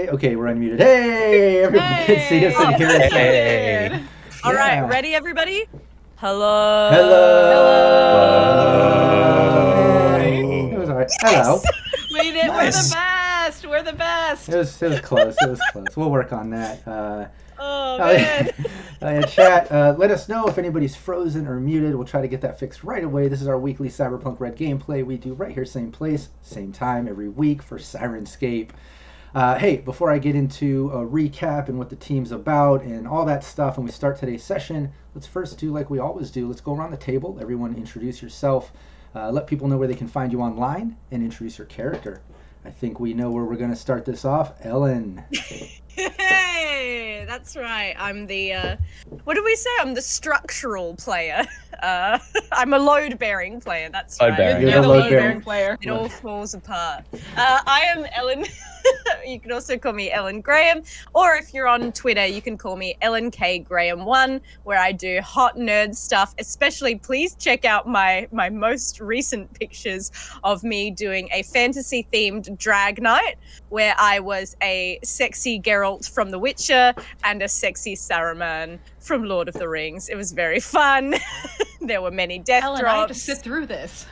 Okay, we're unmuted. Hey, everyone can see us and hear us. Hey. All right, ready, everybody? Hello. It was all right. Hello. We did. Nice. We're the best. It was close. It was close. We'll work on that. Oh man. Chat. Let us know if anybody's frozen or muted. We'll try to get that fixed right away. This is our weekly Cyberpunk Red gameplay we do right here, same place, same time every week for Syrinscape. Hey, before I get into a recap and what the team's about and all that stuff, and we start today's session, let's first do like we always do. Let's go around the table. Everyone introduce yourself. Let people know where they can find you online and introduce your character. I think we know where we're going to start this off. Ellen. Hey, that's right. I'm the, what did we say? I'm the structural player. I'm a load-bearing player, that's right. You're the load-bearing player. It all falls apart. I am Ellen. You can also call me Ellen Graham, or if you're on Twitter, you can call me Ellen K Graham1, where I do hot nerd stuff. Especially, please check out my most recent pictures of me doing a fantasy-themed drag night, where I was a sexy Geralt from The Witcher and a sexy Saruman from Lord of the Rings. It was very fun. There were many death drops. I had to sit through this.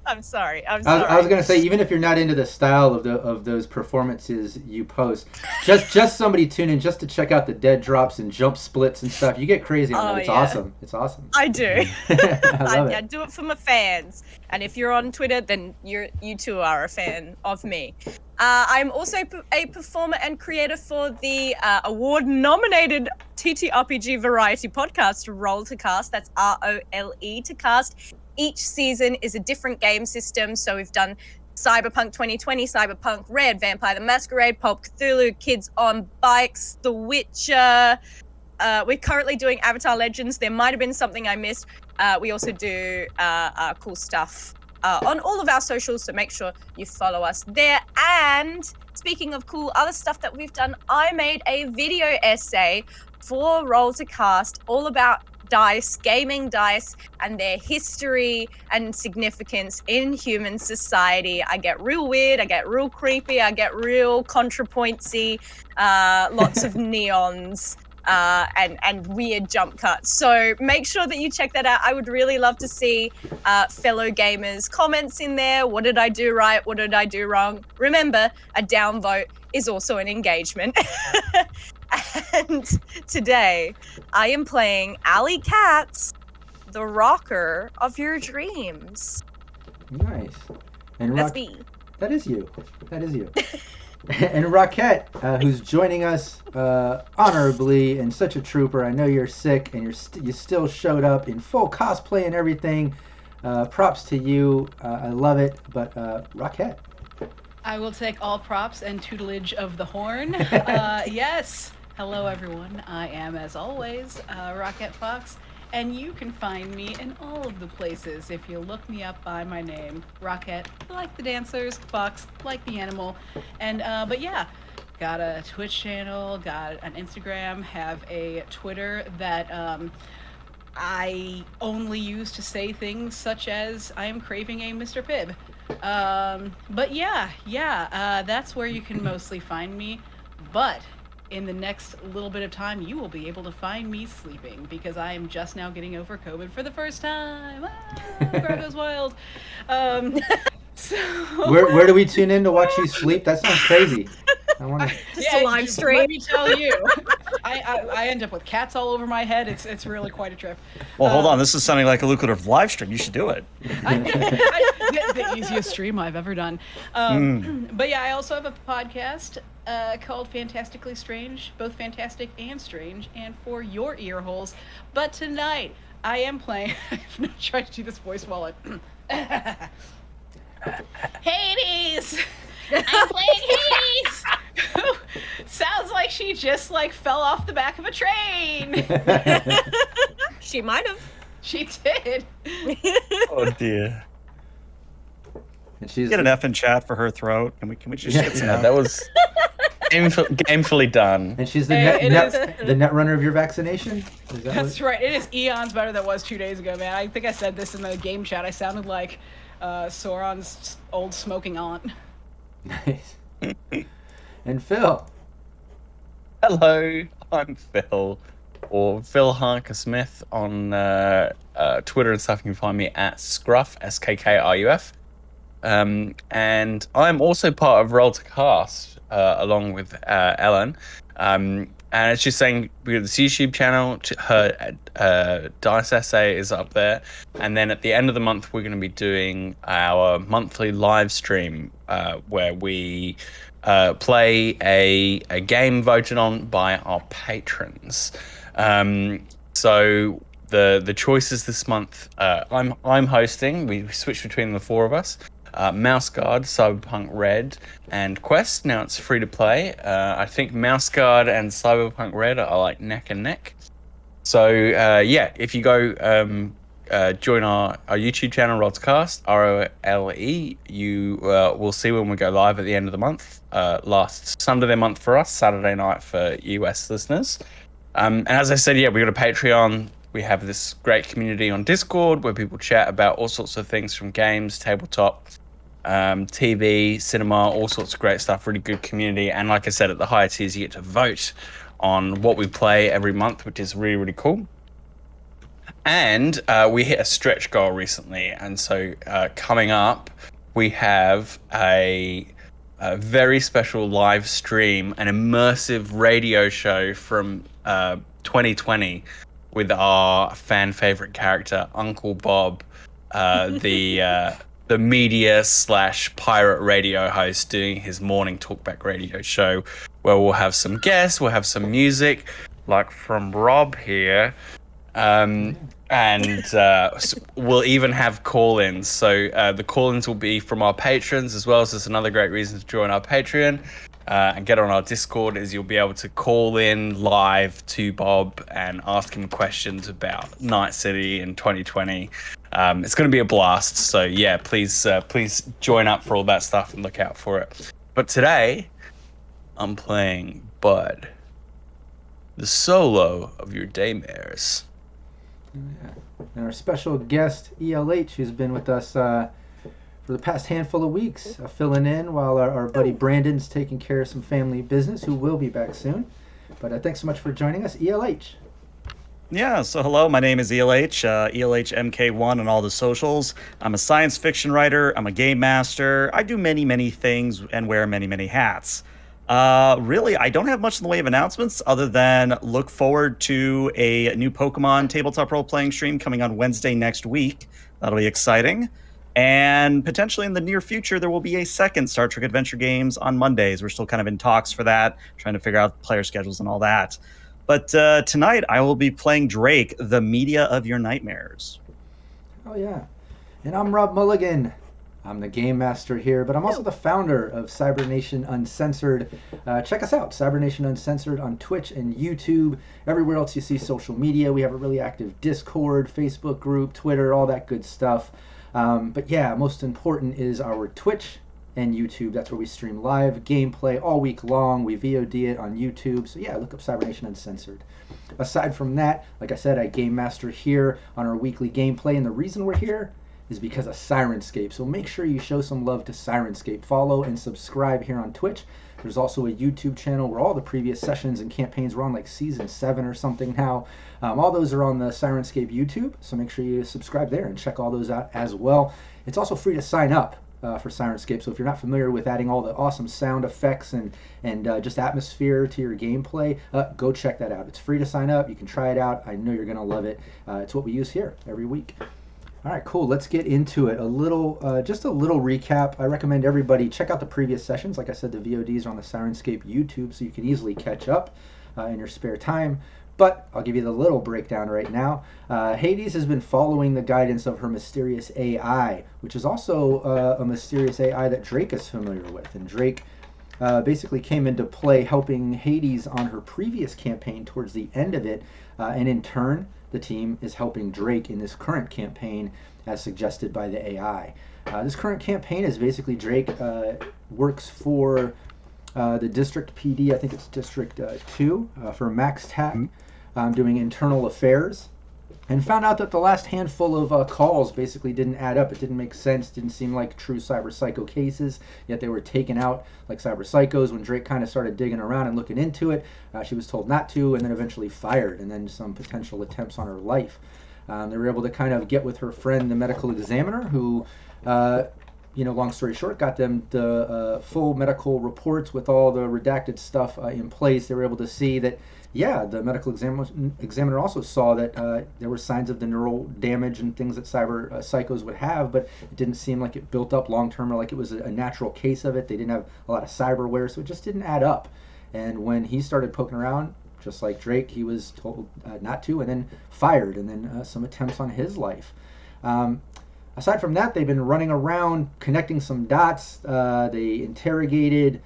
I'm sorry. I was gonna say, even if you're not into the style of those performances you post, just somebody tune in just to check out the dead drops and jump splits and stuff. You get crazy on that. It's awesome. It's awesome. I do. I do it for my fans. And if you're on Twitter, then you too are a fan of me. I'm also a performer and creator for the award-nominated TTRPG variety podcast, Roll to Cast. That's ROLE to Cast. Each season is a different game system. So we've done Cyberpunk 2020, Cyberpunk Red, Vampire the Masquerade, Pulp Cthulhu, Kids on Bikes, The Witcher. We're currently doing Avatar Legends. There might have been something I missed. We also do cool stuff on all of our socials, so make sure you follow us there. And speaking of cool other stuff that we've done, I made a video essay for Roll to Cast all about dice, gaming dice, and their history and significance in human society. I get real weird, I get real creepy, I get real contrapointsy, lots of neons, and weird jump cuts. So make sure that you check that out. I would really love to see fellow gamers' comments in there. What did I do right? What did I do wrong? Remember, a downvote is also an engagement. And today, I am playing Alley Katz, the rocker of your dreams. Nice. And that's me. That is you. That is you. And Rockette, who's joining us honorably and such a trooper. I know you're sick and you still showed up in full cosplay and everything. Props to you. I love it. But Rockette. I will take all props and tutelage of the horn. Yes. Hello, everyone. I am, as always, Rockette Fox, and you can find me in all of the places if you look me up by my name. Rockette, like the dancers, Fox, like the animal, and, but yeah, got a Twitch channel, got an Instagram, have a Twitter that, I only use to say things such as, I am craving a Mr. Pibb. But that's where you can mostly find me. But in the next little bit of time, you will be able to find me sleeping because I am just now getting over COVID for the first time. Crowd goes wild. So Where do we tune in to watch you sleep? That sounds crazy. I want to. Just a live stream. Let me tell you, I end up with cats all over my head. It's really quite a trip. Well, hold on. This is sounding like a lucrative live stream. You should do it. The easiest stream I've ever done. But yeah, I also have a podcast called Fantastically Strange, both fantastic and strange, and for your ear holes. But tonight, I am playing. I'm not trying to do this voice while I. Hades! I'm playing Hades! Sounds like she just fell off the back of a train. She might have. She did. Oh dear. And she's Get an F in chat for her throat. Can we just get some? Yeah, that was gamefully done. And she's the Netrunner of your vaccination? Is that That's right. It is eons better than it was 2 days ago, man. I think I said this in the game chat. I sounded like Sauron's old smoking aunt. Nice. And Phil. Hello, I'm Phil, or Phil Harker-Smith on Twitter and stuff. You can find me at Scruff, SKKRUF. And I'm also part of Roll to Cast, along with Ellen. And it's just saying, we have this YouTube channel, her Dice Essay is up there. And then at the end of the month, we're going to be doing our monthly live stream where we play a game voted on by our patrons. So the choices this month, I'm hosting. We switched between the four of us. Mouse Guard, Cyberpunk Red, and Quest. Now it's free to play. I think Mouse Guard and Cyberpunk Red are like neck and neck. So if you go join our YouTube channel, Rodscast, ROLE, you will see when we go live at the end of the month. Last Sunday of the month for us, Saturday night for US listeners. And as I said, we got a Patreon. We have this great community on Discord where people chat about all sorts of things from games, tabletop, TV, cinema, all sorts of great stuff. Really good community. And like I said, at the higher tiers, you get to vote on what we play every month, which is really, really cool. And we hit a stretch goal recently. And so coming up, we have a very special live stream, an immersive radio show from 2020 with our fan favorite character, Uncle Bob, the media / pirate radio host doing his morning talkback radio show, where we'll have some guests, we'll have some music, like from Rob here, and we'll even have call-ins. So the call-ins will be from our patrons, as well as there's another great reason to join our Patreon and get on our Discord, is you'll be able to call in live to Bob and ask him questions about Night City in 2020. It's going to be a blast. So please join up for all that stuff and look out for it. But today, I'm playing Bud, the solo of your daymares. Yeah. And our special guest, ELH, who's been with us for the past handful of weeks, filling in while our buddy Brandon's taking care of some family business, who will be back soon. But thanks so much for joining us, ELH. Yeah, so hello, my name is ELH, ELHMK1 on all the socials. I'm a science fiction writer, I'm a game master, I do many, many things and wear many, many hats. Really, I don't have much in the way of announcements other than look forward to a new Pokemon tabletop role-playing stream coming on Wednesday next week. That'll be exciting. And potentially in the near future, there will be a second Star Trek Adventure Games on Mondays. We're still kind of in talks for that, trying to figure out player schedules and all that. But tonight, I will be playing Drake, the media of your nightmares. Oh, yeah. And I'm Rob Mulligan. I'm the game master here, but I'm also the founder of Cybernation Uncensored. Check us out, Cybernation Uncensored, on Twitch and YouTube. Everywhere else you see social media. We have a really active Discord, Facebook group, Twitter, all that good stuff. But yeah, most important is our Twitch and YouTube. That's where we stream live gameplay all week long. We VOD it on YouTube. So yeah, look up Cybernation Uncensored. Aside from that, like I said, I game master here on our weekly gameplay. And the reason we're here is because of Syrinscape. So make sure you show some love to Syrinscape. Follow and subscribe here on Twitch. There's also a YouTube channel where all the previous sessions and campaigns, we're on like season 7 or something now. All those are on the Syrinscape YouTube, so make sure you subscribe there and check all those out as well. It's also free to sign up for Syrinscape, so if you're not familiar with adding all the awesome sound effects and just atmosphere to your gameplay, go check that out. It's free to sign up. You can try it out. I know you're going to love it. It's what we use here every week. All right, cool. Let's get into it. Just a little recap. I recommend everybody check out the previous sessions. Like I said, the VODs are on the Syrinscape YouTube, so you can easily catch up in your spare time. But I'll give you the little breakdown right now. Hades has been following the guidance of her mysterious AI, which is also a mysterious AI that Drake is familiar with. And Drake basically came into play helping Hades on her previous campaign towards the end of it, and in turn, the team is helping Drake in this current campaign as suggested by the AI. This current campaign is basically Drake works for the District PD, I think it's District 2, for MaxTac, doing internal affairs, and found out that the last handful of calls basically didn't add up. It didn't make sense, didn't seem like true cyber psycho cases, yet they were taken out like cyber psychos. When Drake kind of started digging around and looking into it, she was told not to, and then eventually fired, and then some potential attempts on her life. They were able to kind of get with her friend, the medical examiner, who, long story short, got them the full medical reports with all the redacted stuff in place. They were able to see that, yeah, the medical examiner also saw that there were signs of the neural damage and things that cyber psychos would have, but it didn't seem like it built up long term or like it was a natural case of it. They didn't have a lot of cyberware, so it just didn't add up. And when he started poking around, just like Drake, he was told not to, and then fired, and then some attempts on his life. Aside from that, they've been running around connecting some dots. They interrogated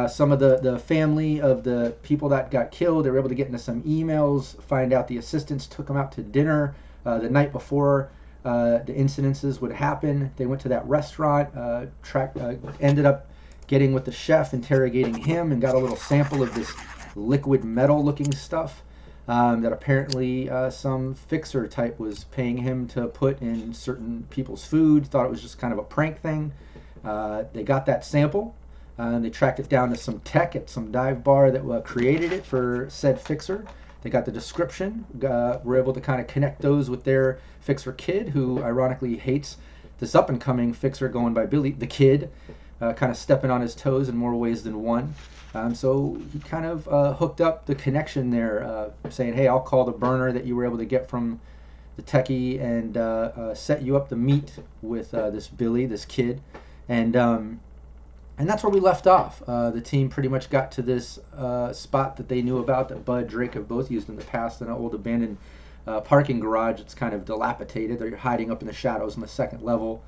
some of the family of the people that got killed. They were able to get into some emails, find out the assistants took them out to dinner the night before the incidences would happen. They went to that restaurant, ended up getting with the chef, interrogating him, and got a little sample of this liquid metal looking stuff that apparently some fixer type was paying him to put in certain people's food. Thought it was just kind of a prank thing. They got that sample, and they tracked it down to some tech at some dive bar that created it for said fixer. They got the description, were able to kind of connect those with their fixer kid, who ironically hates this up-and-coming fixer going by Billy the Kid, kind of stepping on his toes in more ways than one. So he kind of hooked up the connection there, saying, hey, I'll call the burner that you were able to get from the techie and set you up to meet with this Billy, this kid. And that's where we left off. The team pretty much got to this spot that they knew about, that Bud, Drake have both used in the past, an old abandoned parking garage. It's kind of dilapidated. They're hiding up in the shadows on the second level.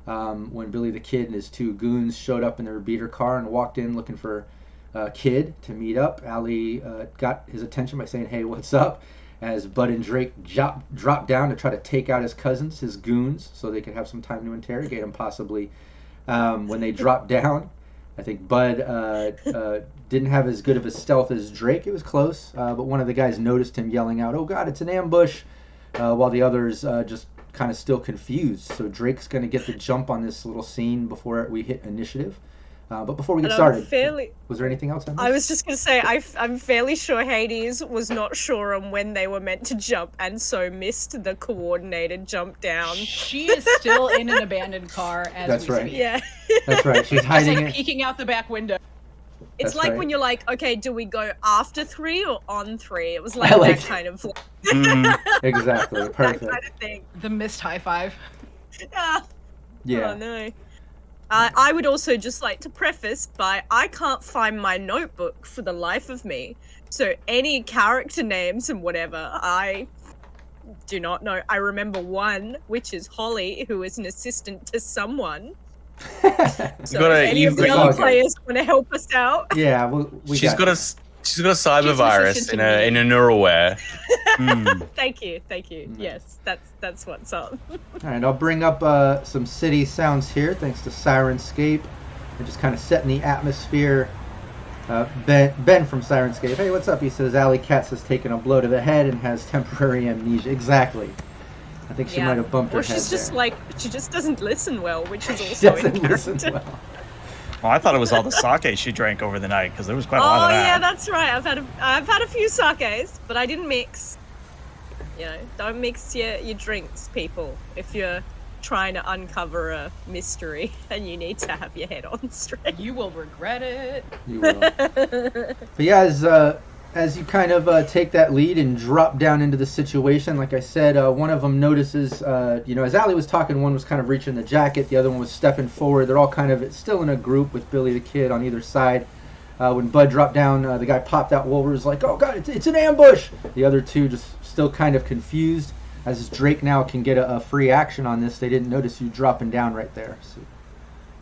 When Billy the Kid and his two goons showed up in their beater car and walked in looking for Kid to meet up, Ali got his attention by saying, hey, what's up? As Bud and Drake dropped down to try to take out his cousins, his goons, so they could have some time to interrogate him possibly. When they dropped down, I think Bud didn't have as good of a stealth as Drake. It was close, but one of the guys noticed him yelling out, oh God, it's an ambush, while the others just kind of still confused. So Drake's going to get the jump on this little scene before we hit initiative. But before we get started, was there anything else? I was just going to say, I'm fairly sure Hades was not sure on when they were meant to jump, and so missed the coordinated jump down. She is still in an abandoned car as we speak. Yeah. That's right. She's hiding like peeking out the back window. It's That's like right. when you're like, okay, do we go after 3 or on 3? It was like that kind of Exactly. Perfect. that kind of thing. The missed high five. Yeah. Oh no. I would also just like to preface by, I can't find my notebook for the life of me. So any character names and whatever, I do not know. I remember one, which is Holly, who is an assistant to someone. So if any of the other players want to help us out. Yeah, she's got a cyber virus in a neuralware. Thank you. Yes, that's what's up. All right, I'll bring up some city sounds here, thanks to Syrinscape. And just kind of setting the atmosphere. Ben from Syrinscape, hey, what's up? He says Alley Katz has taken a blow to the head and has temporary amnesia. Exactly. I think she might have bumped her Or head she's just there. like, she just doesn't listen well, which is She also in doesn't listen character. well. Well, I thought it was all the sake she drank over the night because there was quite a lot Oh of that. yeah, that's right. I've had a few sakes, but I didn't mix. You know, don't mix your drinks, people. If you're trying to uncover a mystery and you need to have your head on straight. You will regret it. You will. But yeah, as you kind of take that lead and drop down into the situation, like I said, one of them notices, as Allie was talking, one was kind of reaching the jacket, the other one was stepping forward. They're all kind of still in a group with Billy the Kid on either side. When Bud dropped down, the guy popped out. Wolver was like, "Oh God, it's an ambush!" The other two just still kind of confused. As Drake now can get a free action on this, they didn't notice you dropping down right there. So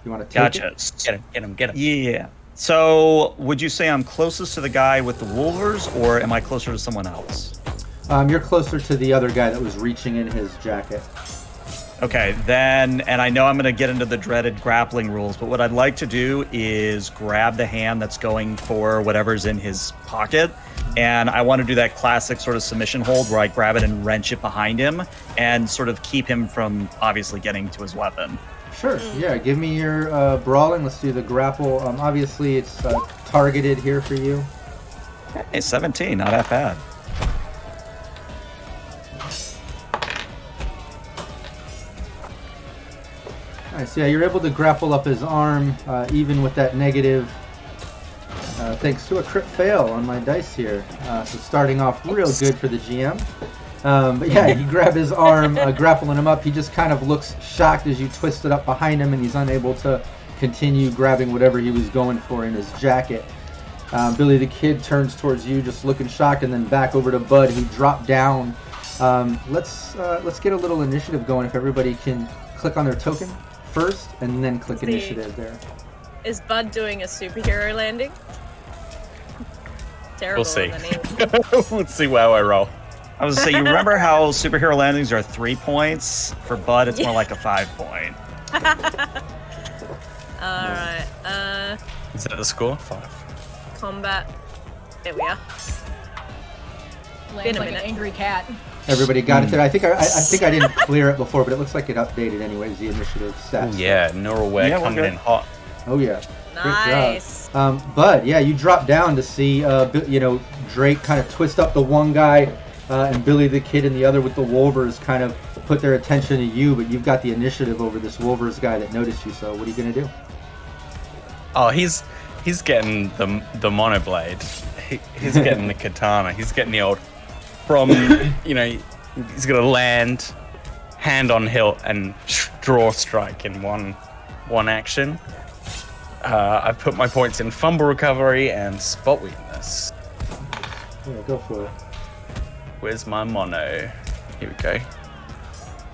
you want to take Gotcha. it? Get him. Yeah. So, would you say I'm closest to the guy with the wolvers, or am I closer to someone else? You're closer to the other guy that was reaching in his jacket. Okay, then, and I know I'm going to get into the dreaded grappling rules, but what I'd like to do is grab the hand that's going for whatever's in his pocket, and I want to do that classic sort of submission hold where I grab it and wrench it behind him and sort of keep him from obviously getting to his weapon. Sure, yeah, give me your brawling. Let's do the grapple. Obviously, it's targeted here for you. Hey, 17, not that bad. Nice, yeah, you're able to grapple up his arm, even with that negative, thanks to a crit fail on my dice here. So starting off real good for the GM. But yeah, you grab his arm, grappling him up. He just kind of looks shocked as you twist it up behind him, and he's unable to continue grabbing whatever he was going for in his jacket. Billy the Kid turns towards you, just looking shocked, and then back over to Bud, who dropped down. Let's get a little initiative going. If everybody can click on their token first, and then click initiative there. Is Bud doing a superhero landing? Terrible. We'll see. on the name. Let's see how I roll. I was going to say, you remember how superhero landings are 3 points? For Bud, it's more like a 5 point. Alright, Is that the score? 5. combat. There we are. Lands Been a like an minute. angry cat. Everybody got it there. I think I didn't clear it before, but it looks like it updated anyways. The initiative stats. Yeah, Norway Yeah, we're coming good. in hot. Oh yeah. Nice. Great job. Bud, yeah, you drop down to see, Drake kind of twist up the one guy, and Billy the Kid and the other with the Wolvers kind of put their attention to you, but you've got the initiative over this Wolvers guy that noticed you. So what are you gonna do? Oh, he's getting the monoblade. He's getting the katana. He's getting the old he's gonna land, hand on hilt, and draw strike in one action. I've put my points in fumble recovery and spot weakness. Yeah, go for it. Where's my mono? Here we go.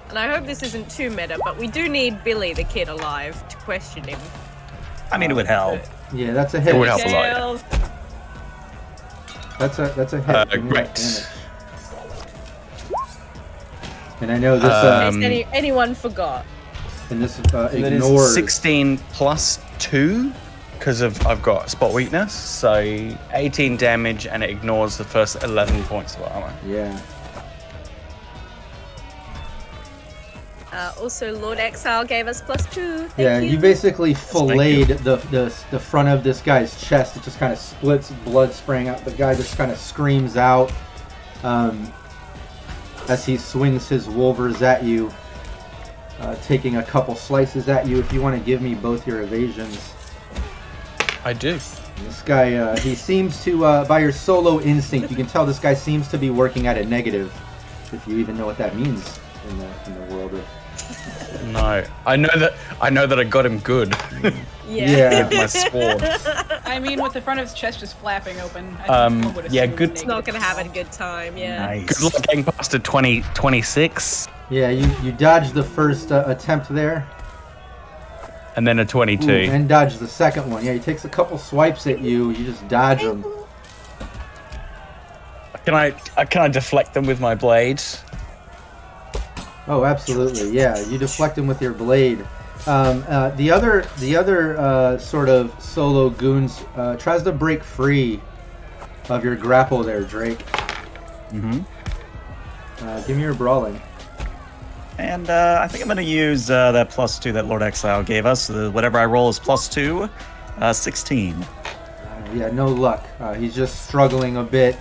And I hope this isn't too meta, but we do need Billy the Kid alive to question him. I mean, it would help. Yeah, that's a hit. It would help a lot. Tails. That's a hit. Give me that Great. damage. And I know this In case anyone forgot. and this That is ignores 16 plus 2 because I've got spot weakness, so 18 damage, and it ignores the first 11 points of armor. Yeah. Also, Lord Exile gave us +2. Thank Yeah, you. you basically filleted the front of this guy's chest. It just kind of splits, blood spraying out. The guy just kind of screams out as he swings his Wolvers at you, taking a couple slices at you. If you want to give me both your evasions. I do. This guy, he seems to, by your solo instinct, you can tell this guy seems to be working at a negative, if you even know what that means in the world of... No, I know that I got him good Yeah. with my sword. I mean, with the front of his chest just flapping open. One would yeah, assume good- It's not gonna have a good time, yeah. Good Nice. luck getting past a 26, Yeah, you dodged the first attempt there. and then a 22. Ooh, and dodge the second one. Yeah, he takes a couple swipes at you. You just dodge them. Can I deflect them with my blade? Oh, absolutely. Yeah, you deflect him with your blade. The other sort of solo goons tries to break free of your grapple there, Drake. Mm-hmm. Give me your brawling. And I think I'm going to use that +2 that Lord Exile gave us. Whatever I roll is +2, 16. Yeah, no luck. He's just struggling a bit.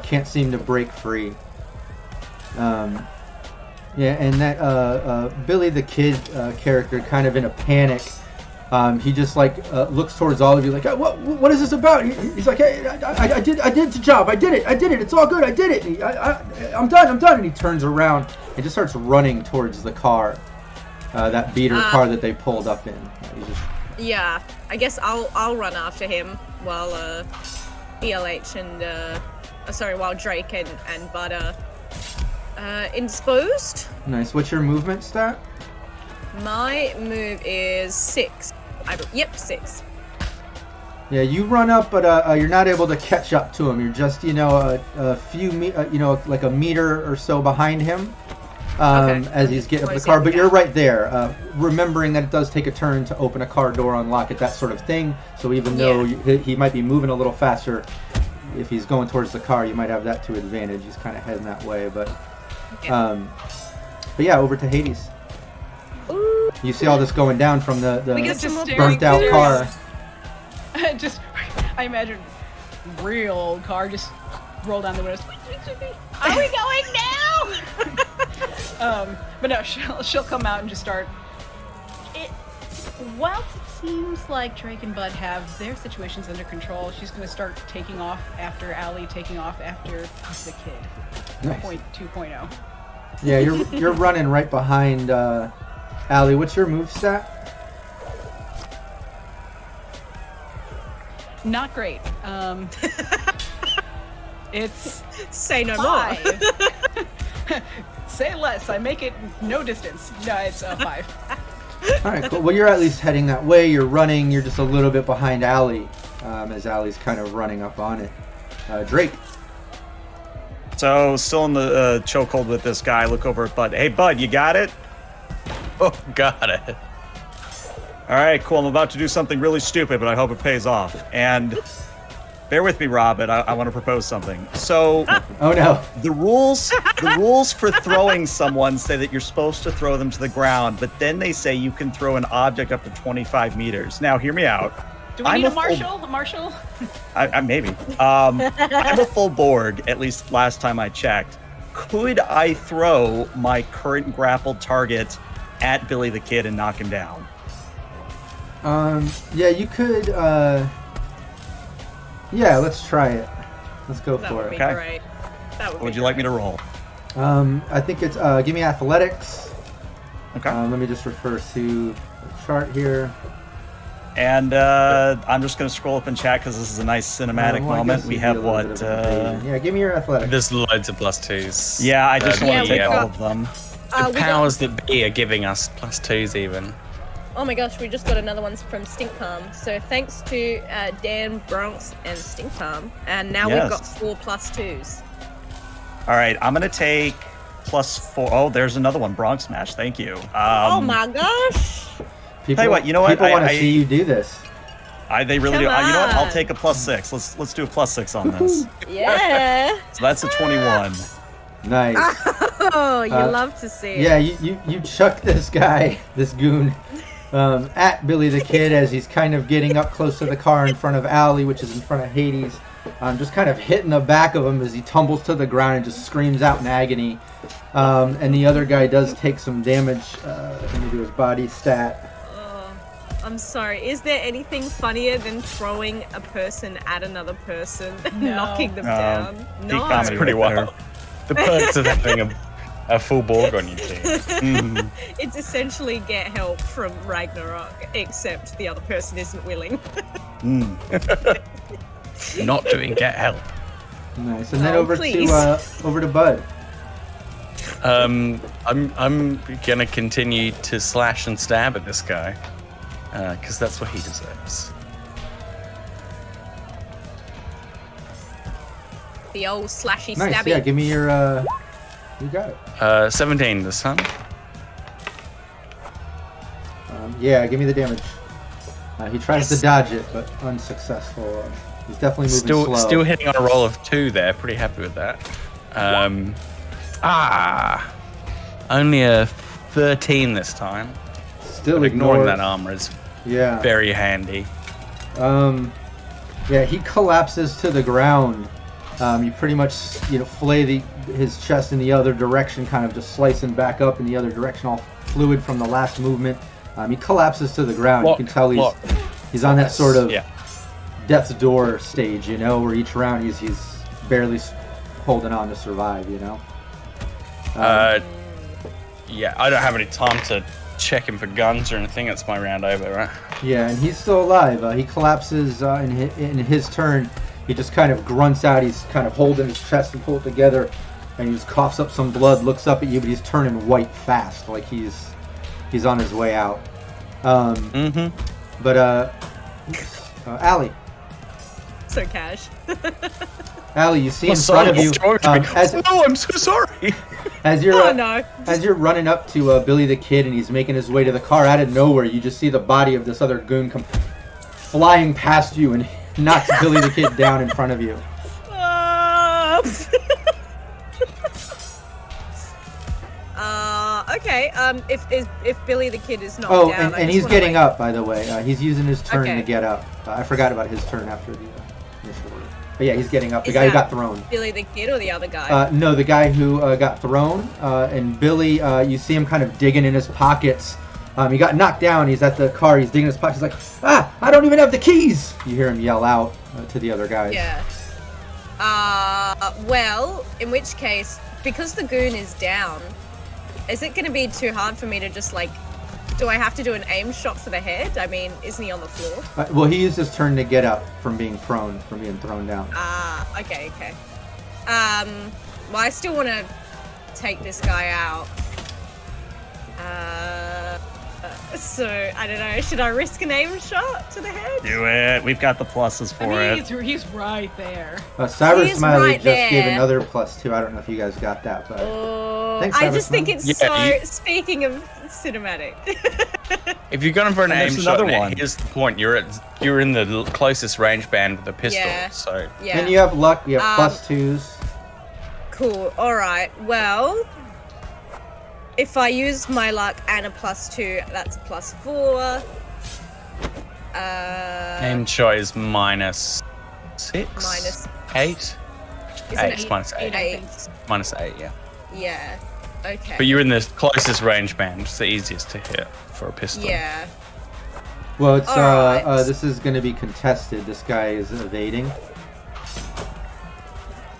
Can't seem to break free. Yeah, and that Billy the Kid character, kind of in a panic. He just like looks towards all of you, like, what is this about? He's like, hey, I did the job. I did it. It's all good. I did it. I'm done. And he turns around and just starts running towards the car, that beater car that they pulled up in. Yeah, I guess I'll run after him while ELH and while Drake and Bud are indisposed. Nice. What's your movement stat? My move is 6. 6. Yeah, you run up, but you're not able to catch up to him. You're just, a few, like a meter or so behind him as he's getting up the car. But you're right there, remembering that it does take a turn to open a car door, unlock it, that sort of thing. So even though he might be moving a little faster, if he's going towards the car, you might have that to advantage. He's kind of heading that way, but yeah, over to Hades. Ooh. You see all this going down from the burnt out car. I imagine real old car just roll down the windows. Are we going now? But no, she'll come out and just start. Whilst it seems like Drake and Bud have their situations under control, she's going to start taking off after Allie, taking off after the kid. Nice. 2.0. Yeah, you're running right behind Allie. What's your move stat? Not great. It's say no 5. more. Say less. I make it no distance. No, it's 5. All right, cool. Well, you're at least heading that way. You're running. You're just a little bit behind Allie, as Allie's kind of running up on it. Drake. So, still in the chokehold with this guy. Look over at Bud. Hey, Bud, you got it? Oh, got it. All right, cool. I'm about to do something really stupid, but I hope it pays off. And bear with me, Rob, but I want to propose something. So, oh no, the rules for throwing someone say that you're supposed to throw them to the ground, but then they say you can throw an object up to 25 meters. Now, hear me out. Do we need a marshal? A marshal? I maybe. I'm a full Borg, at least last time I checked. Could I throw my current grappled target at Billy the Kid and knock him down? Yeah, you could. Yeah, let's try it. Let's go That for would it. be Okay. great. That Would you like me to roll? I think it's. Give me athletics. Okay. Let me just refer to the chart here. And I'm just going to scroll up in chat because this is a nice cinematic Well, I moment. guess We it'd be a have little what? bit of evasion. Yeah, give me your athletics. There's loads of +2s. Yeah, I just want to take we've all got- of them. The we powers that be are giving us +2s even. Oh my gosh, we just got another one from Stink Palm. So thanks to Dan, Bronx, and Stink Palm. And now Yes. we've got 4 +2s. All right, I'm going to take +4. Oh, there's another one. Bronx Smash. Thank you. Oh my gosh. People, Tell you what, you know what? People want to I- see you do this. They really do. Come You know what? I'll on. take a +6. Let's do a +6 on this. Yeah. So that's a 21. Nice. Oh, you love to see it. Yeah, you chuck this guy, this goon, at Billy the Kid as he's kind of getting up close to the car in front of Allie, which is in front of Hades. Just kind of hitting the back of him as he tumbles to the ground and just screams out in agony. And the other guy does take some damage. Let me do his body stat. I'm sorry. Is there anything funnier than throwing a person at another person and No. knocking them No. down? Peak No. comedy. That's pretty right there. wild. The perks of having a full Borg on your team. Mhm. It's essentially get help from Ragnarok, except the other person isn't willing. Mm. Not doing get help. Nice. And then Oh, over please. to Bud. I'm gonna continue to slash and stab at this guy, because that's what he deserves. The old slashy Nice. stabby. Yeah, give me your. You got it. 17 this time. Yeah, give me the damage. He tries to dodge it, but unsuccessful. He's definitely moving slow. Still hitting on a roll of 2 there. Pretty happy with that. Only a 13 this time. Still But ignoring ignores. that armor is Yeah. very handy. Yeah, he collapses to the ground. You pretty much, flay his chest in the other direction, kind of just slice him back up in the other direction, all fluid from the last movement. He collapses to the ground. You can tell he's on that sort of death's door stage, where each round he's barely holding on to survive, Yeah, I don't have any time to check him for guns or anything. It's my round over, right? Yeah, and he's still alive. He collapses in his turn. He just kind of grunts out. He's kind of holding his chest and pull it together, and he just coughs up some blood, looks up at you, but he's turning white fast, like he's on his way out. But Allie. So cash. Allie, you see in front of you. I'm so sorry. As you're Oh no. as you're running up to Billy the Kid and he's making his way to the car, out of nowhere you just see the body of this other goon come flying past you and knocks Billy the Kid down in front of you. Okay. If Billy the Kid is not Oh, down, and he's getting up, by the way. He's using his turn to get up. I forgot about his turn after the initial order. But yeah, he's getting up. The guy who got thrown. Billy the Kid or the other guy? No, the guy who got thrown. And Billy, you see him kind of digging in his pockets. He got knocked down. He's at the car. He's digging in his pockets. He's like, I don't even have the keys. You hear him yell out to the other guys. Yeah. Well, in which case, because the goon is down, is it going to be too hard for me to just do I have to do an aim shot for the head? I mean, isn't he on the floor? Well, he used his turn to get up from being prone, from being thrown down. Okay. Well, I still want to take this guy out. So, I don't know, should I risk an aim shot to the head? Do it. We've got the pluses for it. He's right there. Cyber He's Smiley right just gave there. another +2. I don't know if you guys got that, but thanks, I Cyber just think Smiley. it's speaking of cinematic. If you're going for an And aim there's shot, another one. here's the point: you're in the closest range band with a pistol. Yeah. So Yeah. And you have luck. You have +2s. Cool. All right. Well, if I use my luck and a +2, that's a +4. aim shot is -6, Minus- 8, Isn't It's minus 8. 8. -8, yeah. Yeah. Okay. But you're in the closest range band. It's the easiest to hit for a pistol. Yeah. Well, it's Alright. this is going to be contested. This guy is evading,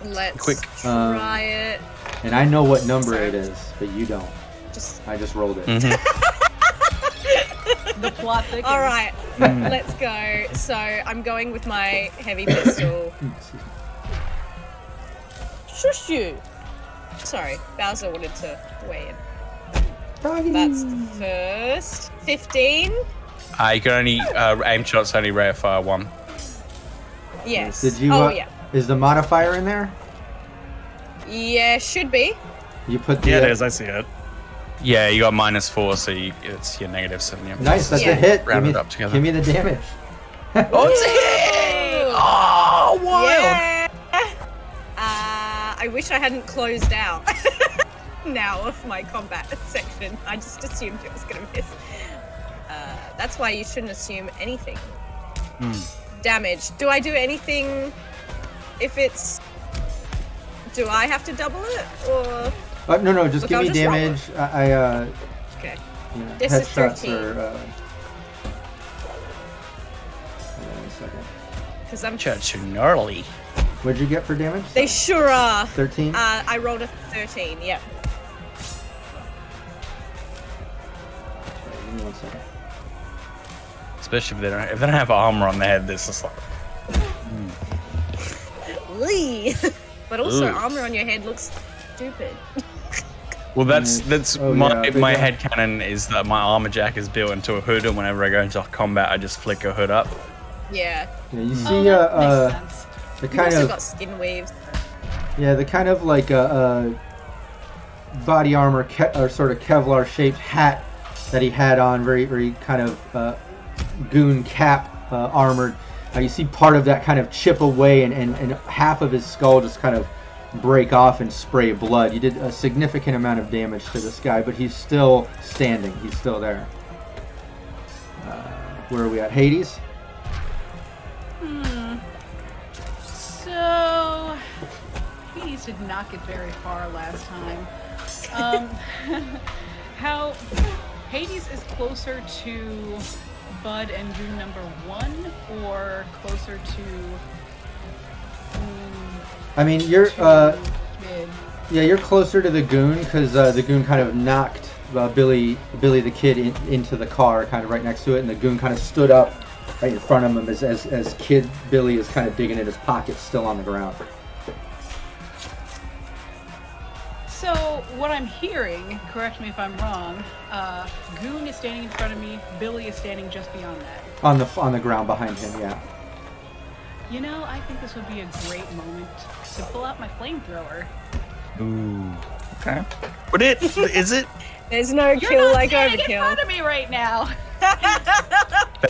Let's Quick. try it. and I know what number Sorry. it is, but you don't. Just. I just rolled it. Mhm. The plot thickens. All right. Let's go. So I'm going with my heavy pistol. Shush you. Sorry, Bowser wanted to weigh in. That's the first. 15. You can only aim shots only rate of fire 1. Yes. Did you? Oh yeah. Is the modifier in there? Yeah, should be. You put the. Yeah, it is. I see it. Yeah, you got -4, so it's your -7. Yeah. Nice, that's Yeah. a hit. Round give it me, up together. Give me the damage. Oh, it's a hit! Oh, wild! Yeah. I wish I hadn't closed out now of my combat section. I just assumed it was gonna miss. That's why you shouldn't assume anything. Damage. Do I do anything if it's... Do I have to double it, or... No, just Look, give I'll me just roll damage. Okay. This is Headshots 13. are. Hold on a second. Because I'm... Too gnarly. What'd you get for damage? They sure are. 13. I rolled a 13, yep. Give me 1 second. Especially if they don't have armor on their head, this is like... Lee. But also, Ooh. armor on your head looks stupid. Well, that's Oh, my yeah, big my one. headcanon is that my armor jack is built into a hood, and whenever I go into combat, I just flick a hood up. Yeah. Yeah, you Oh, see, that makes sense. the You've kind also of got skin weaves. the kind of like body armor or sort of Kevlar shaped hat that he had on, very kind of goon cap armored. You see part of that kind of chip away, and half of his skull just kind of break off and spray blood. You did a significant amount of damage to this guy, but he's still standing. He's still there. Where are we at? Hades? So, Hades did not get very far last time. How Hades is closer to Bud and Goon number 1, or closer to? I mean, you're mid? yeah, you're closer to the Goon because the Goon kind of knocked Billy the Kid into the car, kind of right next to it, and the Goon kind of stood up right in front of him as Kid Billy is kind of digging in his pockets, still on the ground. So what I'm hearing, correct me if I'm wrong, Goon is standing in front of me, Billy is standing just beyond that. On the ground behind him, yeah. You know, I think this would be a great moment to pull out my flamethrower. Ooh. Okay. But is it? There's no You're kill not like standing in overkill. front of me right now.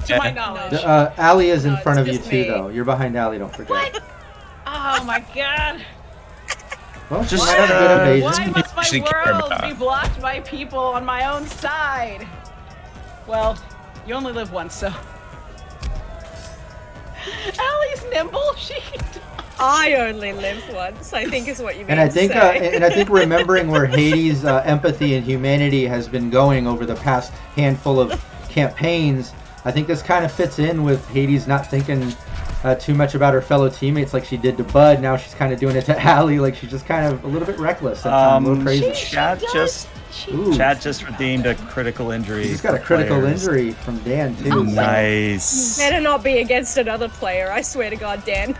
To my knowledge. Allie is in No, front of it's you just too, me. though. You're behind Allie, don't forget. What? Oh my god. Well, she Just, might have good evasion. Why must my Actually care world about be it. blocked by people on my own side? Well, you only live once, so. Allie's nimble. She. I only live once, I think is what you mean And I to think, say. and I think remembering where Hades' empathy and humanity has been going over the past handful of campaigns, I think this kind of fits in with Hades not thinking too much about her fellow teammates like she did to Bud. Now she's kind of doing it to Allie, like she's just kind of a little bit reckless, at times, a little crazy. Chad just Ooh, Chad just redeemed a critical injury. she's got a for critical players. injury from Dan too. so- Nice. Better not be against another player, I swear to God, Dan.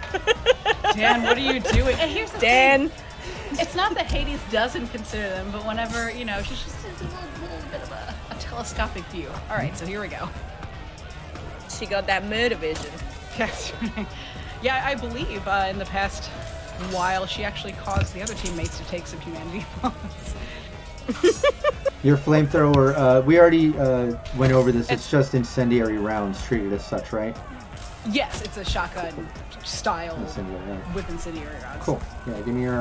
Dan, what are you doing? And here's the Dan. thing. It's not that Hades doesn't consider them, but whenever, you know, she's just a little bit of a telescopic view. All right, so here we go. She got that murder vision. Yes. Yeah, I believe in the past while she actually caused the other teammates to take some humanity loss. Your flamethrower, we already went over this. It's just incendiary rounds treated as such, right? Yes, it's a shotgun style Incendiary rounds. with incendiary rounds. Cool. Yeah, give me your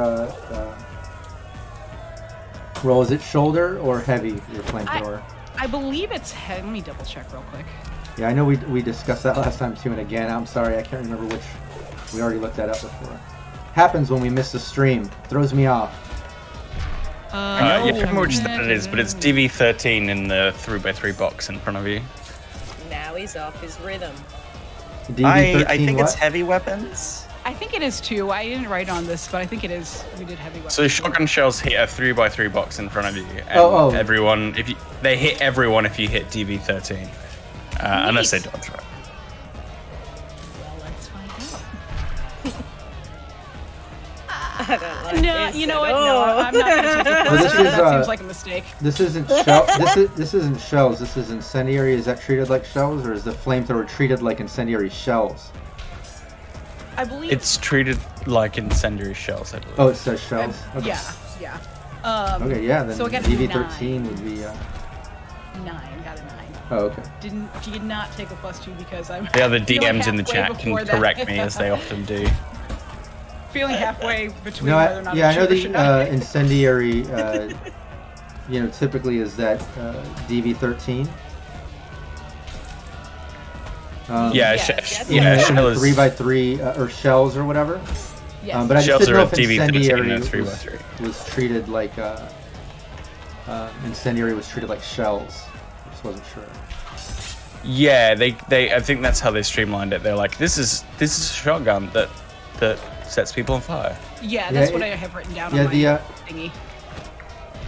roll. Is it shoulder or heavy, your flamethrower? I believe it's heavy. Let me double check real quick. Yeah, I know we discussed that last time too, and again, I'm sorry, I can't remember which. We already looked that up before. Happens when we miss the stream. Throws me off. Yeah, I remember which that it is, but it's DV13 in the 3x3 box in front of you. Now he's off his rhythm. DV13 I think what? it's heavy weapons. I think it is too. I didn't write on this, but I think it is. We did heavy weapons. So shotgun shells hit a 3x3 box in front of you, and Oh. everyone, they hit everyone if you hit DV13, unless they dodge right. Well, let's find out. I don't like No, this you know at what? No, all. I'm not going to take it. Well, this is, That seems like a mistake. This isn't shell. This isn't shells. This is incendiary. Is that treated like shells, or is the flamethrower treated like incendiary shells? I believe. It's treated like incendiary shells, I believe. Oh, it says shells. Okay. Yeah. Okay, yeah. Then So I got a DV13 would be. 9. Got a 9. Oh, okay. Did not take a +2 because I'm. The other feeling DMs in the halfway chat can before that. correct me, as they often do. Feeling halfway between No, whether or not yeah, I know should or should not. the incendiary. Typically is that DV13. Yeah, shell is 3x3 or shells or whatever. Yes. But I just Shells didn't are know a if DV13 incendiary and a 3x3. was treated like incendiary was treated like shells. I just wasn't sure. Yeah, I think that's how they streamlined it. They're like, this is a shotgun that sets people on fire. Yeah, that's Yeah, what it- I have written down yeah, on my the, thingy.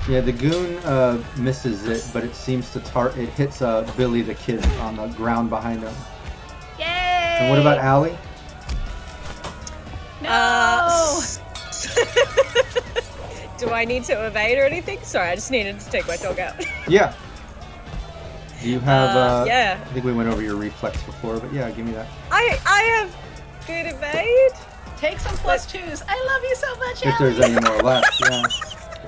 Yeah, the goon misses it, but it seems to it hits Billy the Kid on the ground behind him. Yay! And what about Allie? No! Do I need to evade or anything? Sorry, I just needed to take my dog out. Yeah. Do you have? yeah. I think we went over your reflex before, but yeah, give me that. I have good evade. Take some +2s. I love you so much, If there's Ellie. any more left, yeah.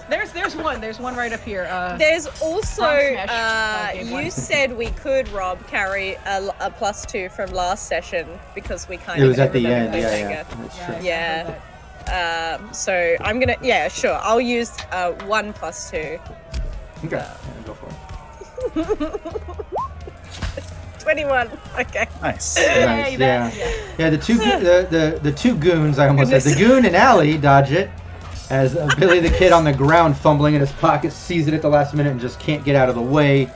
There's one. There's one right up here. There's also, Frog Smash, gave you one. said we could, Rob, carry a +2 from last session because we kind It of was at the remember end, yeah, Cliffhanger. yeah. That's true. Yeah. So I'm gonna, yeah, sure. I'll use 1 + 2. Okay, yeah, go for it. 21. Okay. Nice. Nice, yeah. Yeah, the two goons, I almost said, the Goodness. goon and Allie dodge it as Billy the Kid on the ground fumbling in his pocket sees it at the last minute and just can't get out of the way.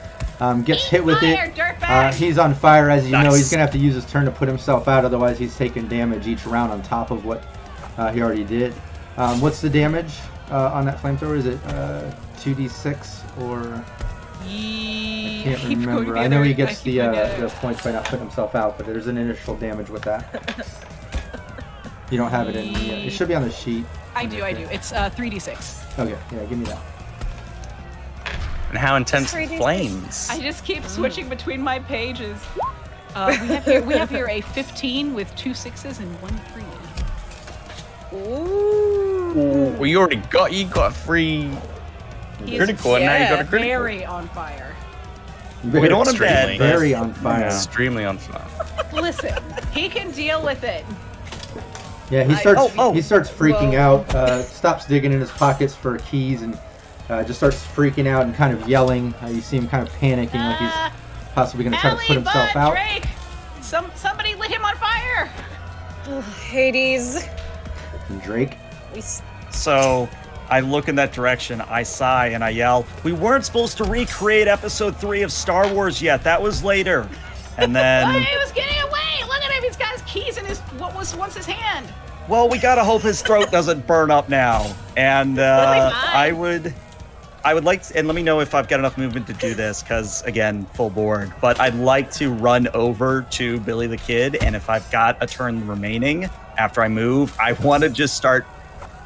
Gets hit with it. He's on fire, as you know. Nice. He's going to have to use his turn to put himself out, otherwise he's taking damage each round on top of what he already did. What's the damage on that flamethrower? Is it 2d6 or... I can't remember. I know he gets the points by not putting himself out, but there's an initial damage with that. You don't have it in the... it should be on the sheet. I do. It's 3d6. Okay, yeah, give me that. And how intense Pretty flames. I just keep switching between my pages. We have here a 15 with 2 6s and 1 3. Ooh. Well, you got a free critical, and now you got a critical. Very on fire. We don't want him Extremely. dead, but- Very on fire. Extremely on fire. Listen, he can deal with it. Yeah, he starts freaking out, stops digging in his pockets for keys, and just starts freaking out and kind of yelling. You see him kind of panicking, like he's possibly going to try to put himself out. Drake! Somebody lit him on fire! Oh, Hades. And Drake. So I look in that direction, I sigh, and I yell, "We weren't supposed to recreate episode 3 of Star Wars yet. That was later." And then... He was getting away! Look at him! He's got his keys in what was once his hand. Well, we gotta hope his throat doesn't burn up now. And I would like to, and let me know if I've got enough movement to do this, because again, full board. But I'd like to run over to Billy the Kid, and if I've got a turn remaining after I move, I want to just start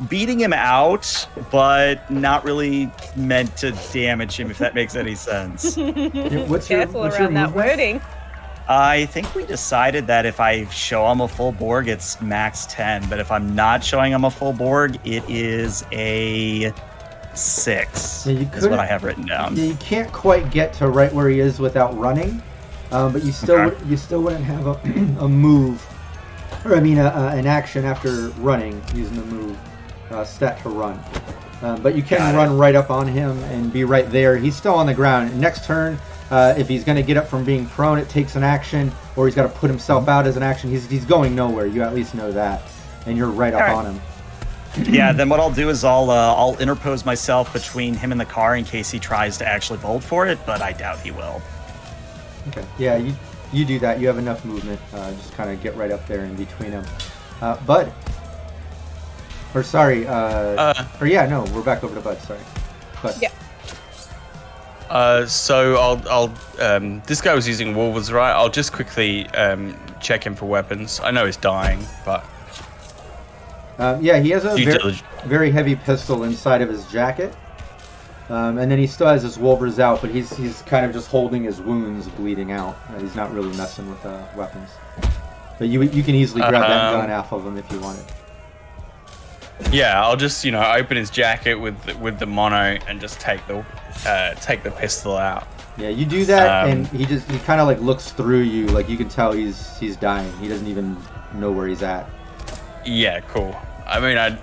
beating him out, but not really meant to damage him, if that makes any sense. What's Careful your around that movement? wording. I think we decided that if I show him a full Borg, it's max 10. But if I'm not showing him a full Borg, it is a 6. Yeah, you is what I have written down. Yeah, you can't quite get to right where he is without running, but you still wouldn't have a move, or I mean an action after running using the move stat to run. But you can run right up on him and be right there. He's still on the ground. Next turn. If he's going to get up from being prone, it takes an action, or he's got to put himself out as an action. He's going nowhere. You at least know that, and you're right up on him. Yeah, then what I'll do is I'll interpose myself between him and the car in case he tries to actually bolt for it, but I doubt he will. Okay. Yeah, you do that. You have enough movement. Just kind of get right up there in between them. Bud. Or sorry. Or yeah, no, we're back over to Bud. Sorry. Bud. Yeah. So I'll this guy was using wolves, right? I'll just quickly check him for weapons. I know he's dying, but yeah, he has a very heavy pistol inside of his jacket, and then he still has his Wolvers out, but he's kind of just holding his wounds, bleeding out. He's not really messing with weapons. But you can easily grab that gun off of him if you wanted. Yeah, I'll just open his jacket with the mono and just take the pistol out. Yeah, you do that, and he kind of like looks through you, like you can tell he's dying. He doesn't even know where he's at. Yeah, cool. I mean,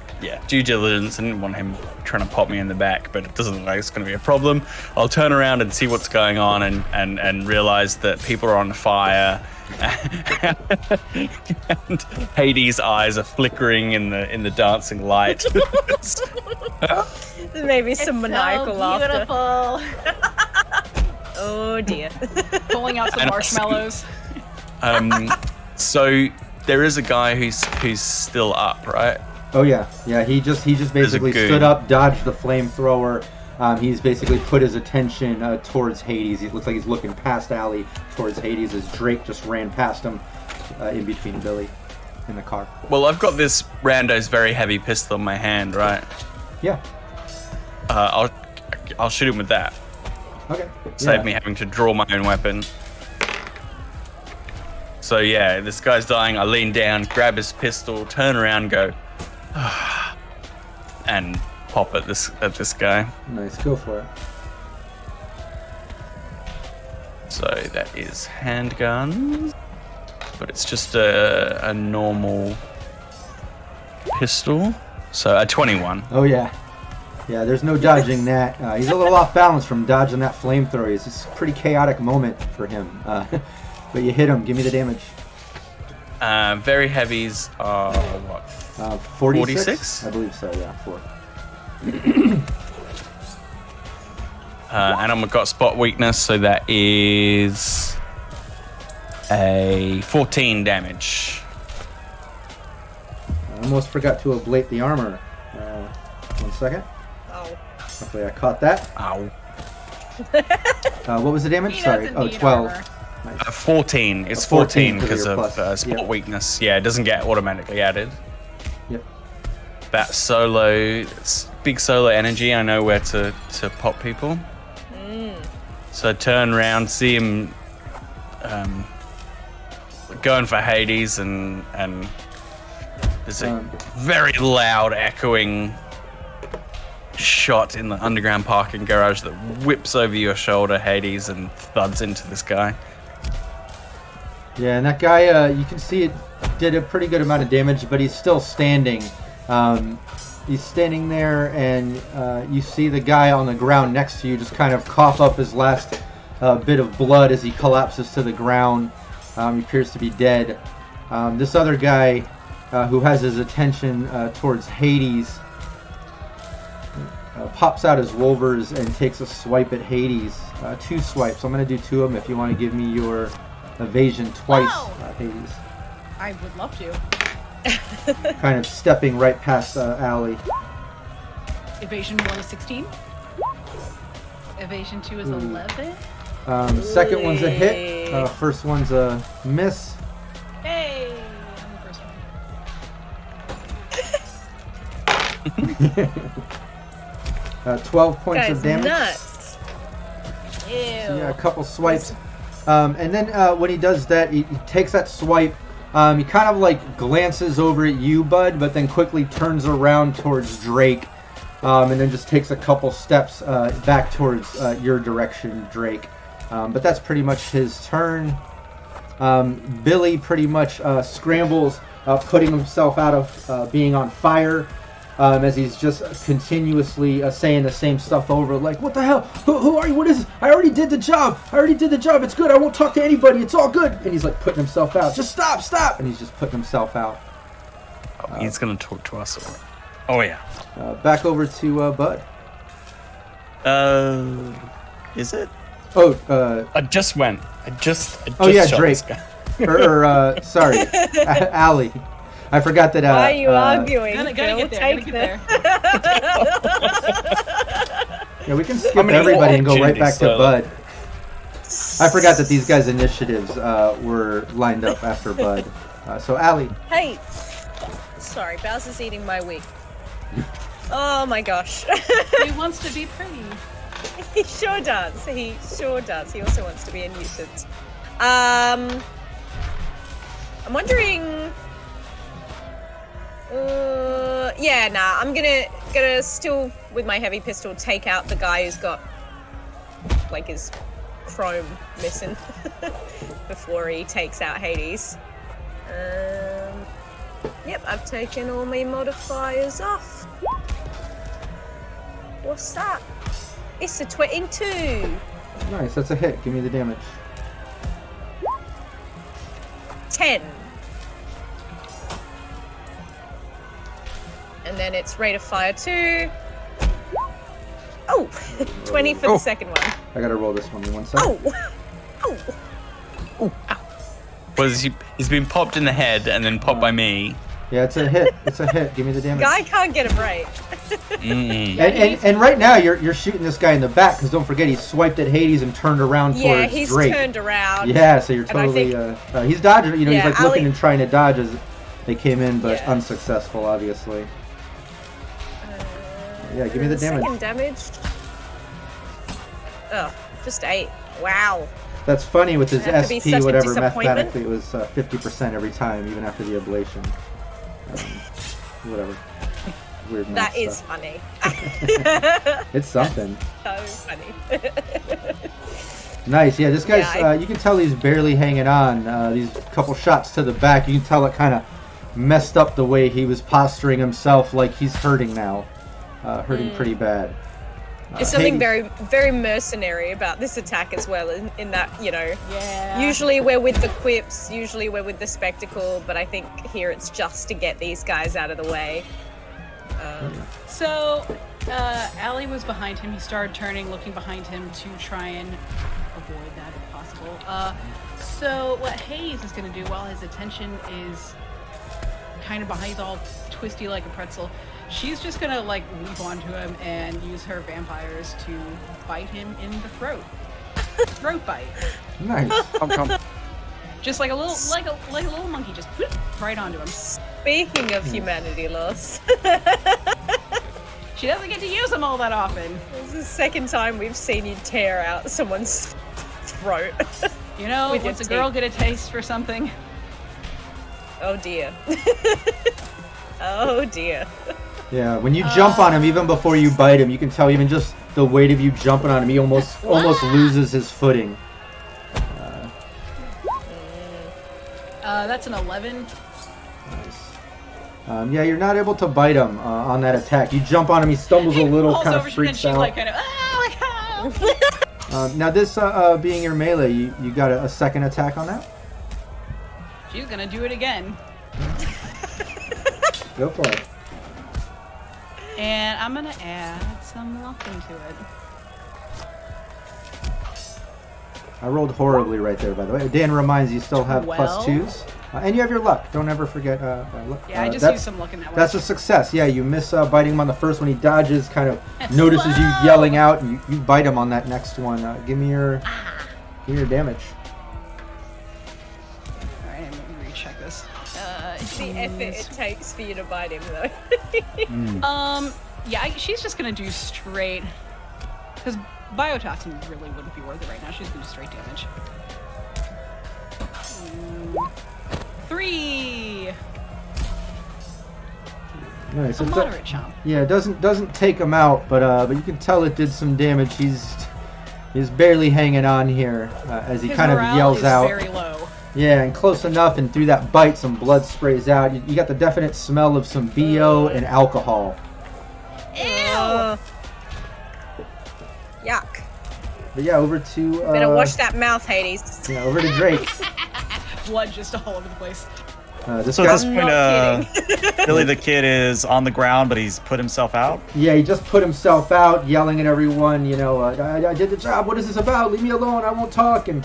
due diligence. I didn't want him trying to pop me in the back, but it doesn't look like it's going to be a problem. I'll turn around and see what's going on, and realize that people are on fire. And Hades' eyes are flickering in the dancing light. There may be some maniacal laughter. Beautiful. Oh dear. Pulling out some marshmallows. So there is a guy who's still up, right? Oh yeah. He just basically stood up, dodged the flamethrower. He's basically put his attention towards Hades. It looks like he's looking past Allie towards Hades as Drake just ran past him in between Billy and the car. Well, I've got this rando's very heavy pistol in my hand, right? Yeah. I'll shoot him with that. Okay. Save me having to draw my own weapon. So yeah, this guy's dying. I lean down, grab his pistol, turn around, go, and pop at this guy. Nice, go for it. So that is handgun, but it's just a normal pistol. So a 21. Oh yeah. Yeah, there's no dodging that. He's a little off balance from dodging that flamethrower. It's a pretty chaotic moment for him. But you hit him. Give me the damage. Very heavies are what? 46? I believe so, yeah. 4. And I've got spot weakness, so that is a 14 damage. I almost forgot to ablate the armor. 1 second. Oh. Hopefully I caught that. Ow. What was the damage? He Sorry. doesn't Oh, need 12. armor. Nice. 14. It's 14 14 because your of plus. spot Yep. weakness. Yeah, it doesn't get automatically added. Yep. That solo, big solo energy, I know where to pop people. So I turn around, see him going for Hades, and there's a very loud echoing shot in the underground parking garage that whips over your shoulder, Hades, and thuds into this guy. Yeah, and that guy, you can see it did a pretty good amount of damage, but he's still standing. He's standing there, and you see the guy on the ground next to you just kind of cough up his last bit of blood as he collapses to the ground. He appears to be dead. This other guy who has his attention towards Hades pops out his Wolvers and takes a swipe at Hades. 2 swipes. I'm going to do 2 of them if you want to give me your evasion twice, Hades. I would love to. Kind of stepping right past Allie. Evasion 1 is 16. Evasion 2 is 11. Second one's a hit. First one's a miss. Hey! I'm the first one. 12 points Guy's of damage. nuts. Ew. So yeah, a couple swipes. And then when he does that, he takes that swipe. He kind of like glances over at you, Bud, but then quickly turns around towards Drake. And then just takes a couple steps back towards your direction, Drake. But that's pretty much his turn. Billy pretty much scrambles, putting himself out of being on fire. As he's just continuously saying the same stuff over, like, what the hell? Who are you? What is this? I already did the job. It's good. I won't talk to anybody. It's all good. And he's like putting himself out. Just stop. And he's just putting himself out. Oh, he's going to talk to us. Oh, yeah. Back over to Bud. Is it? Oh, I just went. I just yeah, shot Drake. this guy. Sorry, Allie. I forgot that. Why are you arguing? Gotta Phil? get there. Take Gotta get the- there. Yeah, we can skip many everybody and go right back to opportunities, Bud. I forgot that these guys' initiatives were lined up after Bud. So, Allie. Hey! Sorry, Bowser's eating my wig. Oh my gosh. He wants to be pretty. He sure does. He also wants to be a nuisance. I'm wondering... I'm gonna still, with my heavy pistol, take out the guy who's got, like, his chrome missing before he takes out Hades. Yep, I've taken all my modifiers off. What's that? It's a 22. Nice, that's a hit. Give me the damage. 10. And then it's rate of fire 2. Oh, 20 for the second one. I gotta roll this one in 1 second. Oh. He's been popped in the head and then popped by me. Yeah, it's a hit. Give me the damage. Guy can't get him right. And right now you're shooting this guy in the back because don't forget he swiped at Hades and turned around towards Yeah, he's Drake. turned around. Yeah, so you're And I totally. think- He's dodging. You know, Yeah, he's like Ali- looking and trying to dodge as they came in, but Yeah. unsuccessful, obviously. Yeah, give me the damage. Second damage. Oh, just 8. Wow. That's funny with his It'd have to be SP, such a whatever. disappointment. Mathematically, it was 50% every time, even after the ablation. Whatever. Weird math That is stuff. funny. It's something. So funny. Nice, yeah. This guy's. Yeah, You can tell he's barely hanging on. These couple shots to the back, you can tell it kind of messed up the way he was posturing himself, like he's hurting now, hurting pretty bad. There's something Hades- very, very mercenary about this attack as well, in that, Yeah. usually we're with the quips, usually we're with the spectacle, but I think here it's just to get these guys out of the way. So, Allie was behind him. He started turning, looking behind him to try and avoid that if possible. So what Hayes is going to do while his attention is kind of behind, he's all twisty like a pretzel, she's just going to like leap onto him and use her vampires to bite him in the throat. Throat bite. Nice. Just like a little, like a little monkey, just whoop, right onto him. Speaking of humanity loss, She doesn't get to use them all that often. this is the second time we've seen you tear out someone's throat. You know, With your once a girl teeth. get a taste for something. Oh dear. Oh dear. Yeah, when you jump on him, even before you bite him, you can tell even just the weight of you jumping on him, he almost loses his footing. That's an 11. Nice. Yeah, you're not able to bite him on that attack. You jump on him, he stumbles a little, falls kind over, of and freaks she out. like kind of, Now this being your melee, you got a second attack on that? She's gonna do it again. Go for it. And I'm gonna add some luck into it. I rolled horribly right there, by the way. Dan reminds you still have plus 2s. And you have your luck. Don't ever forget luck. Yeah, I just that's- used some luck in that one. That's a success. Yeah, you miss biting him on the first one. He dodges, kind of notices you yelling out, and you bite him on that next one. Give me your damage. Alright, let me recheck this. It's the effort it takes for you to bite him, though. Yeah, she's just gonna do straight. Because biotoxin really wouldn't be worth it right now. She's gonna do straight damage. 3! Nice. A It do- moderate chomp. yeah, it doesn't take him out, but you can tell it did some damage. He's barely hanging on here as he His kind of morale yells is out. very low. Yeah, and close enough, and through that bite, some blood sprays out. You got the definite smell of some BO and alcohol. Ew! Yuck. But yeah, over to Better wash that mouth, Hades. yeah, over to Drake. Blood just all over the place. This So at guy, this I'm point, not Billy the Kid is on the ground, but he's put himself out. yeah, he just put himself out, yelling at everyone. You know, I did the job. What is this about? Leave me alone. I won't talk. And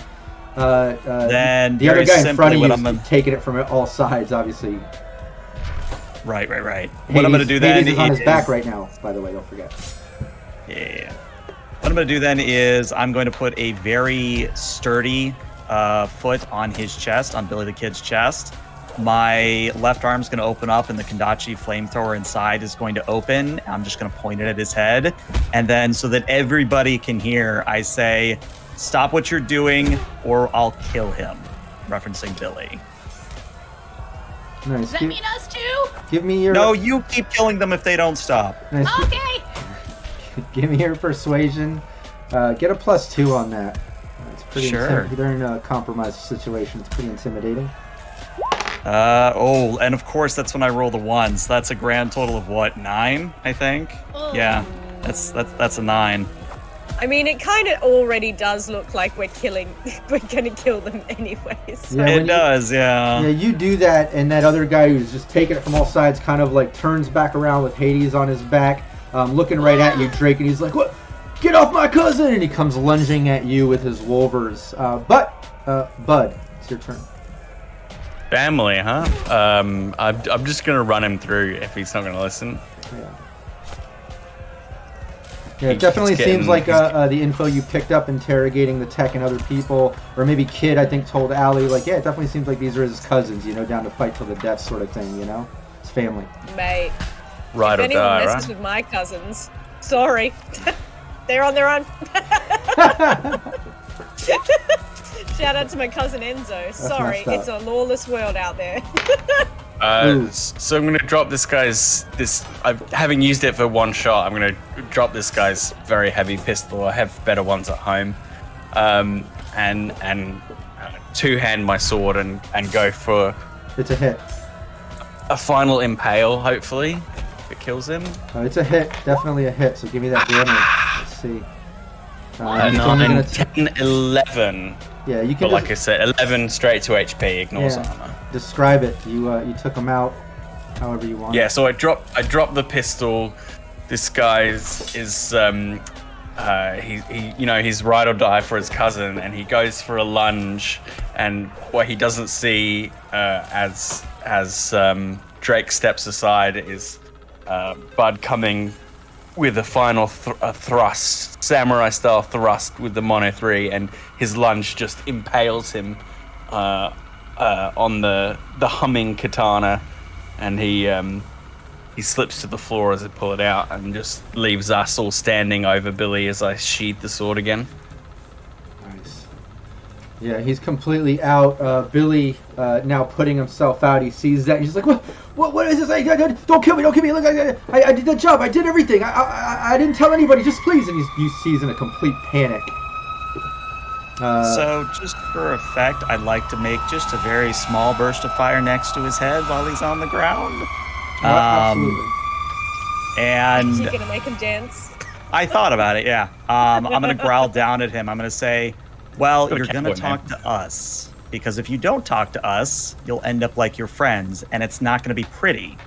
Then the other very guy in simply, front of what you I'm gonna- is taking it from all sides. Obviously, Right. What I'm gonna do then Hades is on his is- back right now. By the way, don't forget. Yeah. What I'm going to do then is I'm going to put a very sturdy foot on his chest, on Billy the Kid's chest. My left arm's going to open up, and the Kandachi flamethrower inside is going to open. I'm just going to point it at his head. And then, so that everybody can hear, I say, "Stop what you're doing, or I'll kill him," referencing Billy. Nice. Does that mean us too? Give me your No, you keep killing them if they don't stop. nice, Okay. give me your persuasion. Get a +2 on that. It's pretty. Sure. They're in a compromised situation. It's pretty intimidating. And of course that's when I roll the ones. That's a grand total of what, 9, I think? Yeah, that's a 9. I mean, it kind of already does look like we're gonna kill them anyways. So. Yeah, when It you- does, yeah. Yeah, you do that, and that other guy who's just taking it from all sides kind of like turns back around with Hades on his back, looking right at you, Drake, and he's like, "What? Get off my cousin!" And he comes lunging at you with his wolvers. Bud, it's your turn. Family, huh? I'm just gonna run him through if he's not gonna listen. Yeah, it He's definitely getting- seems like the info you picked up interrogating the tech and other people, or maybe Kid, I think, told Allie, like, yeah, it definitely seems like these are his cousins, you know, down to fight till the death sort of thing, you know? It's family. Mate, Ride if or anyone die, messes right? with my cousins, sorry. They're on their own. Shout out to my cousin Enzo. Sorry, messed up. it's a lawless world out there. Ooh. So I'm gonna drop this guy's having used it for one shot. I'm gonna drop this guy's very heavy pistol. I have better ones at home, and two-hand my sword and go for It's a hit. a final impale, hopefully, if it kills him. It's a hit, definitely a hit. So give me that damage. Let's see. It's only 9, gonna 10, 11. Yeah, you can. But like I said, 11 straight to HP, ignores Yeah. armor. Describe it. You took him out, however you want. Yeah, so I drop the pistol. This guy is he's ride or die for his cousin, and he goes for a lunge, and what he doesn't see as Drake steps aside is Bud coming with a final thrust, samurai style thrust with the Mono 3, and his lunge just impales him on the humming katana, and he slips to the floor as I pull it out, and just leaves us all standing over Billy as I sheathe the sword again. Nice. Yeah, he's completely out. Billy now putting himself out. He sees that. He's just like, what is this? Don't kill me! Don't kill me! Look, I did the job. I did everything. I didn't tell anybody. Just please. And he's in a complete panic. So, just for effect, I'd like to make just a very small burst of fire next to his head while he's on the ground. Absolutely. And Is he gonna make him dance? I thought about it, yeah. I'm going to growl down at him. I'm going to say, well, Go to you're going to Cowboy, talk man. to us. Because if you don't talk to us, you'll end up like your friends, and it's not going to be pretty.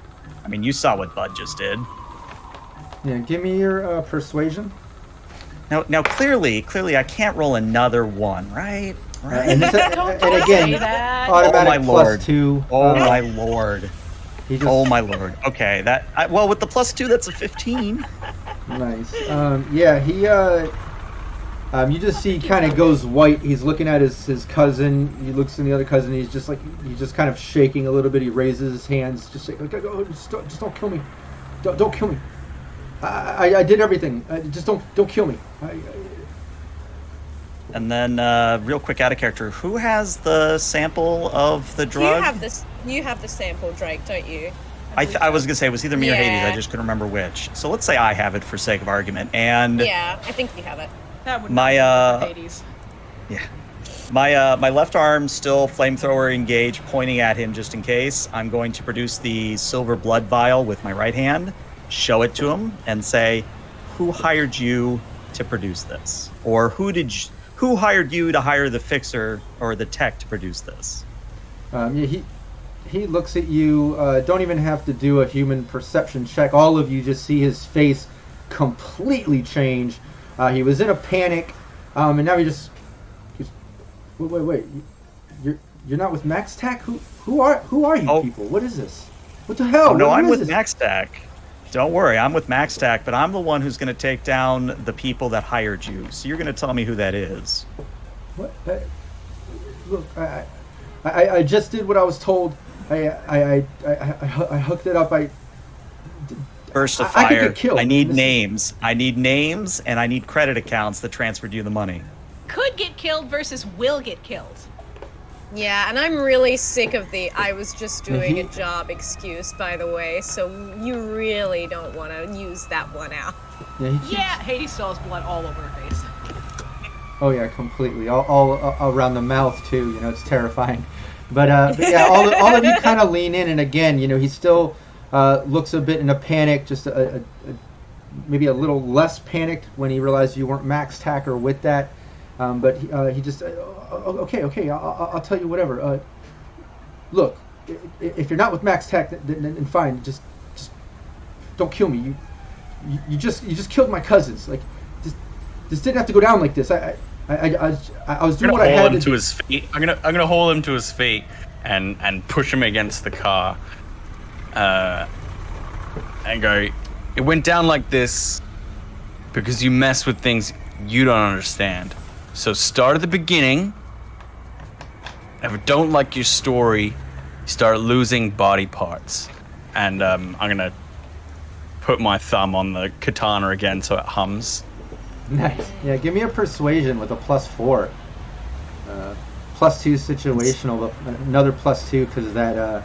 I mean, you saw what Bud just did. Yeah, give me your persuasion. Now, clearly, I can't roll another one, right? Right? And Don't again, say that. automatic Oh, my Lord. +2. Oh my lord. He just, Oh my lord. Okay, well, with the +2, that's a 15. Nice. Yeah, he. You just see he kind of goes white. He's looking at his cousin. He looks in the other cousin. He's just kind of shaking a little bit. He raises his hands, just like, oh, just don't kill me. Don't kill me. I did everything. Just don't kill me. And then, real quick, out of character, who has the sample of the drug? You have the sample, Drake, don't you? I was gonna say it was either me or Hades. I Yeah. just couldn't remember which. So let's say I have it for sake of argument. And Yeah, I think you have it. That would my not be Hades. my left arm still flamethrower engaged, pointing at him just in case. I'm going to produce the silver blood vial with my right hand, show it to him, and say, "Who hired you to produce this? Or who hired you to hire the fixer or the tech to produce this?" Yeah, he looks at you. Don't even have to do a human perception check. All of you just see his face completely change. He was in a panic, and now he's wait. You're not with MaxTac? Who are you people? What is this? What the hell? Oh no, What I'm is with this? MaxTac. Don't worry, I'm with MaxTac, but I'm the one who's going to take down the people that hired you. So you're going to tell me who that is. What? Look, I just did what I was told. I hooked it up. Burst of I could fire. get killed. I need This is- names. I need names, and I need credit accounts that transferred you the money. Could get killed versus will get killed. Yeah, and I'm really sick of the "I was just doing a Mhm. job" excuse, by the way. So you really don't want to use that one out. Yeah, Hades saw his blood all over her face. Oh yeah, completely. All around the mouth too. You know, it's terrifying. But yeah, all of you kind of lean in, and again, you know, he still looks a bit in a panic, just maybe a little less panicked when he realized you weren't MaxTac or with that. But he just okay. I'll tell you whatever. Look, if you're not with MaxTac, then fine. Just don't kill me. You just killed my cousins. Like this didn't have to go down like this. I was doing what I had to do. To his feet. I'm gonna haul him to his feet and push him against the car. And go. It went down like this because you mess with things you don't understand. So start at the beginning. If I don't like your story, you start losing body parts. And I'm gonna put my thumb on the katana again so it hums. Nice. Yeah, give me a persuasion with a +4. +2 situational, but another +2 because of that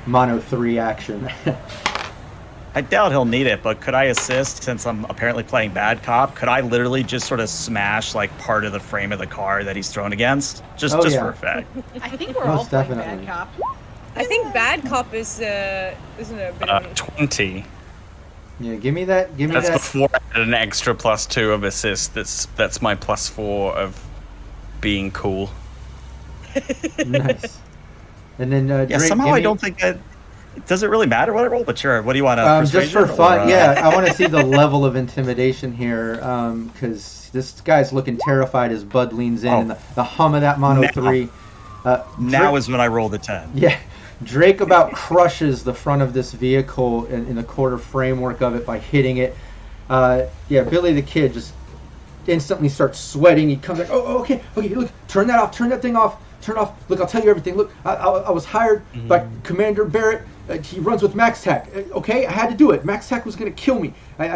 mono 3 action. I doubt he'll need it, but could I assist since I'm apparently playing bad cop? Could I literally just sort of smash like part of the frame of the car that he's thrown against? Just yeah. for effect. I think we're Most all playing definitely. bad cop. I think bad cop is isn't it a bit of an... 20. Yeah, give me that. That's before I had an extra +2 of assist. That's my +4 of being cool. Nice. And then Yeah, Drake, somehow I don't think that... Does it really matter what I roll? But sure, what do you want to... just for fun, yeah, I want to see the level of intimidation here, because this guy's looking terrified as Bud leans in, and the hum of that Mono 3. Now is when I roll the 10. Yeah, Drake about crushes the front of this vehicle in the quarter framework of it by hitting it. Yeah, Billy the Kid just instantly starts sweating. He comes like, oh, okay, look, turn that off, turn that thing off, turn off. Look, I'll tell you everything. Look, I was hired by Commander Barrett. He runs with MaxTac. Okay, I had to do it. MaxTac was gonna kill me. I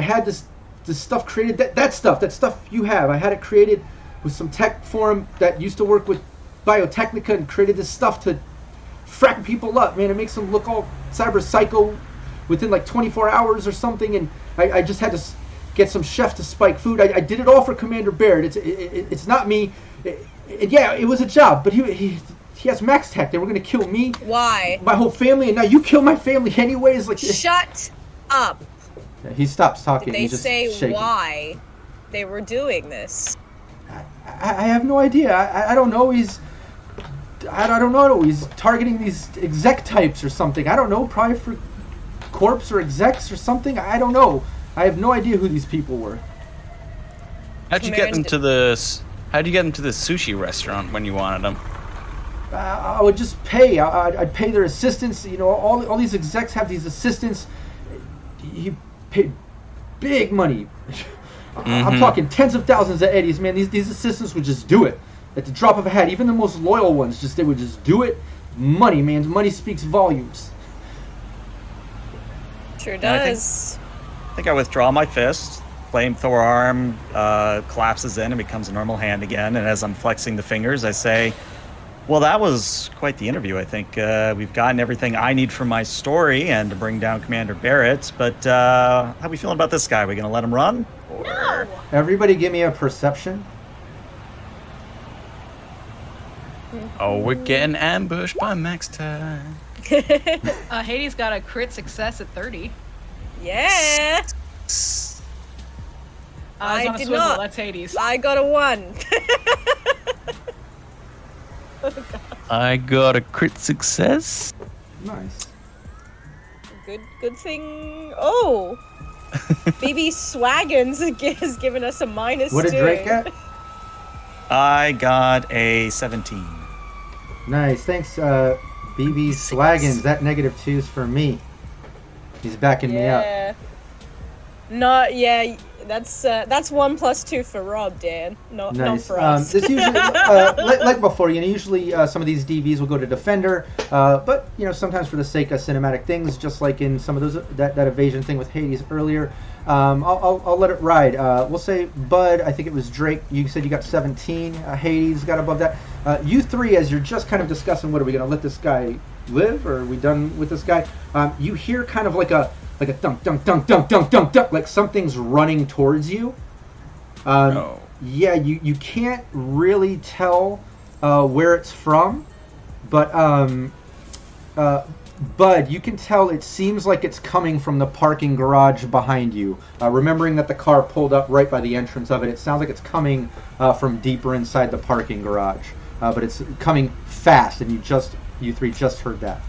had this stuff created. That stuff you have. I had it created with some tech forum that used to work with Biotechnica and created this stuff to frack people up. Man, it makes them look all cyber psycho within like 24 hours or something. And I just had to get some chef to spike food. I did it all for Commander Barrett. It's not me. Yeah, it was a job, but he has MaxTac. They were gonna kill me. Why? My whole family, and now you kill my family anyways. Like, shut up. He stops talking. Did they He's just say shaking. why they were doing this? I have no idea. I don't know. I don't know. He's targeting these exec types or something. I don't know. Probably for corps or execs or something. I don't know. I have no idea who these people were. How'd you get them to the sushi restaurant when you wanted them? I would just pay. I'd pay their assistants. You know, all these execs have these assistants. He paid big money. I'm talking tens of thousands of eddies, man. These assistants would just do it at the drop of a hat. Even the most loyal ones, they would just do it. Money, man. Money speaks volumes. Sure does. I think I withdraw my fist. Flamethrower arm collapses in and becomes a normal hand again. And as I'm flexing the fingers, I say, well, that was quite the interview. I think we've gotten everything I need from my story and to bring down Commander Barrett. But how are we feeling about this guy? Are we going to let him run? Or... Everybody give me a perception. Oh, we're getting ambushed by MaxTac. Hades got a crit success at 30. Yeah. I did swivel. Not. That's Hades. I got a 1. I got a crit success. Nice. Good thing. Oh. BB Swaggins has given us a -2. What did Drake get? I got a 17. Nice. Thanks, BB Swaggins. That -2 is for me. He's backing me up. That's 1 + 2 for Rob, Dan. Not for us. This usually, like before, usually some of these DVs will go to Defender, but sometimes for the sake of cinematic things, just like in some of those that evasion thing with Hades earlier, I'll let it ride. We'll say Bud. I think it was Drake. You said you got 17. Hades got above that. You three, as you're just kind of discussing, what are we going to let this guy live, or are we done with this guy? You hear kind of like a dunk, dunk, dunk, dunk, dunk, dunk, dunk, like something's running towards you. No. Yeah, you can't really tell where it's from, but Bud, you can tell it seems like it's coming from the parking garage behind you. Remembering that the car pulled up right by the entrance of it, it sounds like it's coming from deeper inside the parking garage, but it's coming fast, and you three just heard that.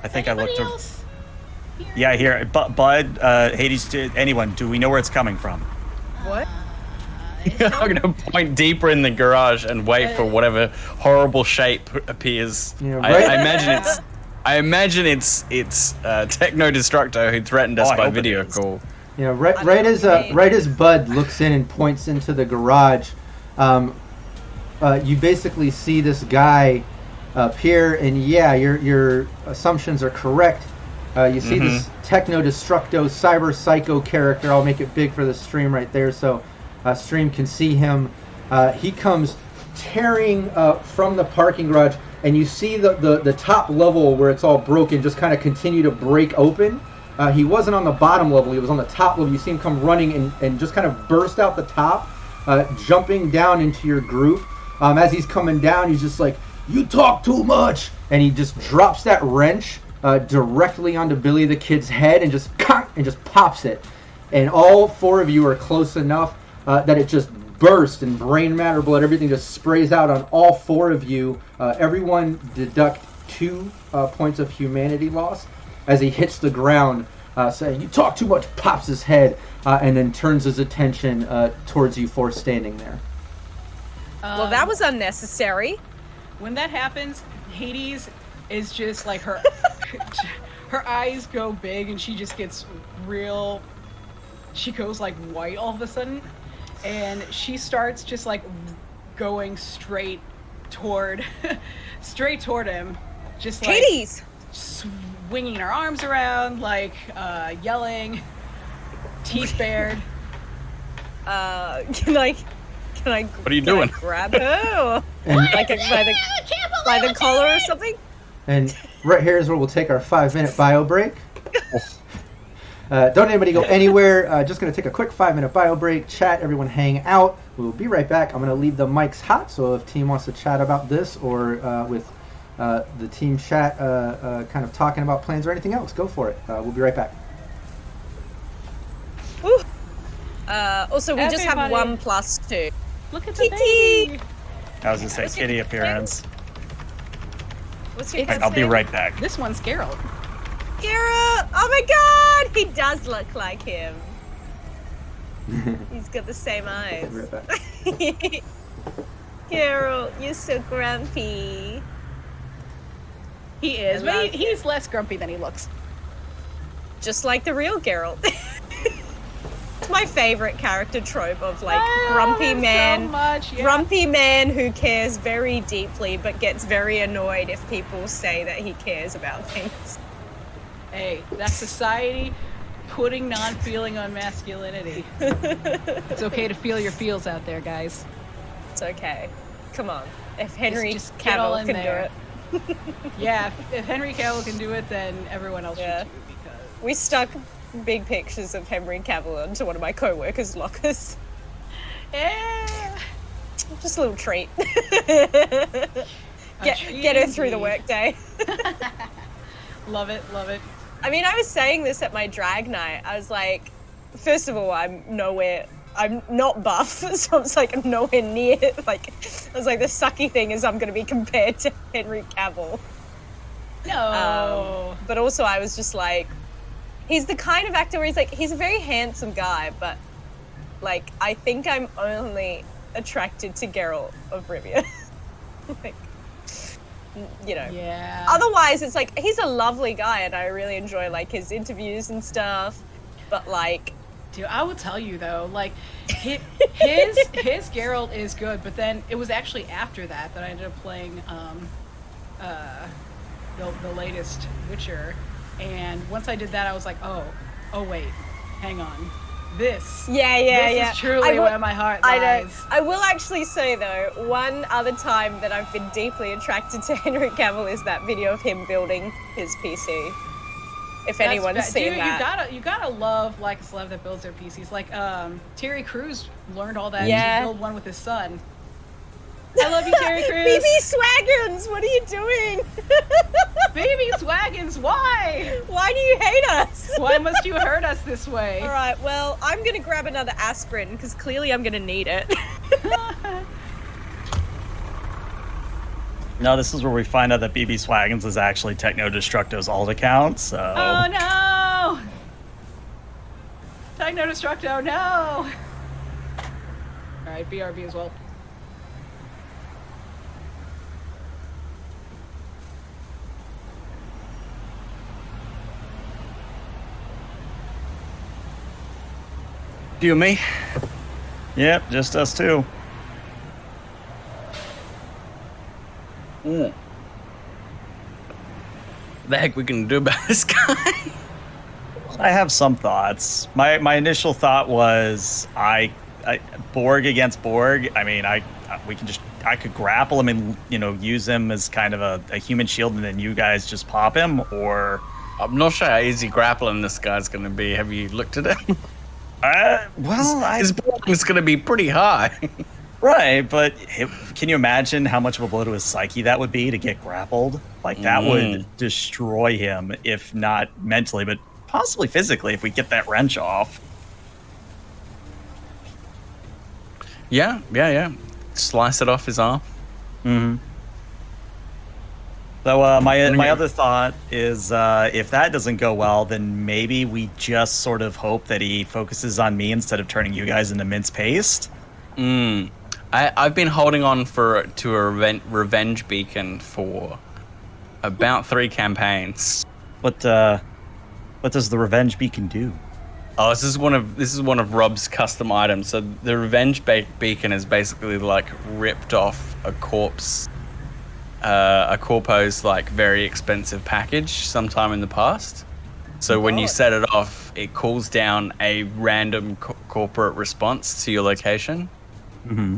I think Anybody I looked. Else? Yeah, here, Bud, Hades, anyone? Do we know where it's coming from? What? I'm gonna point deeper in the garage and wait for whatever horrible shape appears. Yeah, right. I imagine it's Techno Destructor who threatened us by video call. Yeah, right as Bud looks in and points into the garage, you basically see this guy appear, and yeah, your assumptions are correct. You see this Techno Destructo Cyber Psycho character. I'll make it big for the stream right there so stream can see him. He comes tearing from the parking garage, and you see the top level where it's all broken just kind of continue to break open. He wasn't on the bottom level, he was on the top level. You see him come running and just kind of burst out the top, jumping down into your group. As he's coming down, he's just like, "You talk too much," and he just drops that wrench directly onto Billy the Kid's head and just pops it. And all 4 of you are close enough that it just bursts and brain matter, blood, everything just sprays out on all 4 of you. Everyone deduct 2 points of humanity loss as he hits the ground, saying, "You talk too much," pops his head, and then turns his attention towards you 4 standing there. Well, that was unnecessary. When that happens, Hades is just like her eyes go big and she just gets real, she goes like white all of a sudden, and she starts just like going straight toward him, just like Hades! swinging her arms around, like yelling, teeth bared. Can I What are you doing? grab her? Or, like by the collar or something? And right here is where we'll take our 5-minute bio break. Don't anybody go anywhere. Just going to take a quick 5-minute bio break. Chat, everyone hang out. We'll be right back. I'm going to leave the mics hot, so if team wants to chat about this or with the team chat kind of talking about plans or anything else, go for it. We'll be right back. Woo. Also, we just have Everybody. 1 plus 2. Look at the Kitty! baby. I was gonna say kitty appearance. What's your It's- I'll be right back. This one's Geralt. Kira! Oh my god! He does look like him. He's got the same eyes. Be right back. Carol, you're so grumpy. He is, I but love he's less grumpy than he looks. Just like the real Geralt. It's my favorite character trope of like I grumpy love him man. so much, yeah. Grumpy man who cares very deeply but gets very annoyed if people say that he cares about things. Hey, that's society putting non-feeling on masculinity. It's okay to feel your feels out there, guys. It's okay. Come on. If Henry Just get all Cavill in can there. do it. Yeah, if Henry Cavill can do it, then everyone else Yeah. should too, because... We stuck big pictures of Henry Cavill into one of my co-workers' lockers. Yeah. Just a little treat. treat Get her through the indeed. workday. Love it, love it. I mean, I was saying this at my drag night. I was like, first of all, I'm not buff, so I was like, I'm nowhere near, like, I was like, the sucky thing is I'm going to be compared to Henry Cavill. No. But also I was just like, he's the kind of actor where he's a very handsome guy, but like, I think I'm only attracted to Geralt of Rivia. Like, you know. Yeah. Otherwise, it's like, he's a lovely guy and I really enjoy like his interviews and stuff, but like... Dude, I will tell you though, like, his Geralt is good, but then it was actually after that I ended up playing the latest Witcher, and once I did that I was like, oh wait, hang on. This is truly where my heart lies. I know. I will actually say though, one other time that I've been deeply attracted to Henry Cavill is that video of him building his PC. If anyone's seen dude, that. you gotta love like a celeb that builds their PCs. Like Terry Crews learned all that Yeah. to build one with his son. I love you, Terry Crews. BB Swaggins, what are you doing? Baby Swaggins, why? Why do you hate us? Why must you hurt us this way? All right, well, I'm gonna grab another aspirin because clearly I'm gonna need it. No, this is where we find out that BB Swaggins is actually Techno-Destructo's alt account, so... Oh no! Techno Destructo, no! Alright, BRB as well. You and me? Yep, just us two. What the heck we can do about this guy? I have some thoughts. My initial thought was Borg against Borg. I mean, I could grapple him and use him as kind of a human shield, and then you guys just pop him. Or I'm not sure how easy grappling this guy's going to be. Have you looked at him? well, His block is going to be pretty high. Right, but can you imagine how much of a blow to his psyche that would be to get grappled? Like, that would destroy him, if not mentally, but possibly physically, if we get that wrench off. Yeah. Slice it off his arm. Mm-hmm. So my other thought is, if that doesn't go well, then maybe we just sort of hope that he focuses on me instead of turning you guys into mince paste. I've been holding on to a revenge beacon for about 3 campaigns. What does the revenge beacon do? Oh, this is one of Rob's custom items. So the revenge beacon is basically like ripped off a corpo's like very expensive package sometime in the past. So when you set it off, it calls down a random corporate response to your location. Mm-hmm.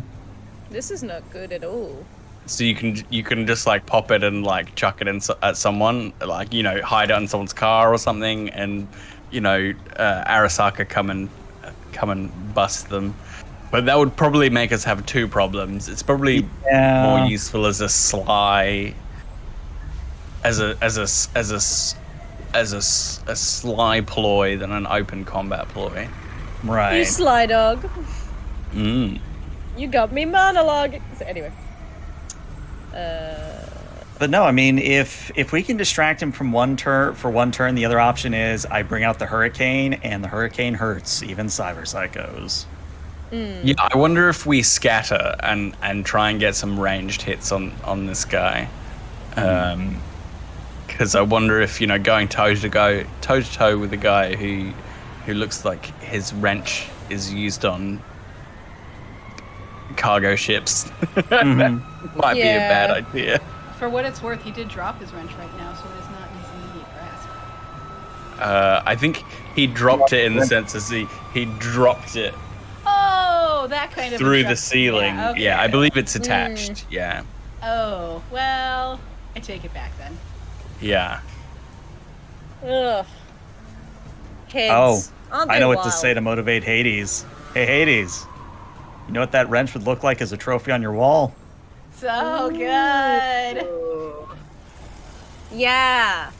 This is not good at all. So you can just like pop it and like chuck it at someone, like, you know, hide it on someone's car or something, and, you know, Arasaka come and bust them. But that would probably make us have 2 problems. It's probably more useful as a sly, as a sly ploy than an open combat ploy. Right. You sly dog. You got me monologue. So anyway. But no, I mean, if we can distract him from one turn, the other option is I bring out the hurricane, and the hurricane hurts even cyber psychos. Yeah, I wonder if we scatter and try and get some ranged hits on this guy. Because I wonder if, you know, going toe to toe with a guy who looks like his wrench is used on cargo ships might be a bad idea. For what it's worth, he did drop his wrench right now, so it is not in his immediate grasp. I think he dropped it in the sense as he dropped it Oh, that kind of through the ceiling. Yeah, okay. Yeah, I believe it's attached. Yeah. Oh, well, I take it back then. Yeah. Ugh. Kids. Oh, Aren't I they know what to wild? say to motivate Hades. Hey, Hades, you know what that wrench would look like as a trophy on your wall? So good. Yeah.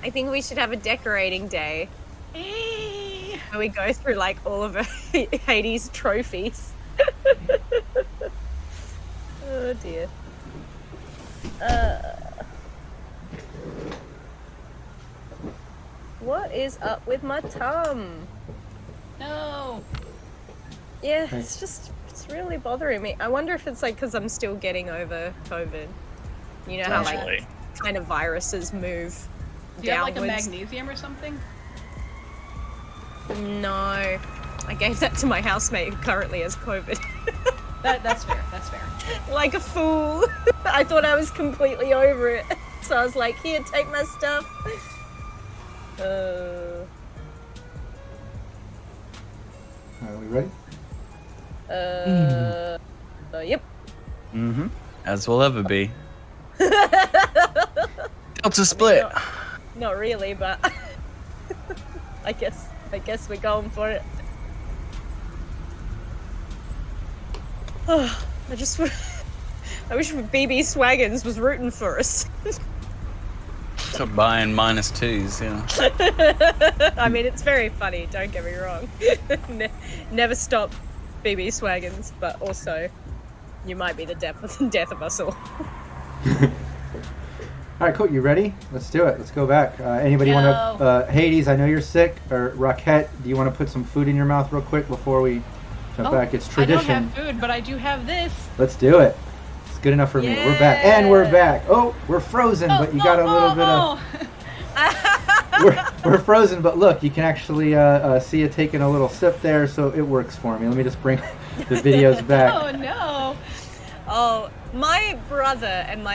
I think we should have a decorating day Hey. where we go through like all of Hades' trophies. Oh dear. What is up with my tum? No. Yeah, it's really bothering me. I wonder if it's like because I'm still getting over COVID. You know how like kind of viruses move Do you have like downwards? a magnesium or something? No. I gave that to my housemate who currently has COVID. That's fair. That's fair. Like a fool. I thought I was completely over it. So I was like, here, take my stuff. Are we ready? Yep. Mm-hmm. As we'll ever be. Delta split. Not really, but I guess we're going for it. Oh, I wish BB Swaggins was rooting for us. So buying -2s, yeah. I mean, it's very funny, don't get me wrong. Never stop BB Swaggins, but also, you might be the death of us all. All right, cool. You ready? Let's do it. Let's go back. Anybody want to... Hades, I know you're sick. Or Rockette, do you want to put some food in your mouth real quick before we jump back? It's tradition. I don't have food, but I do have this. Let's do it. It's good enough for me. We're back. And we're back. Oh, we're frozen, but you got a little bit of... We're frozen, but look, you can actually see it taking a little sip there, so it works for me. Let me just bring the videos back. Oh, no. Oh, my brother and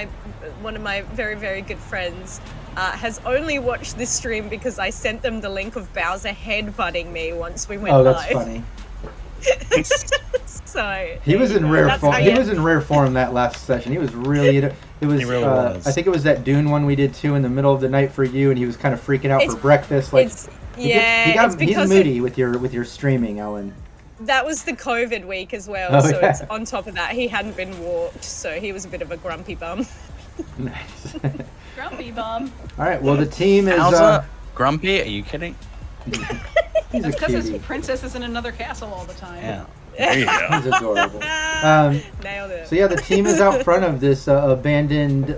one of my very, very good friends has only watched this stream because I sent them the link of Bowser headbutting me once we went live. Oh, that's funny. So He was in rare form. He was in rare form that last session. He was really. It was. He really was. I think it was that Dune one we did too in the middle of the night for you, and he was kind of freaking out for breakfast. Like, he's moody with your streaming, Ellen. That was the COVID week as well, Oh, so yeah. it's on top of that. He hadn't been walked, so he was a bit of a grumpy bum. Nice. Grumpy bum. All right. Well, the team is. How's Grumpy? Are you kidding? He's That's a because his cutie. princess is in another castle all the time. Yeah. There you go. He's adorable. Nailed it. So yeah, the team is out front of this abandoned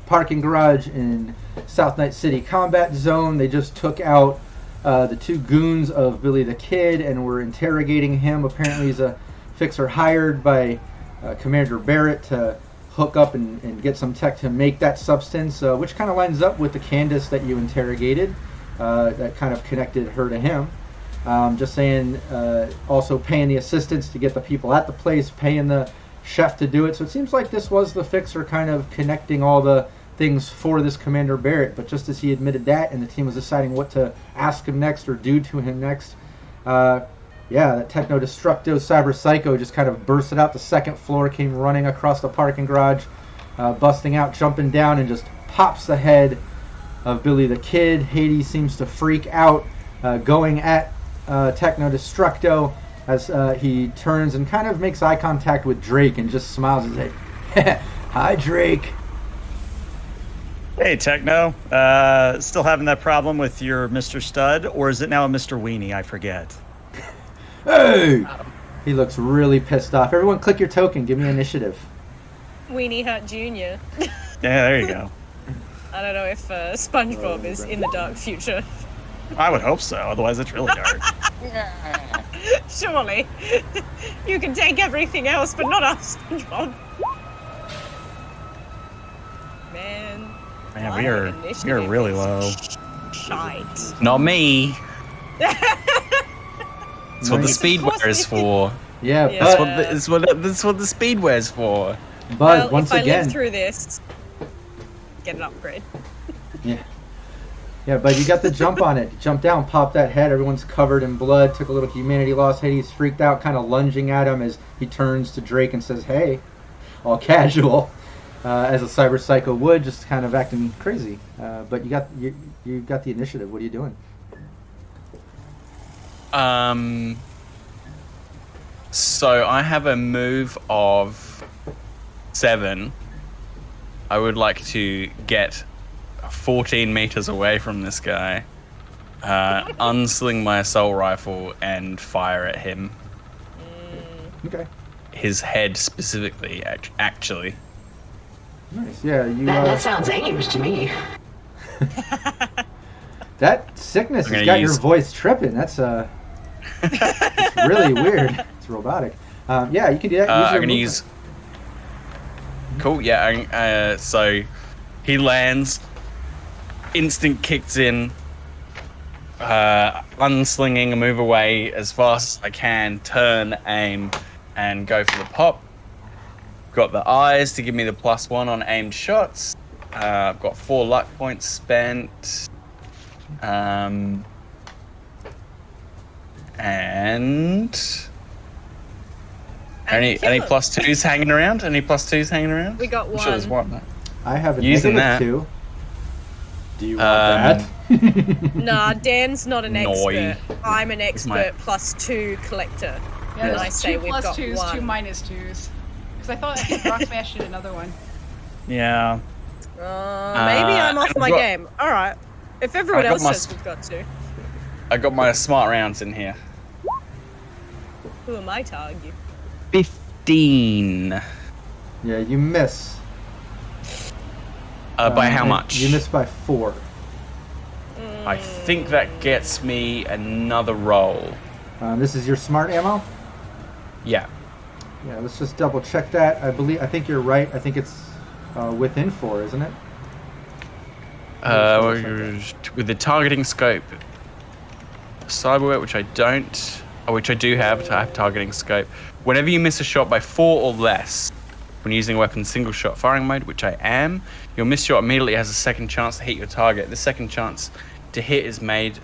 parking garage in South Night City Combat Zone. They just took out the two goons of Billy the Kid and were interrogating him. Apparently he's a fixer hired by Commander Barrett to hook up and get some tech to make that substance, which kind of lines up with the Candace that you interrogated. That kind of connected her to him. Just saying, also paying the assistants to get the people at the place, paying the chef to do it. So it seems like this was the fixer kind of connecting all the things for this Commander Barrett. But just as he admitted that and the team was deciding what to ask him next or do to him next, that Techno-Destructo Cyber Psycho just kind of bursted out the second floor, came running across the parking garage, busting out, jumping down, and just pops the head of Billy the Kid. Hades seems to freak out, going at Techno-Destructo as he turns and kind of makes eye contact with Drake and just smiles and says, "Hi, Drake." Hey, Techno. Still having that problem with your Mr. Stud, or is it now a Mr. Weenie? I forget. Hey! He looks really pissed off. Everyone click your token. Give me initiative. Weenie Hut Jr. Yeah, there you go. I don't know if SpongeBob is in the dark future. I would hope so. Otherwise, it's really dark. Surely. You can take everything else, but not us, SpongeBob. Man, Man, my we are initiative really is low. Shite. Not me. That's what the Nice. speedwear is for. Yeah, Yeah. That's what the speedwear is for. but Well, once if I again, live through this, get an upgrade. yeah, but you got the jump on it. You jump down, pop that head. Everyone's covered in blood. Took a little humanity loss. Hades freaked out, kind of lunging at him as he turns to Drake and says, "Hey," all casual, as a cyber psycho would, just kind of acting crazy. But you got the initiative. What are you doing? So I have a move of 7. I would like to get 14 meters away from this guy, unsling my assault rifle and fire at him. Okay. His head specifically, actually. Nice. Yeah, you. That sounds aimed to me. That sickness I'm has gonna got your use- voice tripping. That's it's really weird. It's robotic. Yeah, you can do that. Use your I'm gonna movement. use. Cool. Yeah. So he lands. Instinct kicks in. Unslinging a move away as fast as I can. Turn, aim, and go for the pop. Got the eyes to give me the +1 on aimed shots. I've got 4 luck points spent. And any kill him. +2s hanging around? Any +2s hanging around? We got I'm sure there's one. one. I have a Using -2. Do you want Um, that? Nah, Dan's not an Noi. expert. I'm an expert my- +2 collector. Yeah, And there's I say 2 we've plus got 2s, 2 one. minus 2s. Because I think Rock Smash did another one. Yeah. Maybe I'm off I've my got- game. Alright. If everyone I got else my says sp- we've got to, I got my smart rounds in here. who am I to argue? 15. Yeah, you miss. By how And much? You miss by 4. I think that gets me another roll. This is your smart ammo. Yeah. Yeah, let's just double check that. I think you're right. I think it's within 4, isn't it? With the targeting scope, cyberware, which I don't, which I do have. I have targeting scope. Whenever you miss a shot by 4 or less, when using a weapon single shot firing mode, which I am, your missed shot immediately has a second chance to hit your target. The second chance to hit is made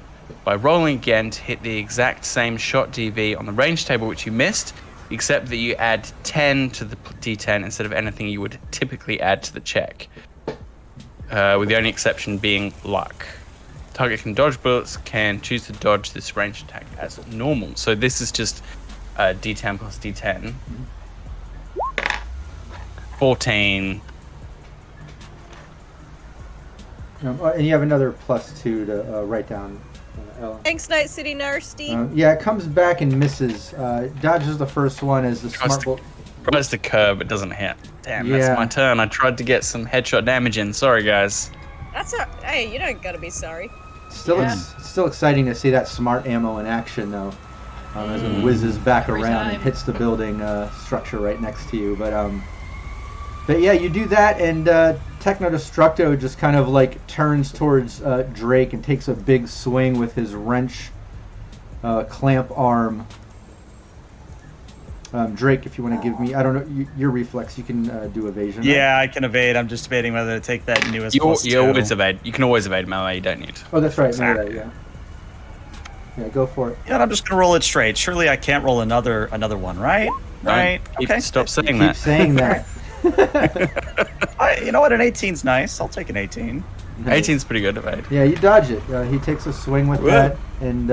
by rolling again to hit the exact same shot DV on the range table which you missed, except that you add 10 to the D10 instead of anything you would typically add to the check. With the only exception being luck. Target can dodge bullets, can choose to dodge this range attack as normal. So this is just D10 plus D10. 14. And you have another +2 to write down, Ellen. Thanks, Night City Nasty. Yeah, it comes back and misses. Dodges the first one as the smart bolt. Tries to curve, it doesn't hit. Damn, Yeah. that's my turn. I tried to get some headshot damage in. Sorry, guys. That's a hey, you don't gotta be sorry. Still, Yeah. it's still exciting to see that smart ammo in action, though, as it whizzes back Every around and time. hits the building structure right next to you. But yeah, you do that, and Techno Destructo just kind of like turns towards Drake and takes a big swing with his wrench clamp arm. Drake, if you want to give me, I don't know, your reflex, you can do evasion. Right? Yeah, I can evade. I'm just debating whether to take that newest You +2. always evade. You can always evade melee. You don't need. Oh, that's right. Exactly. Remember that, yeah. Yeah, go for it. Yeah, I'm just gonna roll it straight. Surely I can't roll another one, right? Right. Keep, Okay. Stop saying Keep that. saying that. You know what? An 18's nice. I'll take an 18. 18's pretty good evade. Yeah, you dodge it. He takes a swing with Whoa. that, and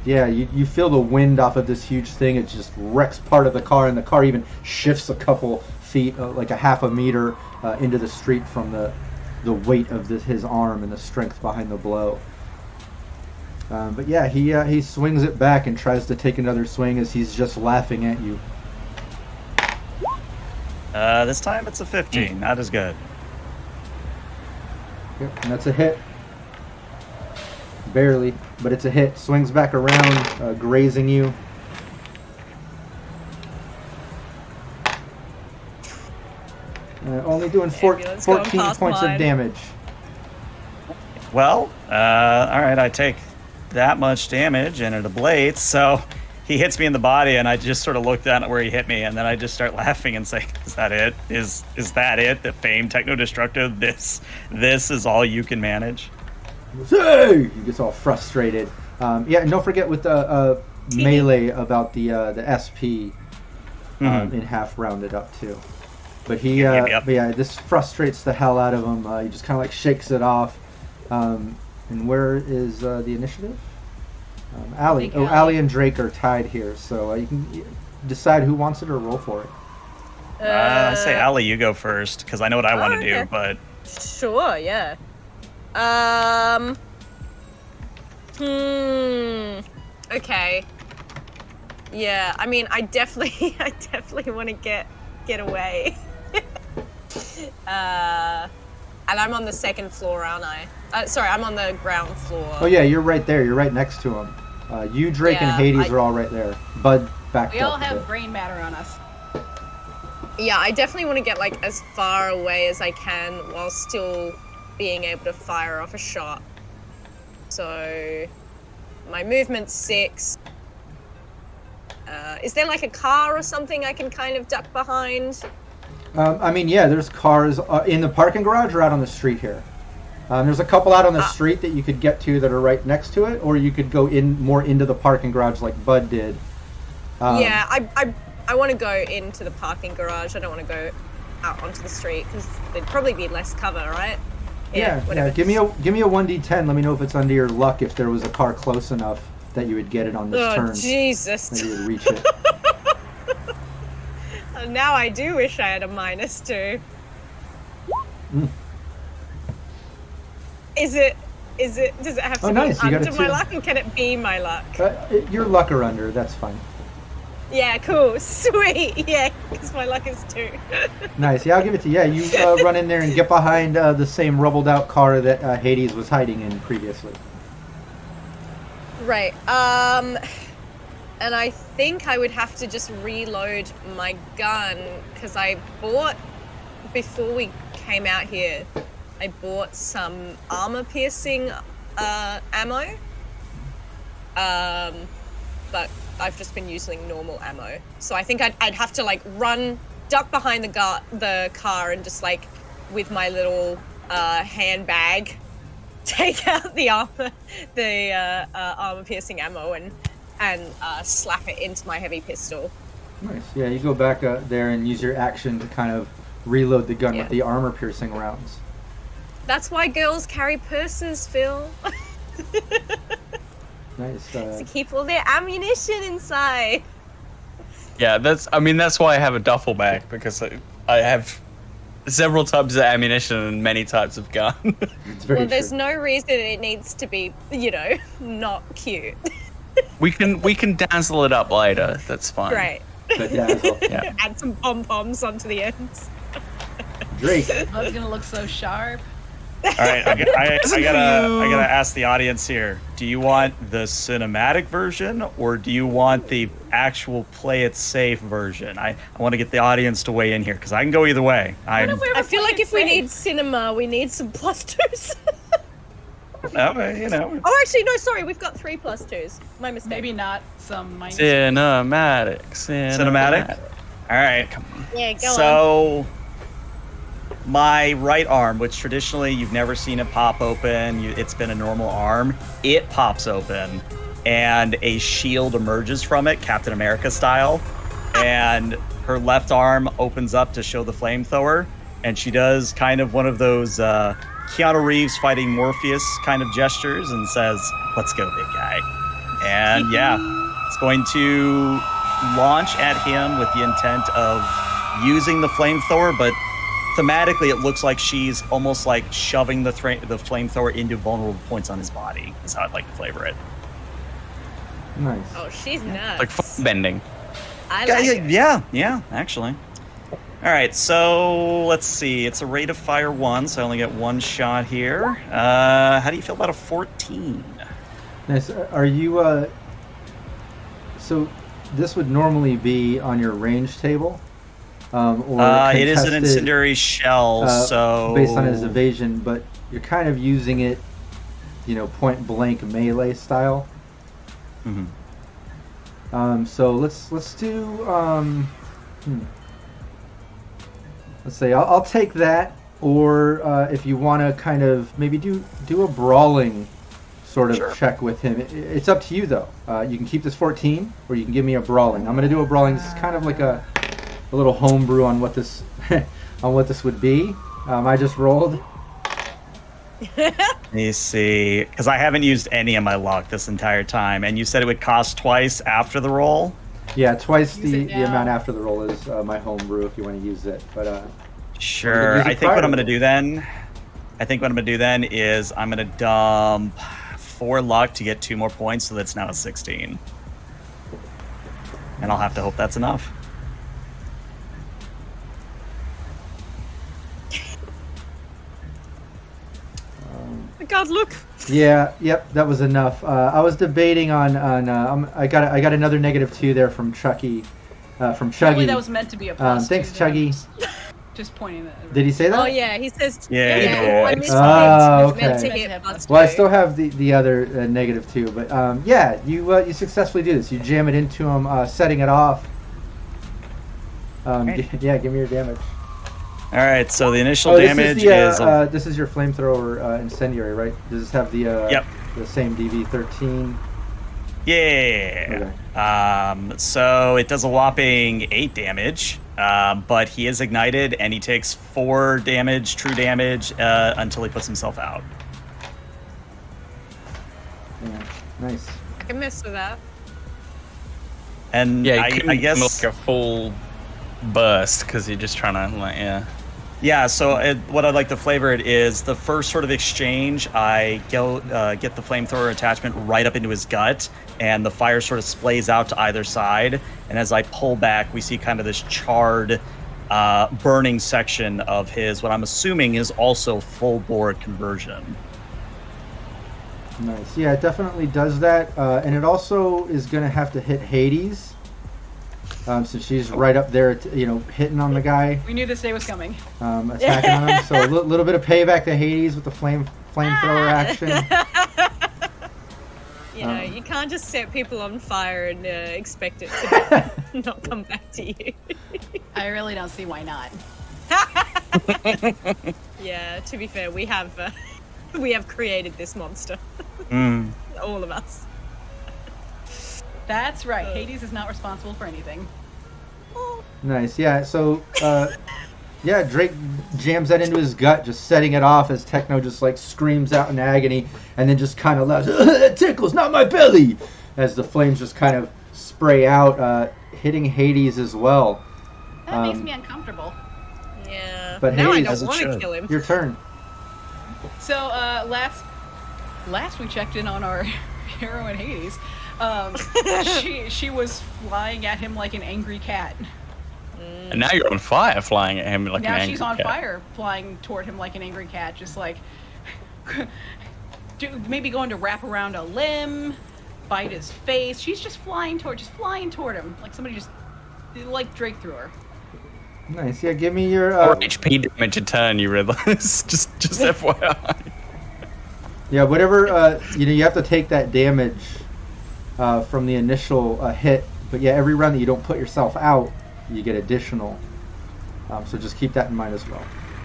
yeah, you feel the wind off of this huge thing. It just wrecks part of the car, and the car even shifts a couple feet, like a half a meter, into the street from the weight of his arm and the strength behind the blow. But yeah, he swings it back and tries to take another swing as he's just laughing at you. This time it's a 15. Not as good. Yep, and that's a hit. Barely, but it's a hit. Swings back around, grazing you. Only doing Ambulance going 14 past points of mine. damage. Well, all right. I take that much damage and it ablates. So he hits me in the body, and I just sort of look down at where he hit me, and then I just start laughing and say, "Is that it? Is that it? The famed Techno Destructive? This is all you can manage?" Hey! He gets all frustrated. Yeah, and don't forget with the melee about the SP in half rounded up too. But he, Yep. but yeah, this frustrates the hell out of him. He just kind of like shakes it off. And where is the initiative? Allie. think Oh, Allie. Allie and Drake are tied here, so you can decide who wants it or roll for it. I say, Allie, you go first, because I know what I want to okay. do. But Sure, yeah. Okay. Yeah, I mean, I definitely want to get away. And I'm on the second floor, aren't I? Sorry, I'm on the ground floor. Oh yeah, you're right there. You're right next to him. You, Drake, and Yeah, Hades are all right there. Bud backed We up all a have bit. brain matter on us. Yeah, I definitely want to get like as far away as I can while still being able to fire off a shot. So my movement's 6. Is there like a car or something I can kind of duck behind? I mean, yeah, there's cars in the parking garage or out on the street here. There's a couple out on the street that you could get to that are right next to it, or you could go in more into the parking garage like Bud did. Yeah, I want to go into the parking garage. I don't want to go out onto the street because there'd probably be less cover, right? Yeah. whatever. Give me a 1d10. Let me know if it's under your luck. If there was a car close enough that you would get it on this Oh, turn, that Jesus. you would reach it. Now I do wish I had a -2. Mm. Does it have to Oh, nice, be you got under a my 2. luck, or can it be my luck? Your luck or under, that's fine. Yeah, cool, sweet, yeah, because my luck is 2. Nice. Yeah, I'll give it to you. Yeah, you run in there and get behind the same rubbled out car that Hades was hiding in previously. Right, and I think I would have to just reload my gun, because I bought, before we came out here, I bought some armor-piercing ammo, but I've just been using normal ammo. So I think I'd have to like duck behind the car and just like with my little handbag take out the armor-piercing ammo and slap it into my heavy pistol. Nice. Yeah, you go back there and use your action to kind of reload the gun Yeah. with the armor-piercing rounds. That's why girls carry purses, Phil. Nice. To keep all their ammunition inside. Yeah, that's why I have a duffel bag, because I have several types of ammunition and many types of gun. It's very Well, there's true. no reason it needs to be, not cute. we can dazzle it up later. That's fine. Great. But dazzle. Yeah. Add some pom-poms onto the ends. Drake. Oh, it's gonna look so sharp. All right, I gotta ask the audience here. Do you want the cinematic version, or do you want the actual play it safe version? I want to get the audience to weigh in here, because I can go either way. I feel like if we need cinema, we need some +2s. No, Oh, actually, no, sorry, we've got 3 +2s. My mistake. Maybe not some minus. Cinematic. All right. Yeah, go on. So, my right arm, which traditionally you've never seen it pop open, it's been a normal arm, it pops open, and a shield emerges from it, Captain America style, and her left arm opens up to show the flamethrower, and she does kind of one of those Keanu Reeves fighting Morpheus kind of gestures and says, "Let's go, big guy." And yeah, it's going to launch at him with the intent of using the flamethrower, but thematically it looks like she's almost like shoving the flamethrower into vulnerable points on his body, is how I'd like to flavor it. Nice. Oh, she's nuts. Like foot bending. I like it. Yeah, actually. All right, so let's see. It's a rate of fire 1, so I only get 1 shot here. How do you feel about a 14? Nice. Are you, so this would normally be on your range table? Or it is an contested, incendiary shell, so... based on his evasion, but you're kind of using it, point blank melee style. Mm-hmm. So let's do, let's say I'll take that, or if you want to kind of maybe do a brawling sort of check with him. It's up to you though. You can keep this 14, or you can give me a brawling. I'm gonna do a brawling. This is kind of like a little homebrew on what this would be. I just rolled. Let me see, because I haven't used any of my luck this entire time, and you said it would cost twice after the roll? Yeah, twice Use the it now. amount after the roll is my homebrew if you want to use it. But Sure. use it I think what prior I'm to going to do then... is I'm going to dump 4 luck to get 2 more points, so that's now a 16. And I'll have to hope that's enough. God, look. yep, that was enough. I was debating on I got another -2 there from Chucky, from Chuggy. Apparently that was meant to be a +2. Thanks, though. Chuggy. Just pointing that. Did he say that? Oh, yeah, he says... Yeah, I yeah. missed Oh, it. It's meant to okay. hit +2. Well, I still have the other -2, but yeah, you successfully do this. You jam it into him, setting it off. Yeah, give me your damage. All right, so the initial damage is... this is your flamethrower incendiary, right? Does this have the Yep. the same DV13? Yeah. So it does a whopping 8 damage, but he is ignited, and he takes 4 damage, true damage, until he puts himself out. Yeah, nice. I can mess with that. And Yeah, you I guess... like a full burst, because you're just trying to, Yeah, so what I'd like to flavor it is the first sort of exchange, I get the flamethrower attachment right up into his gut, and the fire sort of splays out to either side. And as I pull back, we see kind of this charred, burning section of his, what I'm assuming is also full bore conversion. Nice. Yeah, it definitely does that. And it also is going to have to hit Hades. Since she's right up there, hitting on the guy, We knew this day was coming. attacking on him. So a little bit of payback to Hades with the flamethrower action. You can't just set people on fire and expect it to not come back to you. I really don't see why not. Yeah, to be fair, we have created this monster. All of us. That's right. Hades is not responsible for anything. Nice. Yeah. So, Drake jams that into his gut, just setting it off as Techno just like screams out in agony, and then just kind of laughs. It tickles, not my belly, as the flames just kind of spray out. hitting Hades as well. That makes me uncomfortable. Yeah. But now I Hades- don't want to should. kill him. Your turn. So last we checked in on our hero in Hades, she was flying at him like an angry cat. And now you're on fire, flying at him like Now an angry she's on cat. fire, flying toward him like an angry cat, just like maybe going to wrap around a limb, bite his face. She's just flying toward him, like somebody just like Drake through her. Nice. Yeah, give me your. Or HP damage a turn, you realize. just FYI. Yeah, whatever. You have to take that damage from the initial hit. But yeah, every round that you don't put yourself out, you get additional. So just keep that in mind as well.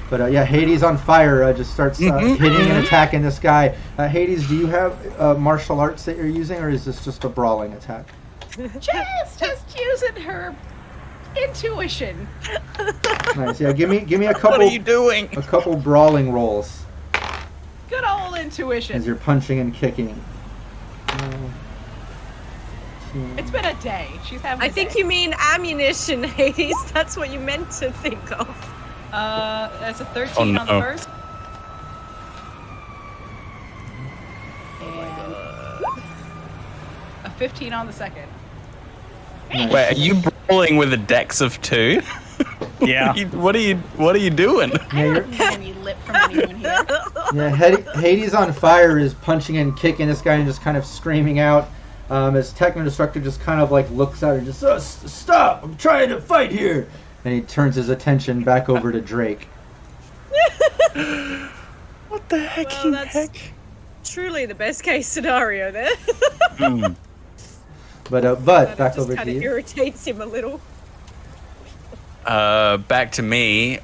But yeah, Hades on fire just starts hitting and attacking this guy. Hades, do you have martial arts that you're using, or is this just a brawling attack? Just using her intuition. Nice. Yeah, give me a couple. What are you doing? A couple brawling rolls Good old as intuition. you're punching and kicking. It's been a day. She's having. I think you mean ammunition, Hades. That's what you meant to think of. That's a 13 on the no. first. And a 15 on the second. Nice. Wait, are you brawling with a dex of 2? Yeah. What are you doing? Yeah, you're, Any lip from anyone here? yeah, Hades on fire is punching and kicking this guy and just kind of screaming out. As Techno-Destructor just kind of like looks out and just stop! I'm trying to fight here, and he turns his attention back over to Drake. What the heck? Well, that's truly the best case scenario there. But That back just over kind to of you. irritates him a little. Back to me.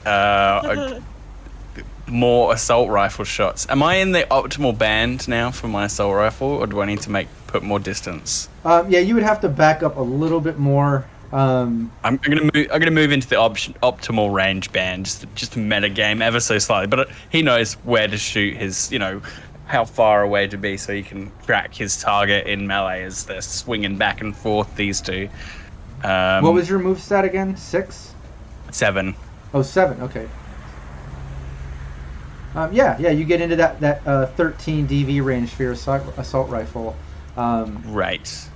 More assault rifle shots. Am I in the optimal band now for my assault rifle, or do I need to put more distance? Yeah, you would have to back up a little bit more. I'm gonna move into the optimal range band, just to meta game ever so slightly. But he knows where to shoot his, how far away to be, so he can track his target in melee as they're swinging back and forth. These two. What was your move stat again? 6? 7? Oh, 7. Okay. Yeah, you get into that 13 DV range for your assault rifle. Right.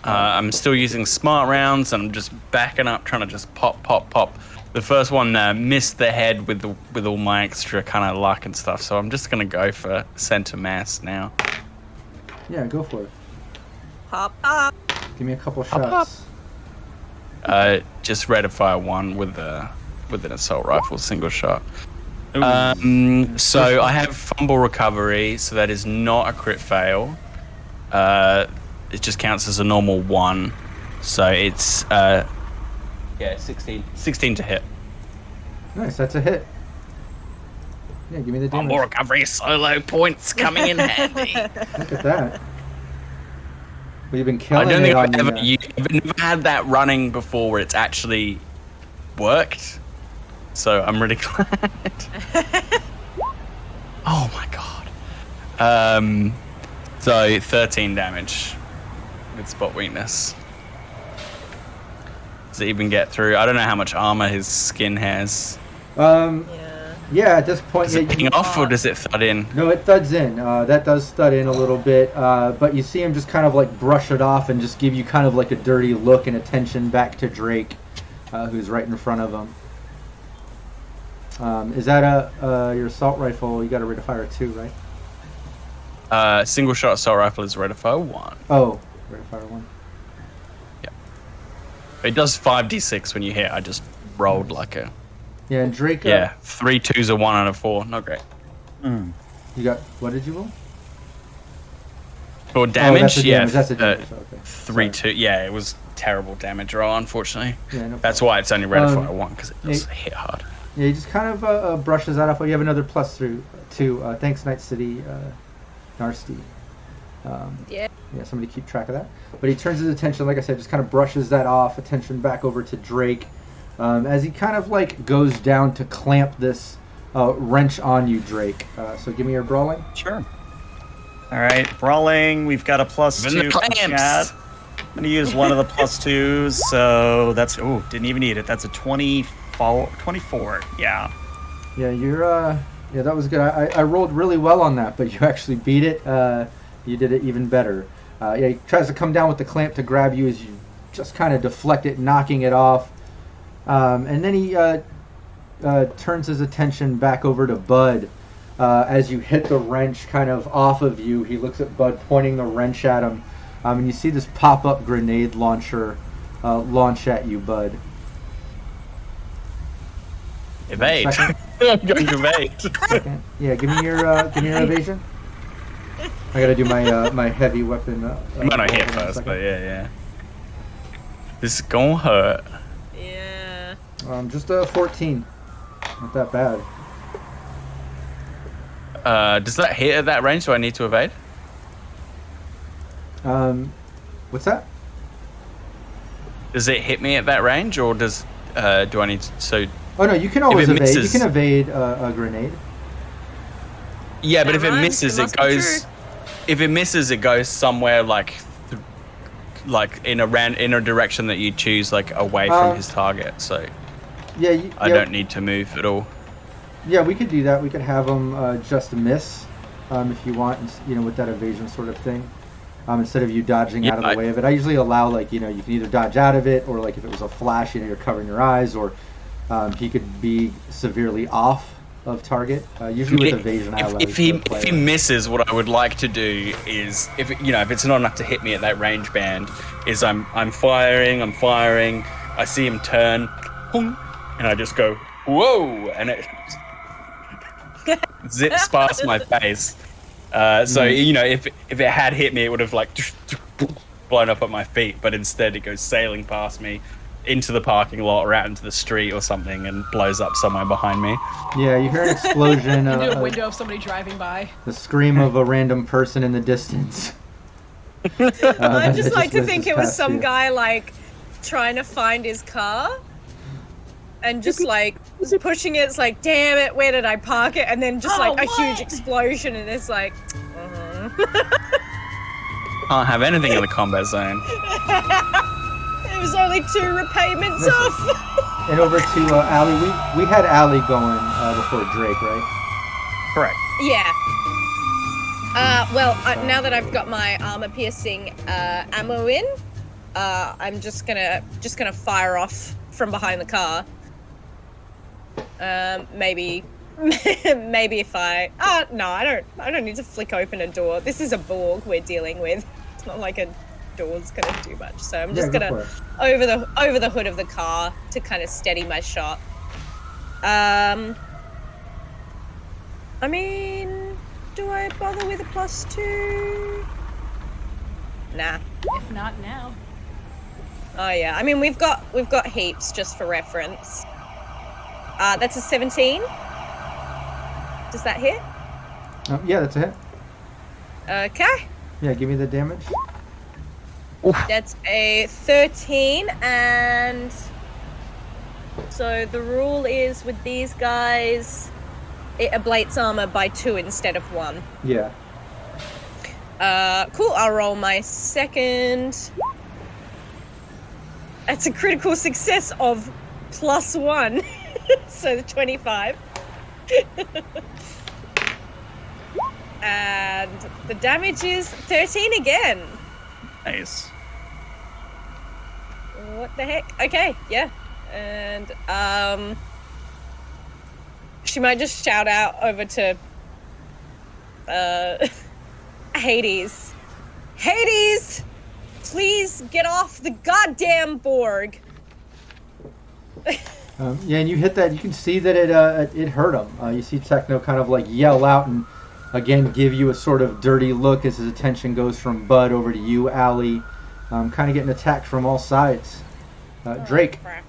I'm still using smart rounds, and I'm just backing up, trying to just pop. The first one missed the head with all my extra kind of luck and stuff, so I'm just gonna go for center mass now. Yeah, go for it. Pop up. Give me a couple Pop, shots. Just rate of fire 1 with an assault rifle, single shot. So I have fumble recovery, so that is not a crit fail. It just counts as a normal 1, so it's 16 to hit. Nice, that's a hit. Yeah, give me the damage. Fumble recovery solo points coming in handy. Look at that. Well, you've been killing I don't think it I've on I've never had that running before where it's actually worked. So I'm really glad. Oh my god. So 13 damage with spot weakness. Does it even get through? I don't know how much armor his skin has. Yeah, at this point... Does it ping off or does it thud in? No, it thuds in. That does thud in a little bit, but you see him just kind of like brush it off and just give you kind of like a dirty look and attention back to Drake, who's right in front of him. Is that your assault rifle? You got a rate of fire 2, right? Single shot assault rifle is rate of fire 1. Oh, rate of fire 1. Yeah. It does 5d6 when you hit. I just rolled like a... Yeah, and Drake... Yeah, 3 2s, a 1 and a 4. Not great. You got... What did you roll? For damage, That's a damage. Okay. 3 2. Yeah, it was terrible damage roll, unfortunately. Yeah, no That's why it's only rate of fire 1, because it does hit hard. Yeah, he just kind of brushes that off. You have another plus through 2. Thanks, Night City, Narsty. Yeah. Yeah, somebody keep track of that. But he turns his attention, like I said, just kind of brushes that off, attention back over to Drake, as he kind of like goes down to clamp this wrench on you, Drake. So give me your brawling. Sure. All right, brawling. We've got a +2 the from clamps. chat. I'm gonna use one of the +2s, so that's didn't even need it. That's a 24. Yeah. Yeah, you're yeah, that was good. I rolled really well on that, but you actually beat it. You did it even better. Yeah, he tries to come down with the clamp to grab you as you just kind of deflect it, knocking it off. And then he turns his attention back over to Bud. As you hit the wrench kind of off of you, he looks at Bud, pointing the wrench at him. And you see this pop-up grenade launcher launch at you, Bud. Evade. I'm going to evade. Second. Yeah, give me your evasion. I gotta do my my heavy weapon. I'm gonna hit first, but yeah. This is gonna hurt. Yeah. Just a 14. Not that bad. Does that hit at that range? Do I need to evade? What's that? Does it hit me at that range, or do I need to? So. Oh no, you can always evade. Misses, you can evade a grenade. Yeah, but if it Rhymes, misses, it it must be goes. true. If it misses, it goes somewhere like in a direction that you choose, like away from his target. So Yeah, I don't need to move at all. Yeah, we could do that. We could have him just miss, if you want. With that evasion sort of thing. Instead of you dodging out of the way of it, I usually allow you can either dodge out of it, or like if it was a flash, you're covering your eyes, or he could be severely off of target. Usually with evasion, I allow. If he misses, what I would like to do is, if it's not enough to hit me at that range band, is I'm firing, I see him turn, and I just go whoa, and it zips past my face. So if it had hit me, it would have blown up at my feet, but instead it goes sailing past me into the parking lot or out into the street or something and blows up somewhere behind me. Yeah, you hear an explosion. Into a window of somebody driving by. The scream of a random person in the distance. I just like to think it was past some you. guy trying to find his car and just pushing it. It's like, damn it, where did I park it? And then just a huge explosion, and it's like, Can't have anything in the combat zone. it was only 2 repayments off. And over to Allie. We had Allie going before Drake, right? Correct. Yeah. Now that I've got my armor-piercing ammo in, I'm just gonna fire off from behind the car. Maybe if no, I don't need to flick open a door. This is a Borg we're dealing with. It's not like a door's gonna do much. So I'm just gonna over the hood of the car to kind of steady my shot. I mean, do I bother with a +2? Nah. If not now. Oh yeah. I mean, we've got heaps just for reference. That's a 17. Does that hit? Yeah, that's a hit. Okay. Yeah, give me the damage. That's a 13, and so the rule is with these guys, it ablates armor by 2 instead of 1. Yeah. Cool. I'll roll my second. That's a critical success of +1, so the 25. And the damage is 13 again. Nice. What the heck? Okay, yeah. And she might just shout out over to Hades. Hades! Please get off the goddamn Borg. Yeah, and you hit that. You can see that it hurt him. You see Techno kind of yell out and again give you a sort of dirty look as his attention goes from Bud over to you, Allie. Kind of getting attacked from all sides. Drake. Frack.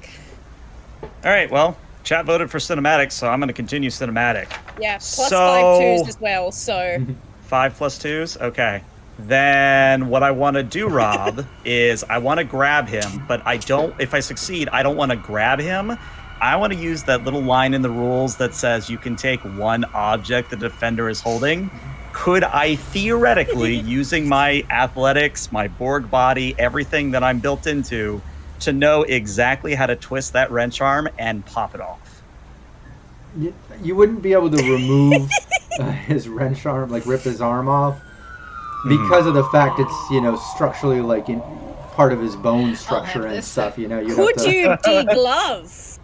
All right, well, chat voted for cinematic, so I'm going to continue cinematic. Yeah, +5 So- 2s as well, so 5 + 2s? Okay. Then what I want to do, Rob, is I want to grab him, but if I succeed, I don't want to grab him. I want to use that little line in the rules that says you can take one object the defender is holding. could I theoretically, using my athletics, my Borg body, everything that I'm built into, to know exactly how to twist that wrench arm and pop it off? You wouldn't be able to remove his wrench arm, like rip his arm off, because of the fact it's structurally like in part of his bone structure and stuff. Could you deglove?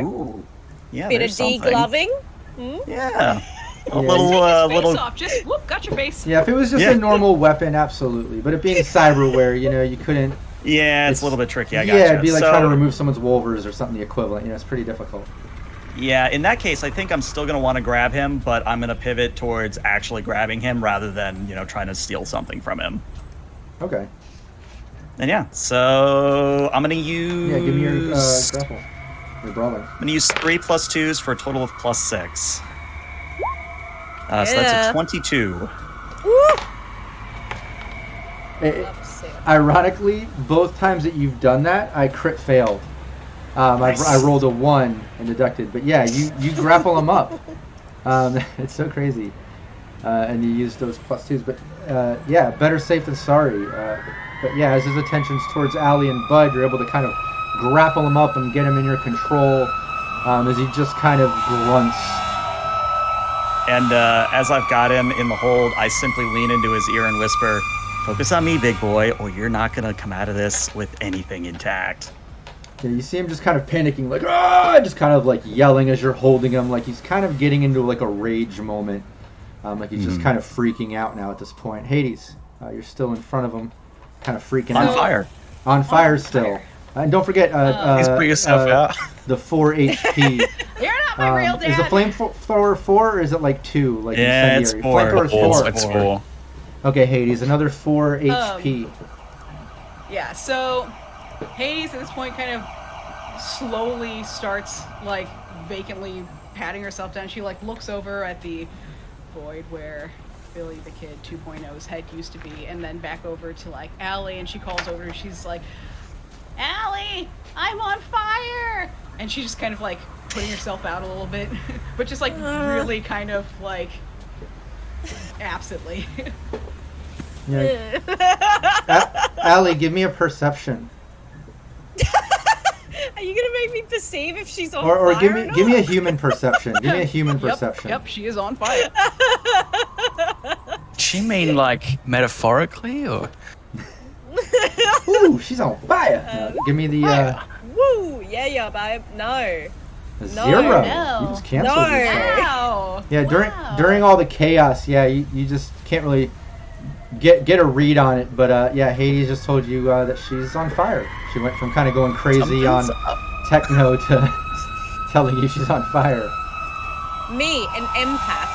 Ooh. Yeah, bit of degloving. Yeah. A little off. Just whoop, got your face. Yeah, if it was just a normal weapon, absolutely. But it being cyberware, you couldn't. Yeah, it's a little bit tricky. I gotcha. Yeah, it'd be like trying to remove someone's wolvers or something equivalent. It's pretty difficult. Yeah, in that case, I think I'm still going to want to grab him, but I'm going to pivot towards actually grabbing him rather than, trying to steal something from him. Okay. And yeah, so I'm going to use... Yeah, give me your grapple. Your brawler. I'm going to use 3 + 2s for a total of +6. So that's a 22. Ironically, both times that you've done that, I crit failed. Nice. I rolled a 1 and deducted, but yeah, you grapple him up. It's so crazy, and you use those +2s. But yeah, better safe than sorry. But yeah, as his attention's towards Allie and Bud, you're able to kind of grapple him up and get him in your control as he just kind of grunts. And as I've got him in the hold, I simply lean into his ear and whisper, "Focus on me, big boy, or you're not going to come out of this with anything intact." Yeah, you see him just kind of panicking, like, ah, just kind of like yelling as you're holding him, like he's kind of getting into like a rage moment. Like he's just kind of freaking out now at this point. Hades, you're still in front of him, kind of freaking out. On fire. On fire still. And don't forget, please put yourself out. The 4 HP. You're not my real dad. Is the Flamethrower 4 or is it like 2? Like yeah, it's 4. Flamethrower is 4. It's 4. Okay, Hades, another 4 HP. Yeah, so Hades at this point kind of slowly starts like vacantly patting herself down. She like looks over at the void where Billy the Kid 2.0's head used to be, and then back over to like Allie, and she calls over and she's like, "Allie, I'm on fire!" And she's just kind of like putting herself out a little bit, but just like really kind of like absently. Yeah. Allie, give me a perception. Are you gonna make me perceive if she's on or fire? give me a human perception. Give me a human perception. Yep, she is on fire. She mean like metaphorically or? Ooh, she's on fire. Give me the Woo! Yeah, babe. No. 0. No. You just canceled yourself. Wow. Yeah, during all the chaos, yeah, you just can't really get a read on it. But yeah, Hades just told you that she's on fire. She went from kind of going crazy on techno to telling you she's on fire. Me, an empath.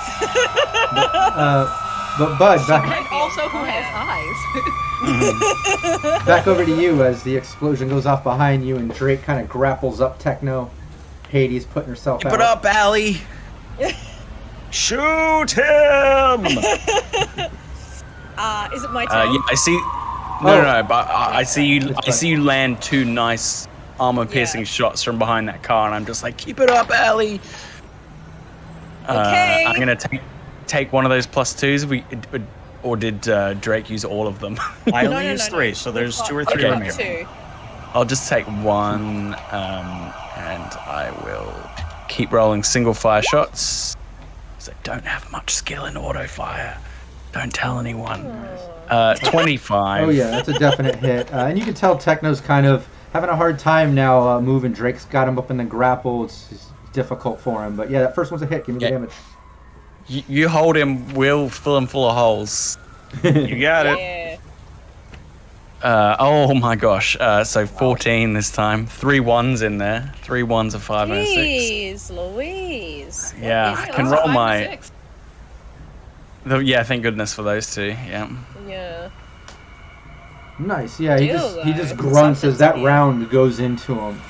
But Bud, And also who has eyes. back over to you as the explosion goes off behind you and Drake kind of grapples up Techno. Hades putting herself out. Put up, Allie. Shoot him! Is it my turn? Yeah, I see. No, but I see you. I see you land 2 nice armor-piercing shots from behind that car, and I'm just like, keep it up, Allie. Okay. I'm gonna take one of those +2s. Or did Drake use all of them? I only used 3, so there's 2 or 3 Okay, remaining. 2. I'll just take 1, and I will keep rolling single fire shots. Because I don't have much skill in auto fire. Don't tell anyone. 25. Oh yeah, that's a definite hit. And you can tell Techno's kind of having a hard time now moving. Drake's got him up in the grapple. It's difficult for him. But yeah, that first one's a hit. Give me the damage. You hold him, we'll fill him full of holes. You got it. Yeah. Oh my gosh. So 14 this time. 3 1s in there. 3 1s, a 5 and a 6. Jeez Louise. Yeah, I can roll 5 my... and 6. Yeah, thank goodness for those 2. Yeah. Yeah. Nice. Yeah, he Ew, just grunts as that something to round goes into him.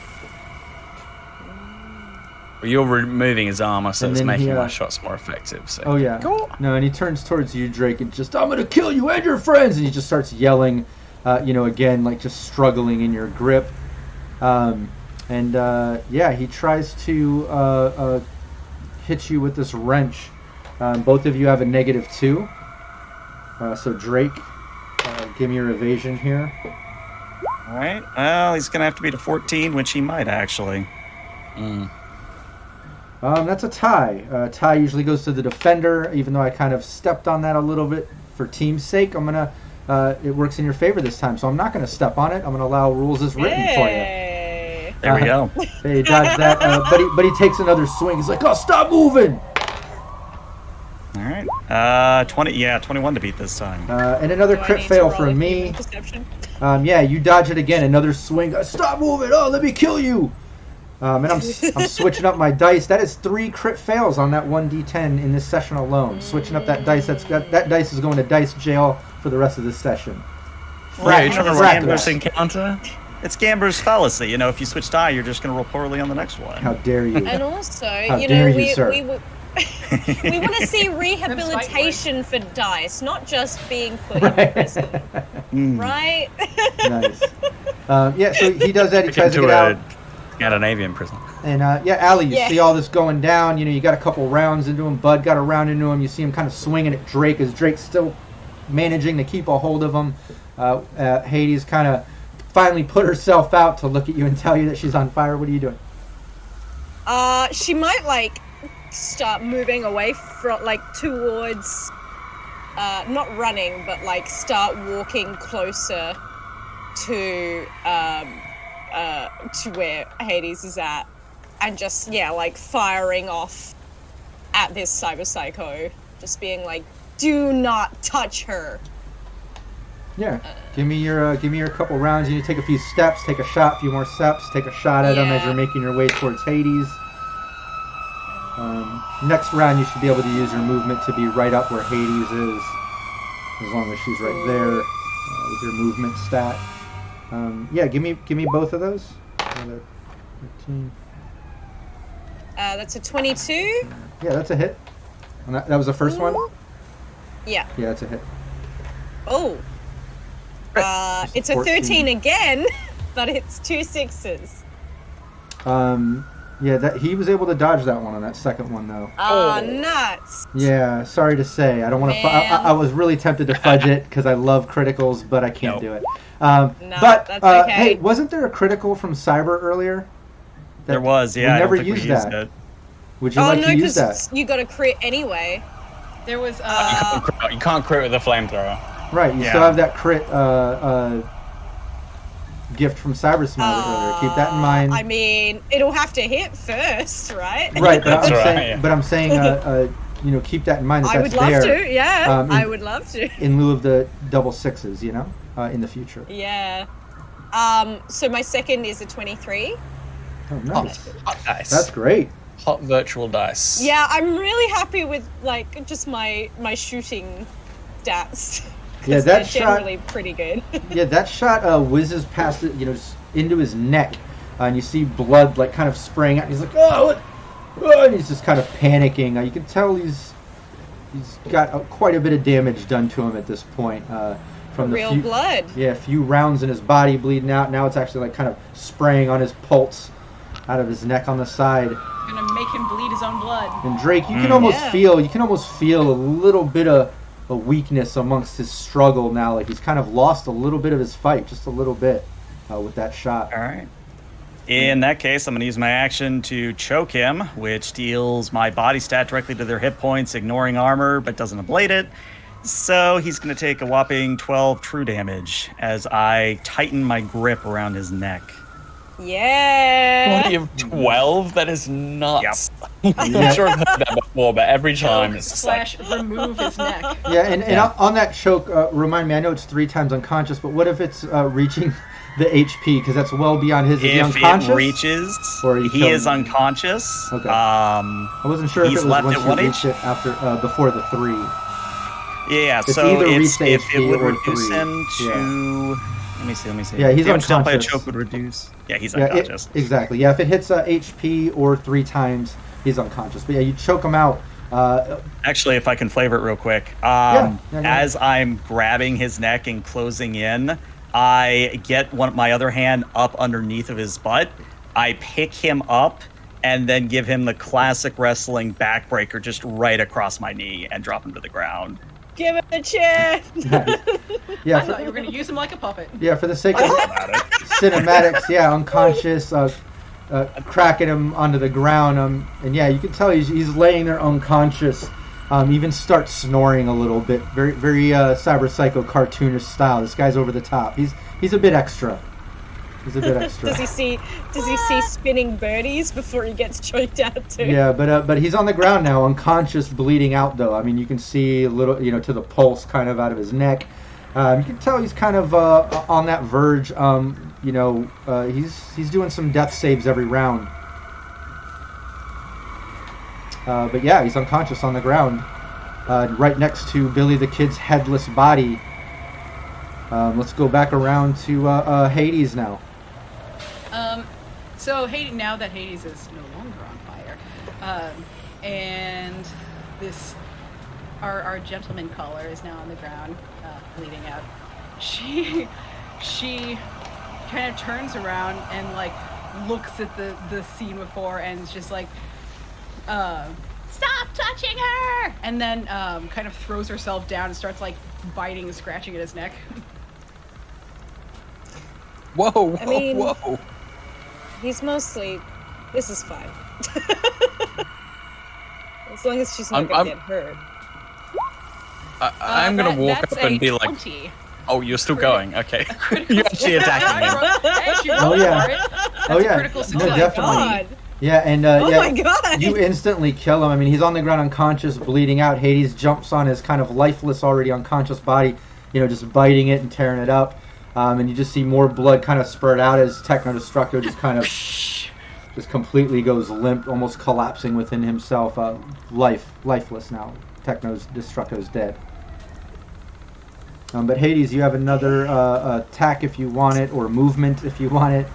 Well, you're removing his armor, so And it's then making he, my shots more effective. So. Oh yeah. Cool. No, and he turns towards you, Drake, and just, "I'm gonna kill you and your friends!" And he just starts yelling, again, like just struggling in your grip. Yeah, he tries to hit you with this wrench. Both of you have a -2. So Drake, give me your evasion here. All right. Well, he's going to have to beat a 14, which he might actually. That's a tie. Tie usually goes to the defender, even though I kind of stepped on that a little bit for team's sake. I'm gonna. It works in your favor this time, so I'm not gonna step on it. I'm gonna allow rules as written for you. There we go. Hey, dodge that. But he takes another swing. He's like, "Oh, stop moving!" All right. 21 to beat this time. And another Do I crit need to fail roll for a me. human perception? Yeah, you dodge it again. Another swing. Stop moving! Oh, let me kill you! And I'm switching up my dice. That is 3 crit fails on that 1d10 in this session alone. Switching up that dice. That dice is going to dice jail for the rest of this session. Right, you're trying to Frack Gambler's that. Encounter? It's Gambler's fallacy. You know, if you switch die, you're just going to roll poorly on the next one. How dare you? And also, How you dare know, you, sir. we want to see rehabilitation for dice, not just being put in prison, right? Nice. Yeah, so he does that. He Take tries to him get out. a Scandinavian prison. And yeah, Allie, you Yeah. see all this going down. You know, you got a couple rounds into him. Bud got a round into him. You see him kind of swinging at Drake as Drake's still managing to keep a hold of him. Hades kind of finally put herself out to look at you and tell you that she's on fire. What are you doing? She might like start moving away from like towards, not running, but like start walking closer to where Hades is at, and just like firing off at this cyber psycho, just being like, "Do not touch her." Yeah, give me your couple rounds. You need to take a few steps, take a shot, a few more steps, take a shot at him as Yeah. you're making your way towards Hades. Next round, you should be able to use your movement to be right up where Hades is, as long as she's right there with your movement stat. Yeah, give me both of those. Another 13. That's a 22. Yeah, that's a hit. And that was the first one. Yeah. Yeah, that's a hit. Oh. It's a 14. 13 again, but it's 2 6s. Yeah, that he was able to dodge that one on that second one though. Nuts. Yeah, sorry to say. I don't want to. Man. I was really tempted to fudge it because I love criticals, but I can't Nope. do it. No, But that's okay. hey, wasn't there a critical from Cyber earlier? That There was, yeah. We I never don't think used we used that. it. Would you Oh like no, to use that? because you got to crit anyway. There was You can't crit with a flamethrower. Right, you Yeah. still have that crit gift from Cybersmith earlier. Keep that in mind. I mean, it'll have to hit first, right? Right, but That's I'm right, saying, yeah. but I'm saying, you know, keep that in mind. That I that's would love there, to. Yeah, in- I would love to. in lieu of the double sixes, you know, in the future. Yeah. So my second is a 23. Oh, nice. Hot dice. That's great. Hot virtual dice. Yeah, I'm really happy with like just my shooting stats. 'Cause Yeah, that they're shot- generally pretty good. Yeah, that shot whizzes past it, you know, just into his neck, and you see blood like kind of spraying out. And he's like, "Oh, what?" Oh, and he's just kind of panicking. You can tell he's got quite a bit of damage done to him at this point. From the Real few, blood. Yeah, a few rounds in his body bleeding out. Now it's actually like kind of spraying on his pulse out of his neck on the side. gonna make him bleed his own blood. And Drake, you can almost Yeah. feel a little bit of a weakness amongst his struggle now. Like he's kind of lost a little bit of his fight, just a little bit, with that shot. All right. In that case, I'm going to use my action to choke him, which deals my body stat directly to their hit points, ignoring armor, but doesn't ablate it. So he's going to take a whopping 12 true damage as I tighten my grip around his neck. Yeah. Body of 12? That is nuts. Yeah. I'm sure I've heard that before, but every time it's just like, Slash remove his neck. Yeah, and on that choke, remind me, I know it's 3 times unconscious, but what if it's reaching the HP? Because that's well beyond his. Is he If unconscious? it reaches, Or you he kill is him? unconscious. Okay. Um, I wasn't sure if He's it was left once at you 1 reached H? it after before the 3. yeah, It's so either it's, reach if it HP would or reduce 3. him to... Yeah. Let me see. Yeah, he's Damage dealt by a unconscious. choke would reduce. Yeah, he's Yeah, unconscious. exactly. Yeah, if it hits HP or 3 times, he's unconscious. But yeah, you choke him out. Actually, if I can flavor it real quick. Yeah, go ahead. As I'm grabbing his neck and closing in, I get my other hand up underneath of his butt. I pick him up and then give him the classic wrestling backbreaker just right across my knee and drop him to the ground. Give him a chance. Yeah, I thought you were going to use him like a puppet. yeah. For the sake of cinematics, yeah, unconscious, cracking him onto the ground, and yeah, you can tell he's laying there unconscious. Even starts snoring a little bit, very Cyber Psycho cartoonish style. This guy's over the top. He's a bit extra. He's a bit extra. Does he see spinning birdies before he gets choked out too? Yeah, but he's on the ground now, unconscious, bleeding out though. I mean, you can see a little, to the pulse kind of out of his neck. You can tell he's kind of on that verge. He's doing some death saves every round. But yeah, he's unconscious on the ground, right next to Billy the Kid's headless body. Let's go back around to Hades now. So now that Hades is no longer on fire, and our gentleman caller is now on the ground, bleeding out. She kind of turns around and like looks at the scene before and is just like, stop touching her! And then kind of throws herself down and starts like biting and scratching at his neck. Whoa! I mean- Whoa! He's mostly. This is fine. As long as she's not gonna get hurt. I'm gonna walk up and be like, 20. "Oh, you're still going? Okay, you're actually attacking him." Hey, she Oh, rolled yeah. for it. That's Oh, a yeah. critical No, success. definitely. God. Yeah, and Oh yeah, my God. you instantly kill him. I mean, he's on the ground unconscious, bleeding out. Hades jumps on his kind of lifeless, already unconscious body, just biting it and tearing it up. And you just see more blood kind of spurt out as Techno Destructo just kind of just completely goes limp, almost collapsing within himself. Lifeless now. Techno Destructo's dead. But Hades, you have another attack if you want it, or movement if you want it,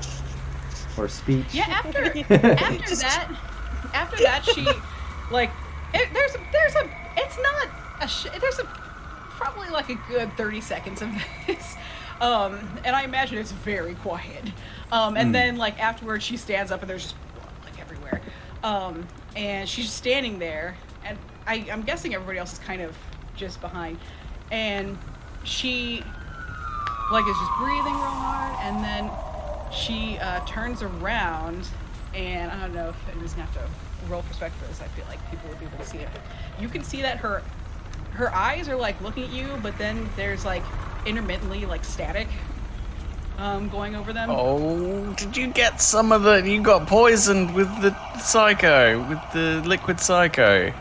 or speech. Yeah, after that, she like there's probably like a good 30 seconds of this, and I imagine it's very quiet. And then like afterwards, she stands up and there's just blood like everywhere, and she's just standing there, and I'm guessing everybody else is kind of just behind, and she like is just breathing real hard, and then she turns around, and I don't know if I'm just gonna have to roll perspective for this. I feel like people would be able to see it. You can see that her eyes are like looking at you, but then there's like intermittently like static going over them. Oh, did you get some of the? You got poisoned with the liquid psycho.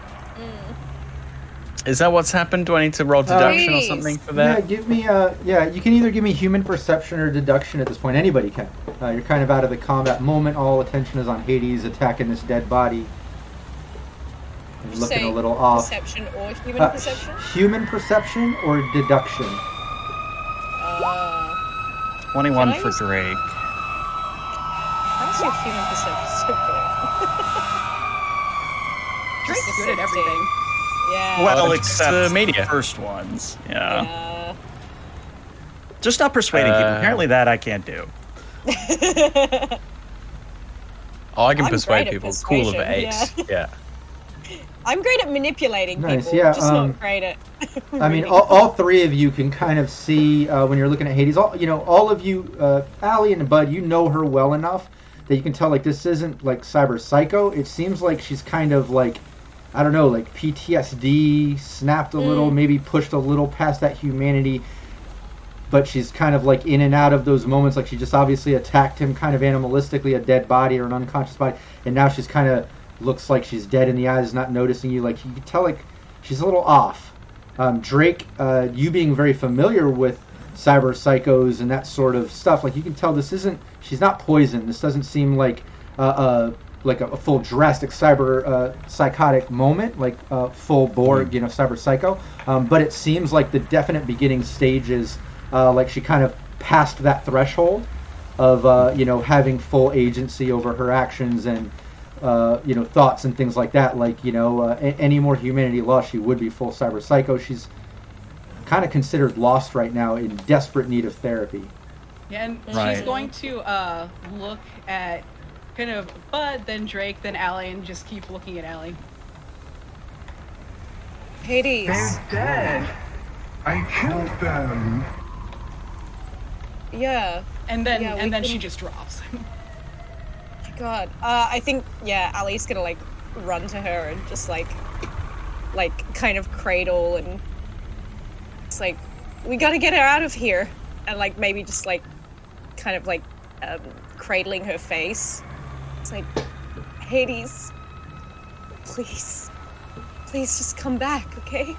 Is that what's happened? Do I need to roll deduction or Please. something for Yeah, that? give me you can either give me human perception or deduction at this point. Anybody can. You're kind of out of the combat moment. All attention is on Hades attacking this dead body. And looking Say a little off. Perception or human perception? Human perception or deduction? 21 Can I for use- Drake. How's your human perception so good? Drake's Just good at 16. everything. Yeah. Well, it's except the the media. first ones. Yeah. Yeah. Just not persuading people. Apparently that I can't do. Oh, I can I'm persuade great at people. Cool of persuasion, ace. Yeah. I'm great at manipulating Nice, people, yeah, just not great at. I mean, reading all three of you can kind of see when you're looking at Hades. All of you, Allie and Bud, you know her well enough that you can tell like this isn't like Cyber Psycho. It seems like she's kind of like, I don't know, like PTSD, snapped a little, maybe pushed a little past that humanity. But she's kind of like in and out of those moments. Like she just obviously attacked him kind of animalistically, a dead body or an unconscious body, and now she's kind of looks like she's dead in the eyes, not noticing you. Like you can tell, like she's a little off. Drake, you being very familiar with cyber psychos and that sort of stuff, like you can tell this isn't. She's not poisoned. This doesn't seem like a full drastic cyber psychotic moment, like full bore, cyber psycho. But it seems like the definite beginning stages, like she kind of passed that threshold of having full agency over her actions and thoughts and things like that. Like any more humanity lost, she would be full cyber psycho. She's kind of considered lost right now, in desperate need of therapy. Yeah, and Right. she's going to look at kind of Bud, then Drake, then Allie, and just keep looking at Allie. Hades. They're dead. I killed them. Yeah. And then Yeah, and then she just drops. My God. I think Ali's gonna like run to her and just like kind of cradle, and it's like, we gotta get her out of here, and like maybe just like kind of like cradling her face. It's like, Hades, please just come back, okay?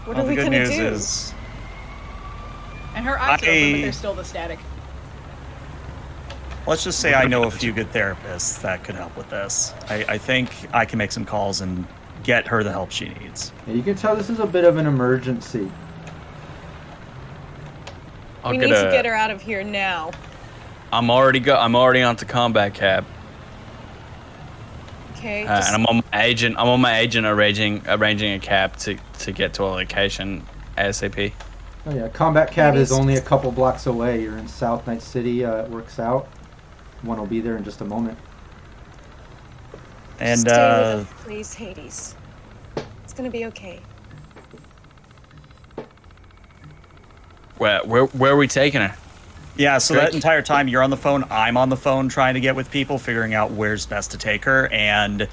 What Well, are we the good gonna news do? is And her eyes are open, but they're still the static. let's just say I know a few good therapists that could help with this. I think I can make some calls and get her the help she needs. Yeah, you can tell this is a bit of an emergency. We need to get her out of here now. I'm already onto combat cab. Okay. And I'm on my agent arranging a cab to get to a location ASAP. Oh yeah, combat cab is Hades. only a couple blocks away. You're in South Night City. It works out. One will be there in just a moment. And Stay with us, please, Hades. It's gonna be okay. Where are we taking her? yeah, so Drake? that entire time you're on the phone, I'm on the phone trying to get with people, figuring out where's best to take her, and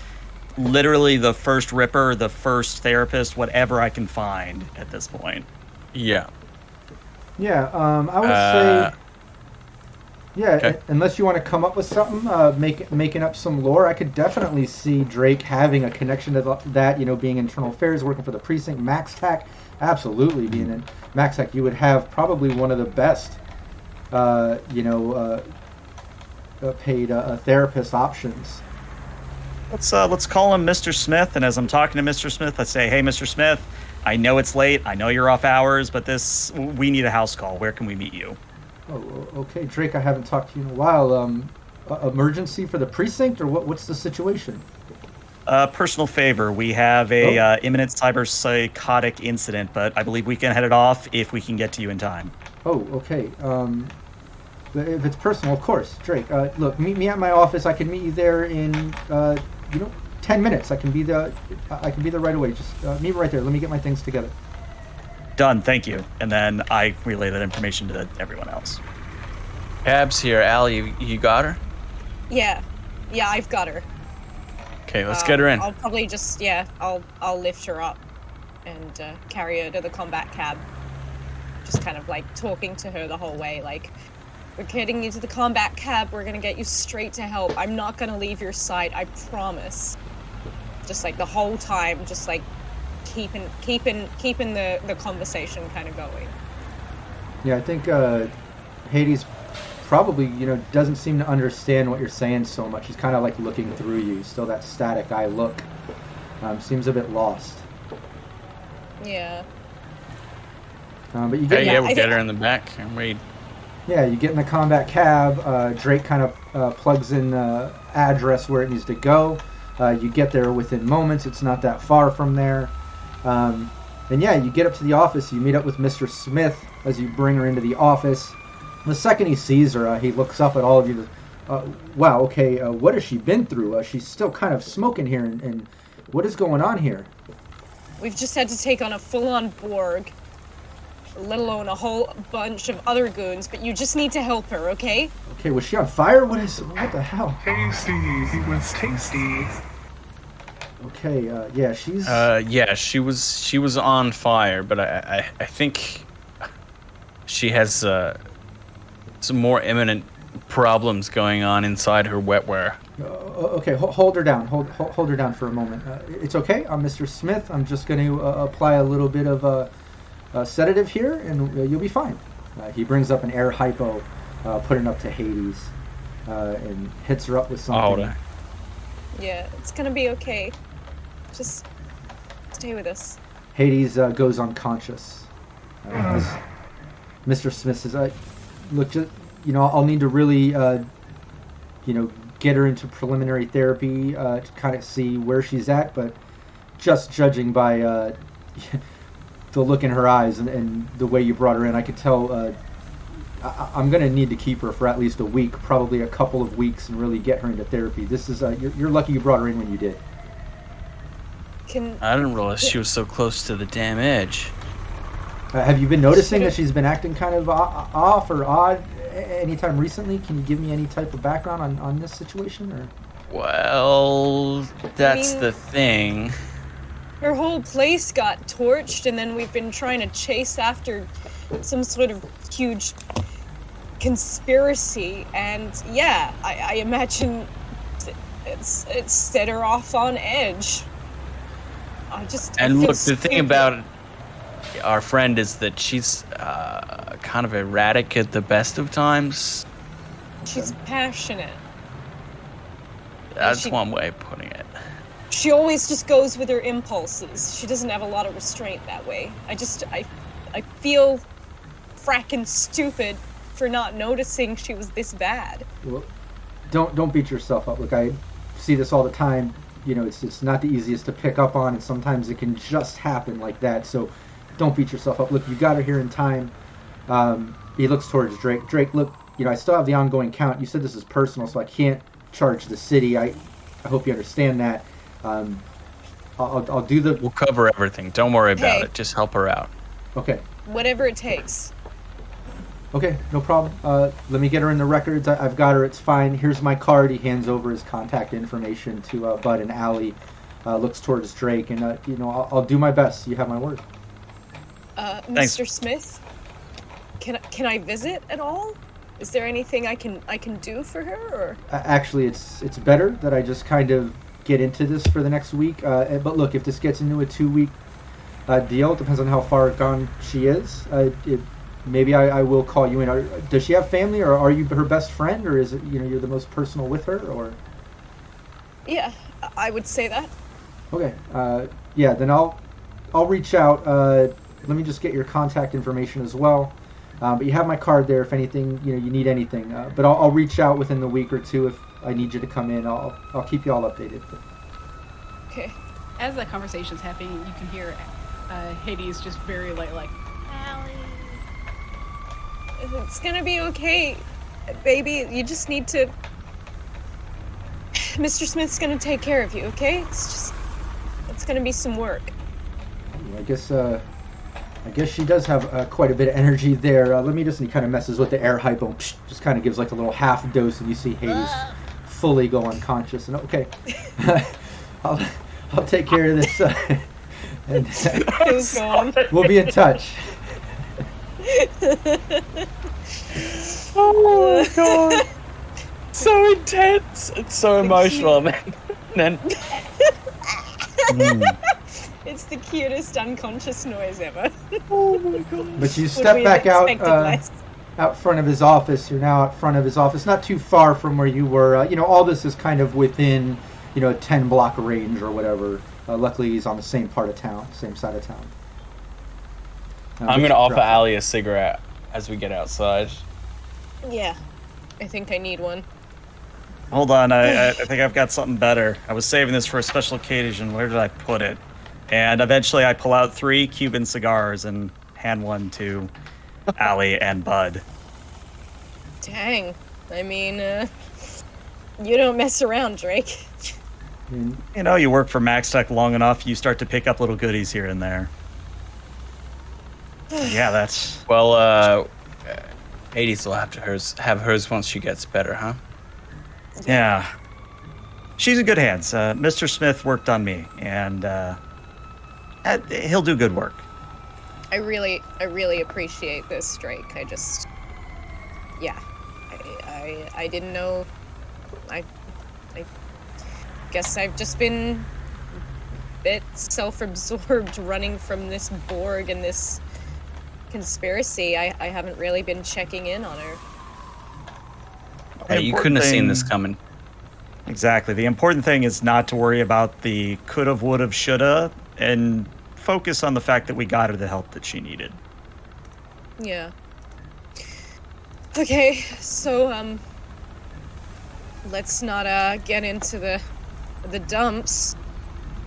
literally the first ripper, the first therapist, whatever I can find at this point. Yeah. Yeah, I would say. Yeah, Okay. unless you want to come up with something, making up some lore, I could definitely see Drake having a connection to that. You know, being internal affairs, working for the precinct, MaxTac, absolutely being in MaxTac. You would have probably one of the best, paid therapist options. Let's call him Mr. Smith, and as I'm talking to Mr. Smith, I say, hey, Mr. Smith, I know it's late, I know you're off hours, but we need a house call. Where can we meet you? Oh, okay, Drake. I haven't talked to you in a while. Emergency for the precinct, or what's the situation? Personal favor. We have a imminent cyberpsychotic incident, but I believe we can head it off if we can get to you in time. Oh, okay. If it's personal, of course, Drake. Look, meet me at my office. I can meet you there in 10 minutes. I can be there right away. Just meet right there. Let me get my things together. Done, thank you. And then I relay that information to everyone else. Cab's here. Allie, you got her? Yeah, I've got her. Okay, let's get her in. I'll probably just I'll lift her up and carry her to the combat cab. Just kind of like talking to her the whole way, like, we're getting you to the combat cab. We're gonna get you straight to help. I'm not gonna leave your side. I promise. Just like the whole time, just like keeping the conversation kind of going. Yeah, I think Hades probably doesn't seem to understand what you're saying so much. He's kind of like looking through you. Still that static eye look. Seems a bit lost. Yeah. But you get We'll get her in the back and wait. Yeah, you get in the combat cab. Drake kind of plugs in the address where it needs to go. You get there within moments. It's not that far from there. And yeah, you get up to the office. You meet up with Mr. Smith as you bring her into the office. The second he sees her, he looks up at all of you. Wow, okay, what has she been through? She's still kind of smoking here, and what is going on here? We've just had to take on a full-on Borg, let alone a whole bunch of other goons, but you just need to help her, okay? Okay, was she on fire? What the hell? Tasty. It was tasty. Okay, yeah, she's... she was on fire, but I think she has some more imminent problems going on inside her wetware. Okay, hold her down. Hold her down for a moment. It's okay. I'm Mr. Smith. I'm just going to apply a little bit of a sedative here, and you'll be fine. He brings up an air hypo, putting up to Hades, and hits her up with something. Yeah, it's gonna be okay. Just stay with us. Hades goes unconscious. As Mr. Smith says, "Look, I'll need to really, get her into preliminary therapy to kind of see where she's at. But just judging by the look in her eyes and the way you brought her in, I could tell I'm going to need to keep her for at least a week, probably a couple of weeks, and really get her into therapy. This is you're lucky you brought her in when you did. I didn't realize she was so close to the damn edge. Have you been noticing that she's been acting kind of off or odd anytime recently? Can you give me any type of background on this situation? Or? Well, that's the thing. Her whole place got torched, and then we've been trying to chase after some sort of huge conspiracy, and yeah, I imagine it's set her off on edge. And look, the thing about our friend is that she's kind of erratic at the best of times. She's passionate. That's one way of putting it. She always just goes with her impulses. She doesn't have a lot of restraint that way. I feel frackin' stupid for not noticing she was this bad. Well, don't beat yourself up. Look, I see this all the time. You know, it's not the easiest to pick up on, and sometimes it can just happen like that. So don't beat yourself up. Look, you got her here in time. He looks towards Drake. Drake, look, you know, I still have the ongoing count. You said this is personal, so I can't charge the city. I hope you understand that. I'll do the... We'll cover everything. Don't worry about it. Just help her out. Okay. Whatever it takes. Okay, no problem. Let me get her in the records. I've got her. It's fine. Here's my card. He hands over his contact information to Bud and Allie. Looks towards Drake, and you know, I'll do my best. You have my word. Thanks. Mr. Smith, can I visit at all? Is there anything I can do for her? Or actually, it's better that I just kind of get into this for the next week. But look, if this gets into a 2-week deal, it depends on how far gone she is. Maybe I will call you in. Does she have family, or are you her best friend, or is it, you know, you're the most personal with her, or? Yeah, I would say that. Okay. Yeah, then I'll reach out. Let me just get your contact information as well. But you have my card there if anything, you know, you need anything. But I'll reach out within the week or two if I need you to come in. I'll keep you all updated. Okay. As that conversation's happening, you can hear Hades just very light, like, Allie. It's gonna be okay, baby. You just need to... Mr. Smith's gonna take care of you, okay? It's gonna be some work. I guess she does have quite a bit of energy there. Let me just... He kind of messes with the air hypo. Just kind of gives like a little half dose, and you see Hades fully go unconscious. And okay, I'll take care of this. And we'll be in touch. Oh my god. So intense. It's so emotional, man. And then... It's the cutest unconscious noise ever. Oh my god. But you step back out front of his office. You're now out front of his office, not too far from where you were. You know, all this is kind of within, you know, a 10-block range or whatever. Luckily, he's on the same part of town, same side of town. I'm going to offer Allie a cigarette as we get outside. Yeah, I think I need one. Hold on, I think I've got something better. I was saving this for a special occasion. Where did I put it? And eventually I pull out 3 Cuban cigars and hand one to Allie and Bud. Dang. I mean, you don't mess around, Drake. You know, you work for MaxTac long enough, you start to pick up little goodies here and there. Yeah, that's... Well, Hades will have hers once she gets better, huh? Yeah. She's in good hands. Mr. Smith worked on me, and he'll do good work. I really appreciate this, Drake. I didn't know. I guess I've just been a bit self-absorbed running from this Borg and this conspiracy. I haven't really been checking in on her. Hey, you couldn't have seen this coming. Exactly. The important thing is not to worry about the coulda, woulda, shoulda, and focus on the fact that we got her the help that she needed. Yeah. Okay, so, let's not, get into the dumps.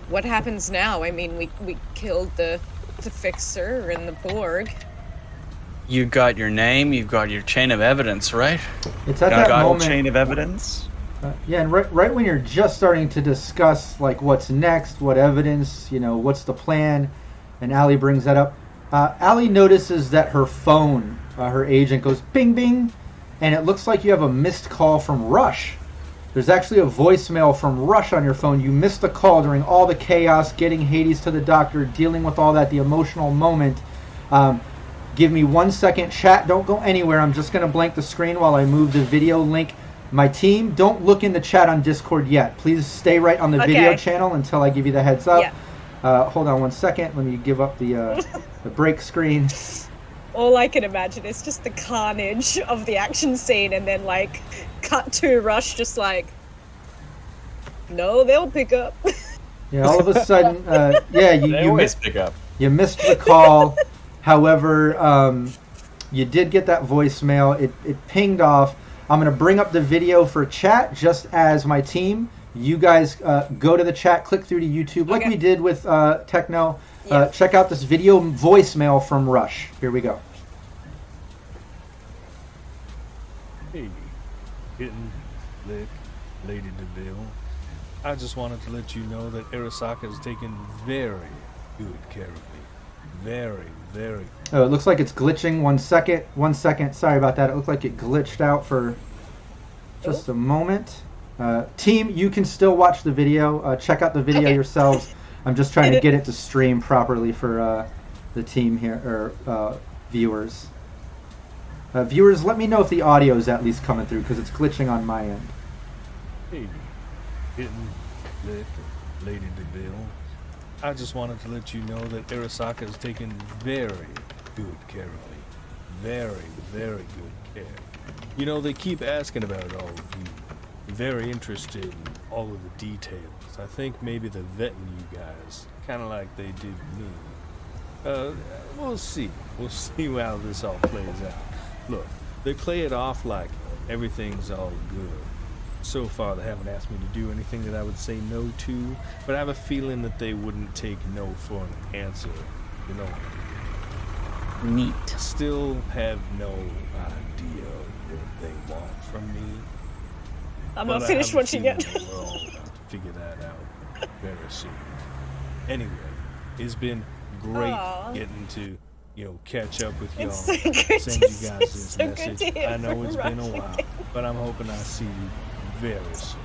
What happens now? I mean, we killed the Fixer and the Borg. You got your name, you've got your chain of evidence, right? It's at Got that a whole moment. chain of evidence. Yeah, and right when you're just starting to discuss like what's next, what evidence, what's the plan, and Allie brings that up. Allie notices that her phone, her agent, goes bing bing, and it looks like you have a missed call from Rush. There's actually a voicemail from Rush on your phone. You missed the call during all the chaos, getting Hades to the doctor, dealing with all that, the emotional moment. Give me 1 second. Chat, don't go anywhere. I'm just going to blank the screen while I move the video link. My team, don't look in the chat on Discord yet. Please stay right on the video channel until I give you the heads up. Yeah. Hold on 1 second. Let me give up the break screen. All I can imagine is just the carnage of the action scene, and then like cut to Rush just like, no, they'll pick up. Yeah, all of a sudden, They always pick up. You missed the call. However, you did get that voicemail. It pinged off. I'm going to bring up the video for chat just as my team. You guys go to the chat, click through to YouTube like we did with Techno. Check out this video voicemail from Rush. Here we go. Hey, Kitten, Lick, Lady DeVille. I just wanted to let you know that Arasaka has taken very good care of me. Very, very. Oh, it looks like it's glitching. 1 second. 1 second. Sorry about that. It looked like it glitched out for just a moment. Team, you can still watch the video. Check out the video yourselves. I'm just trying to get it to stream properly for the team here, or viewers. Viewers, let me know if the audio is at least coming through, because it's glitching on my end. Hey, Kitten, Lick, Lady DeVille. I just wanted to let you know that Arasaka has taken very good care of me. Very, very good care. You know, they keep asking about all of you. Very interested in all of the details. I think maybe they're vetting you guys, kind of like they did me. We'll see. We'll see how this all plays out. Look, they play it off like everything's all good. So far, they haven't asked me to do anything that I would say no to, but I have a feeling that they wouldn't take no for an answer, you know. Neat. Still have no idea what they want from me. I'm not finished watching it. We're all about to figure that out very soon. Anyway, it's been great getting to, catch up with y'all. It's so good Send to you guys see- this so good message. to hear I know from it's been a Rush while, again. but I'm hoping I see you very soon.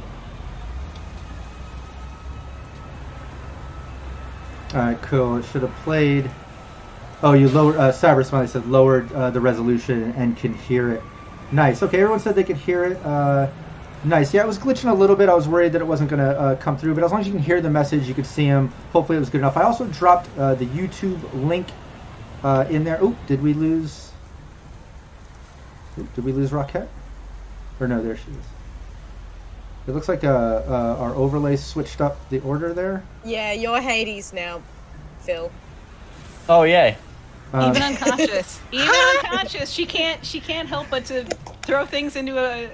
Alright, cool. It should have played. Oh, you lowered. Cyber Smiley said lowered the resolution and can hear it. Nice. Okay, everyone said they could hear it. Nice. Yeah, it was glitching a little bit. I was worried that it wasn't going to come through, but as long as you can hear the message, you could see him. Hopefully it was good enough. I also dropped the YouTube link in there. Oh, did we lose? Did we lose Rockette? Or no, there she is. It looks like our overlay switched up the order there. Yeah, you're Hades now, Phil. Oh, yay. Even unconscious. Even unconscious. She can't help but to throw things into a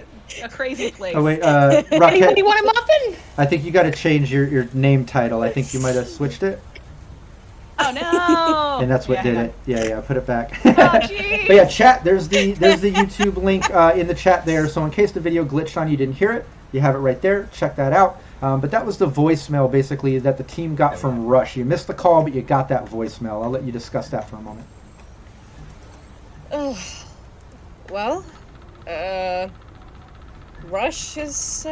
crazy place. Oh wait, Anybody Rockette, want a muffin? I think you got to change your name title. I think you might have switched it, Oh no! and that's what Yeah, did hang it. Yeah, put it back. Oh, jeez. But yeah, chat. There's the YouTube link in the chat there. So in case the video glitched on you, didn't hear it, you have it right there. Check that out. But that was the voicemail basically that the team got from Rush. You missed the call, but you got that voicemail. I'll let you discuss that for a moment. Well, Rush is,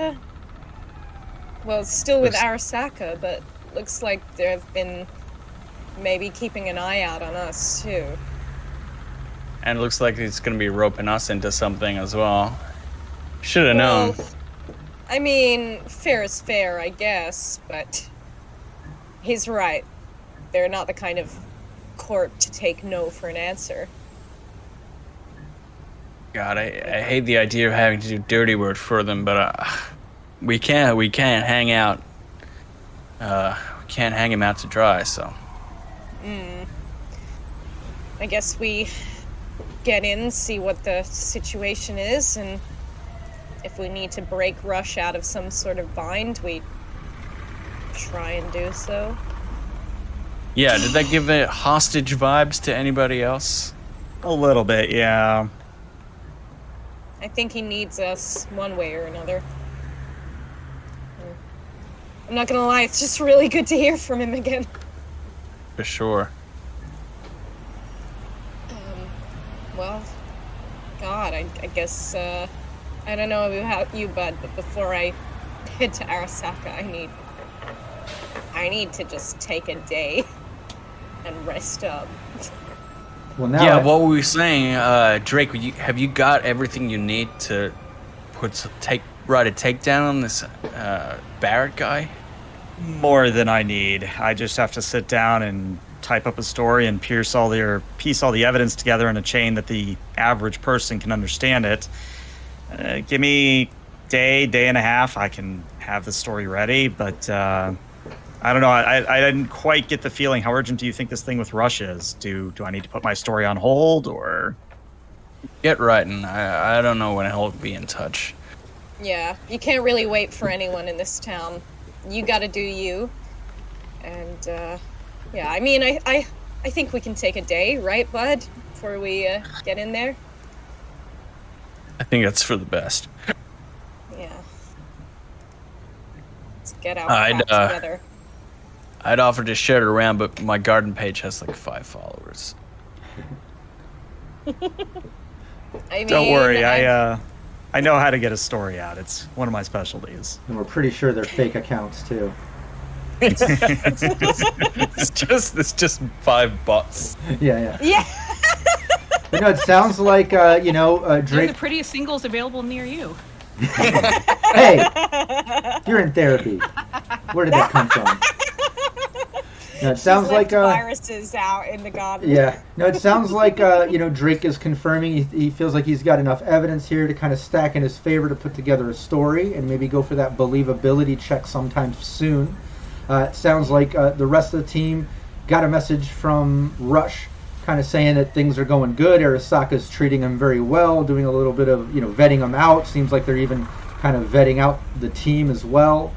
well, it's still with Arasaka, but looks like they've been maybe keeping an eye out on us, too. And it looks like he's going to be roping us into something as well. Should have known. I mean, fair is fair, I guess, but he's right. They're not the kind of corp to take no for an answer. God, I hate the idea of having to do dirty work for them, but we can't hang out. We can't hang him out to dry, so. I guess we get in, see what the situation is, and if we need to break Rush out of some sort of bind, we try and do so. Yeah, did that give it hostage vibes to anybody else? A little bit, yeah. I think he needs us one way or another. I'm not gonna lie, it's just really good to hear from him again. For sure. Well, God, I guess, I don't know about you, bud, but before I head to Arasaka, I need to just take a day and rest up. Well, now Yeah, what were we saying? Drake, have you got everything you need to write a takedown on this Barrett guy? More than I need. I just have to sit down and type up a story and piece all the evidence together in a chain that the average person can understand it. Give me day and a half, I can have the story ready, but I don't know. I didn't quite get the feeling. How urgent do you think this thing with Rush is? Do I need to put my story on hold, or? Get writing. I don't know when I'll be in touch. Yeah, you can't really wait for anyone in this town. You gotta do you. And, yeah, I mean, I think we can take a day, right, bud? Before we, get in there? I think that's for the best. Yeah. Let's get our crap together. I'd offer to share it around, but my garden page has like 5 followers. I mean, Don't worry, I know how to get a story out. It's one of my specialties. And we're pretty sure they're fake accounts too. It's just 5 bots. Yeah. Yeah. But no, it sounds like They're Drake. the prettiest singles available near you. Hey, you're in therapy. Where did that come from? No, it sounds like viruses out in the garden. Yeah. No, it sounds like Drake is confirming he feels like he's got enough evidence here to kind of stack in his favor to put together a story and maybe go for that believability check sometime soon. It sounds like the rest of the team got a message from Rush kind of saying that things are going good. Arasaka's treating him very well, doing a little bit of, vetting him out. Seems like they're even kind of vetting out the team as well.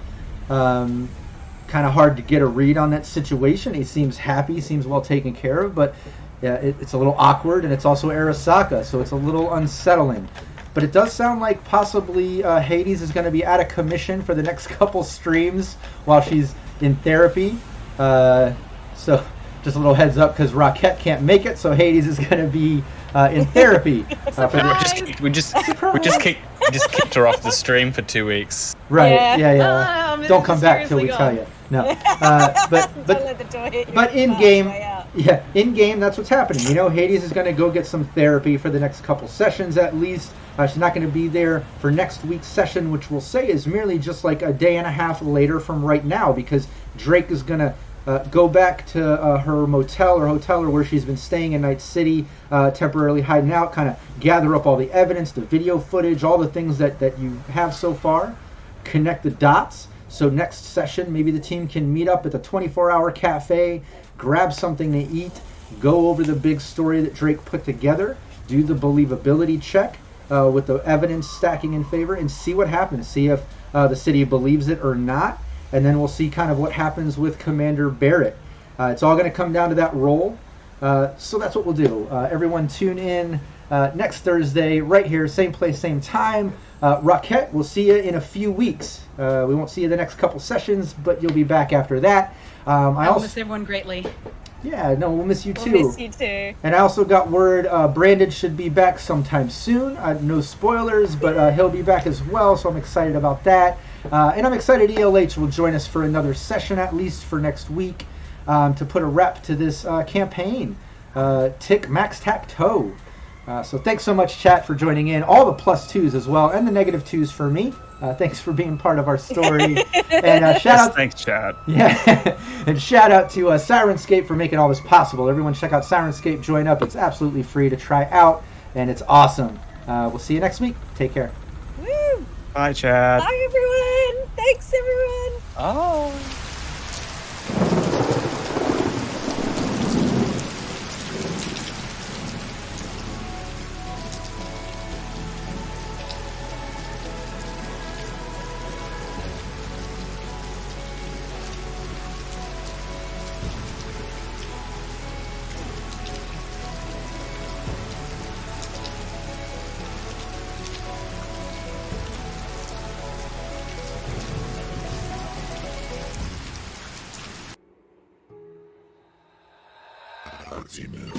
Kind of hard to get a read on that situation. He seems happy, seems well taken care of, but yeah, it's a little awkward, and it's also Arasaka, so it's a little unsettling. But it does sound like possibly Hades is going to be out of commission for the next couple streams while she's in therapy. So just a little heads up, because Rockette can't make it, so Hades is going to be in therapy. We just kicked her off the stream for 2 weeks. Right? Yeah. Don't come back till we tell you. No. But in game, in game, that's what's happening. Hades is going to go get some therapy for the next couple sessions at least. She's not going to be there for next week's session, which we'll say is merely just like a day and a half later from right now, because Drake is going to go back to her motel or hotel, or where she's been staying in Night City, temporarily hiding out, kind of gather up all the evidence, the video footage, all the things that you have so far, connect the dots. So next session, maybe the team can meet up at the 24-hour cafe, grab something to eat, go over the big story that Drake put together, do the believability check with the evidence stacking in favor, and see what happens. See if the city believes it or not. And then we'll see kind of what happens with Commander Barrett. It's all going to come down to that roll. So that's what we'll do. Everyone tune in next Thursday, right here, same place, same time. Rockette, we'll see you in a few weeks. We won't see you the next couple sessions, but you'll be back after that. I'll miss everyone greatly. Yeah, no, we'll miss you too. We'll miss you too. And I also got word Brandon should be back sometime soon. No spoilers, but he'll be back as well, so I'm excited about that. And I'm excited ELH will join us for another session, at least for next week, to put a wrap to this campaign, Tic MaxTac. So thanks so much, chat, for joining in. All the +2s as well, and the -2s for me. Thanks for being part of our story. And shout out. Thanks, chat. Yeah, and shout out to Syrinscape for making all this possible. Everyone check out Syrinscape, join up. It's absolutely free to try out, and it's awesome. We'll see you next week. Take care. Woo! Bye, chat. Bye, everyone. Thanks, everyone. Oh. Maximum.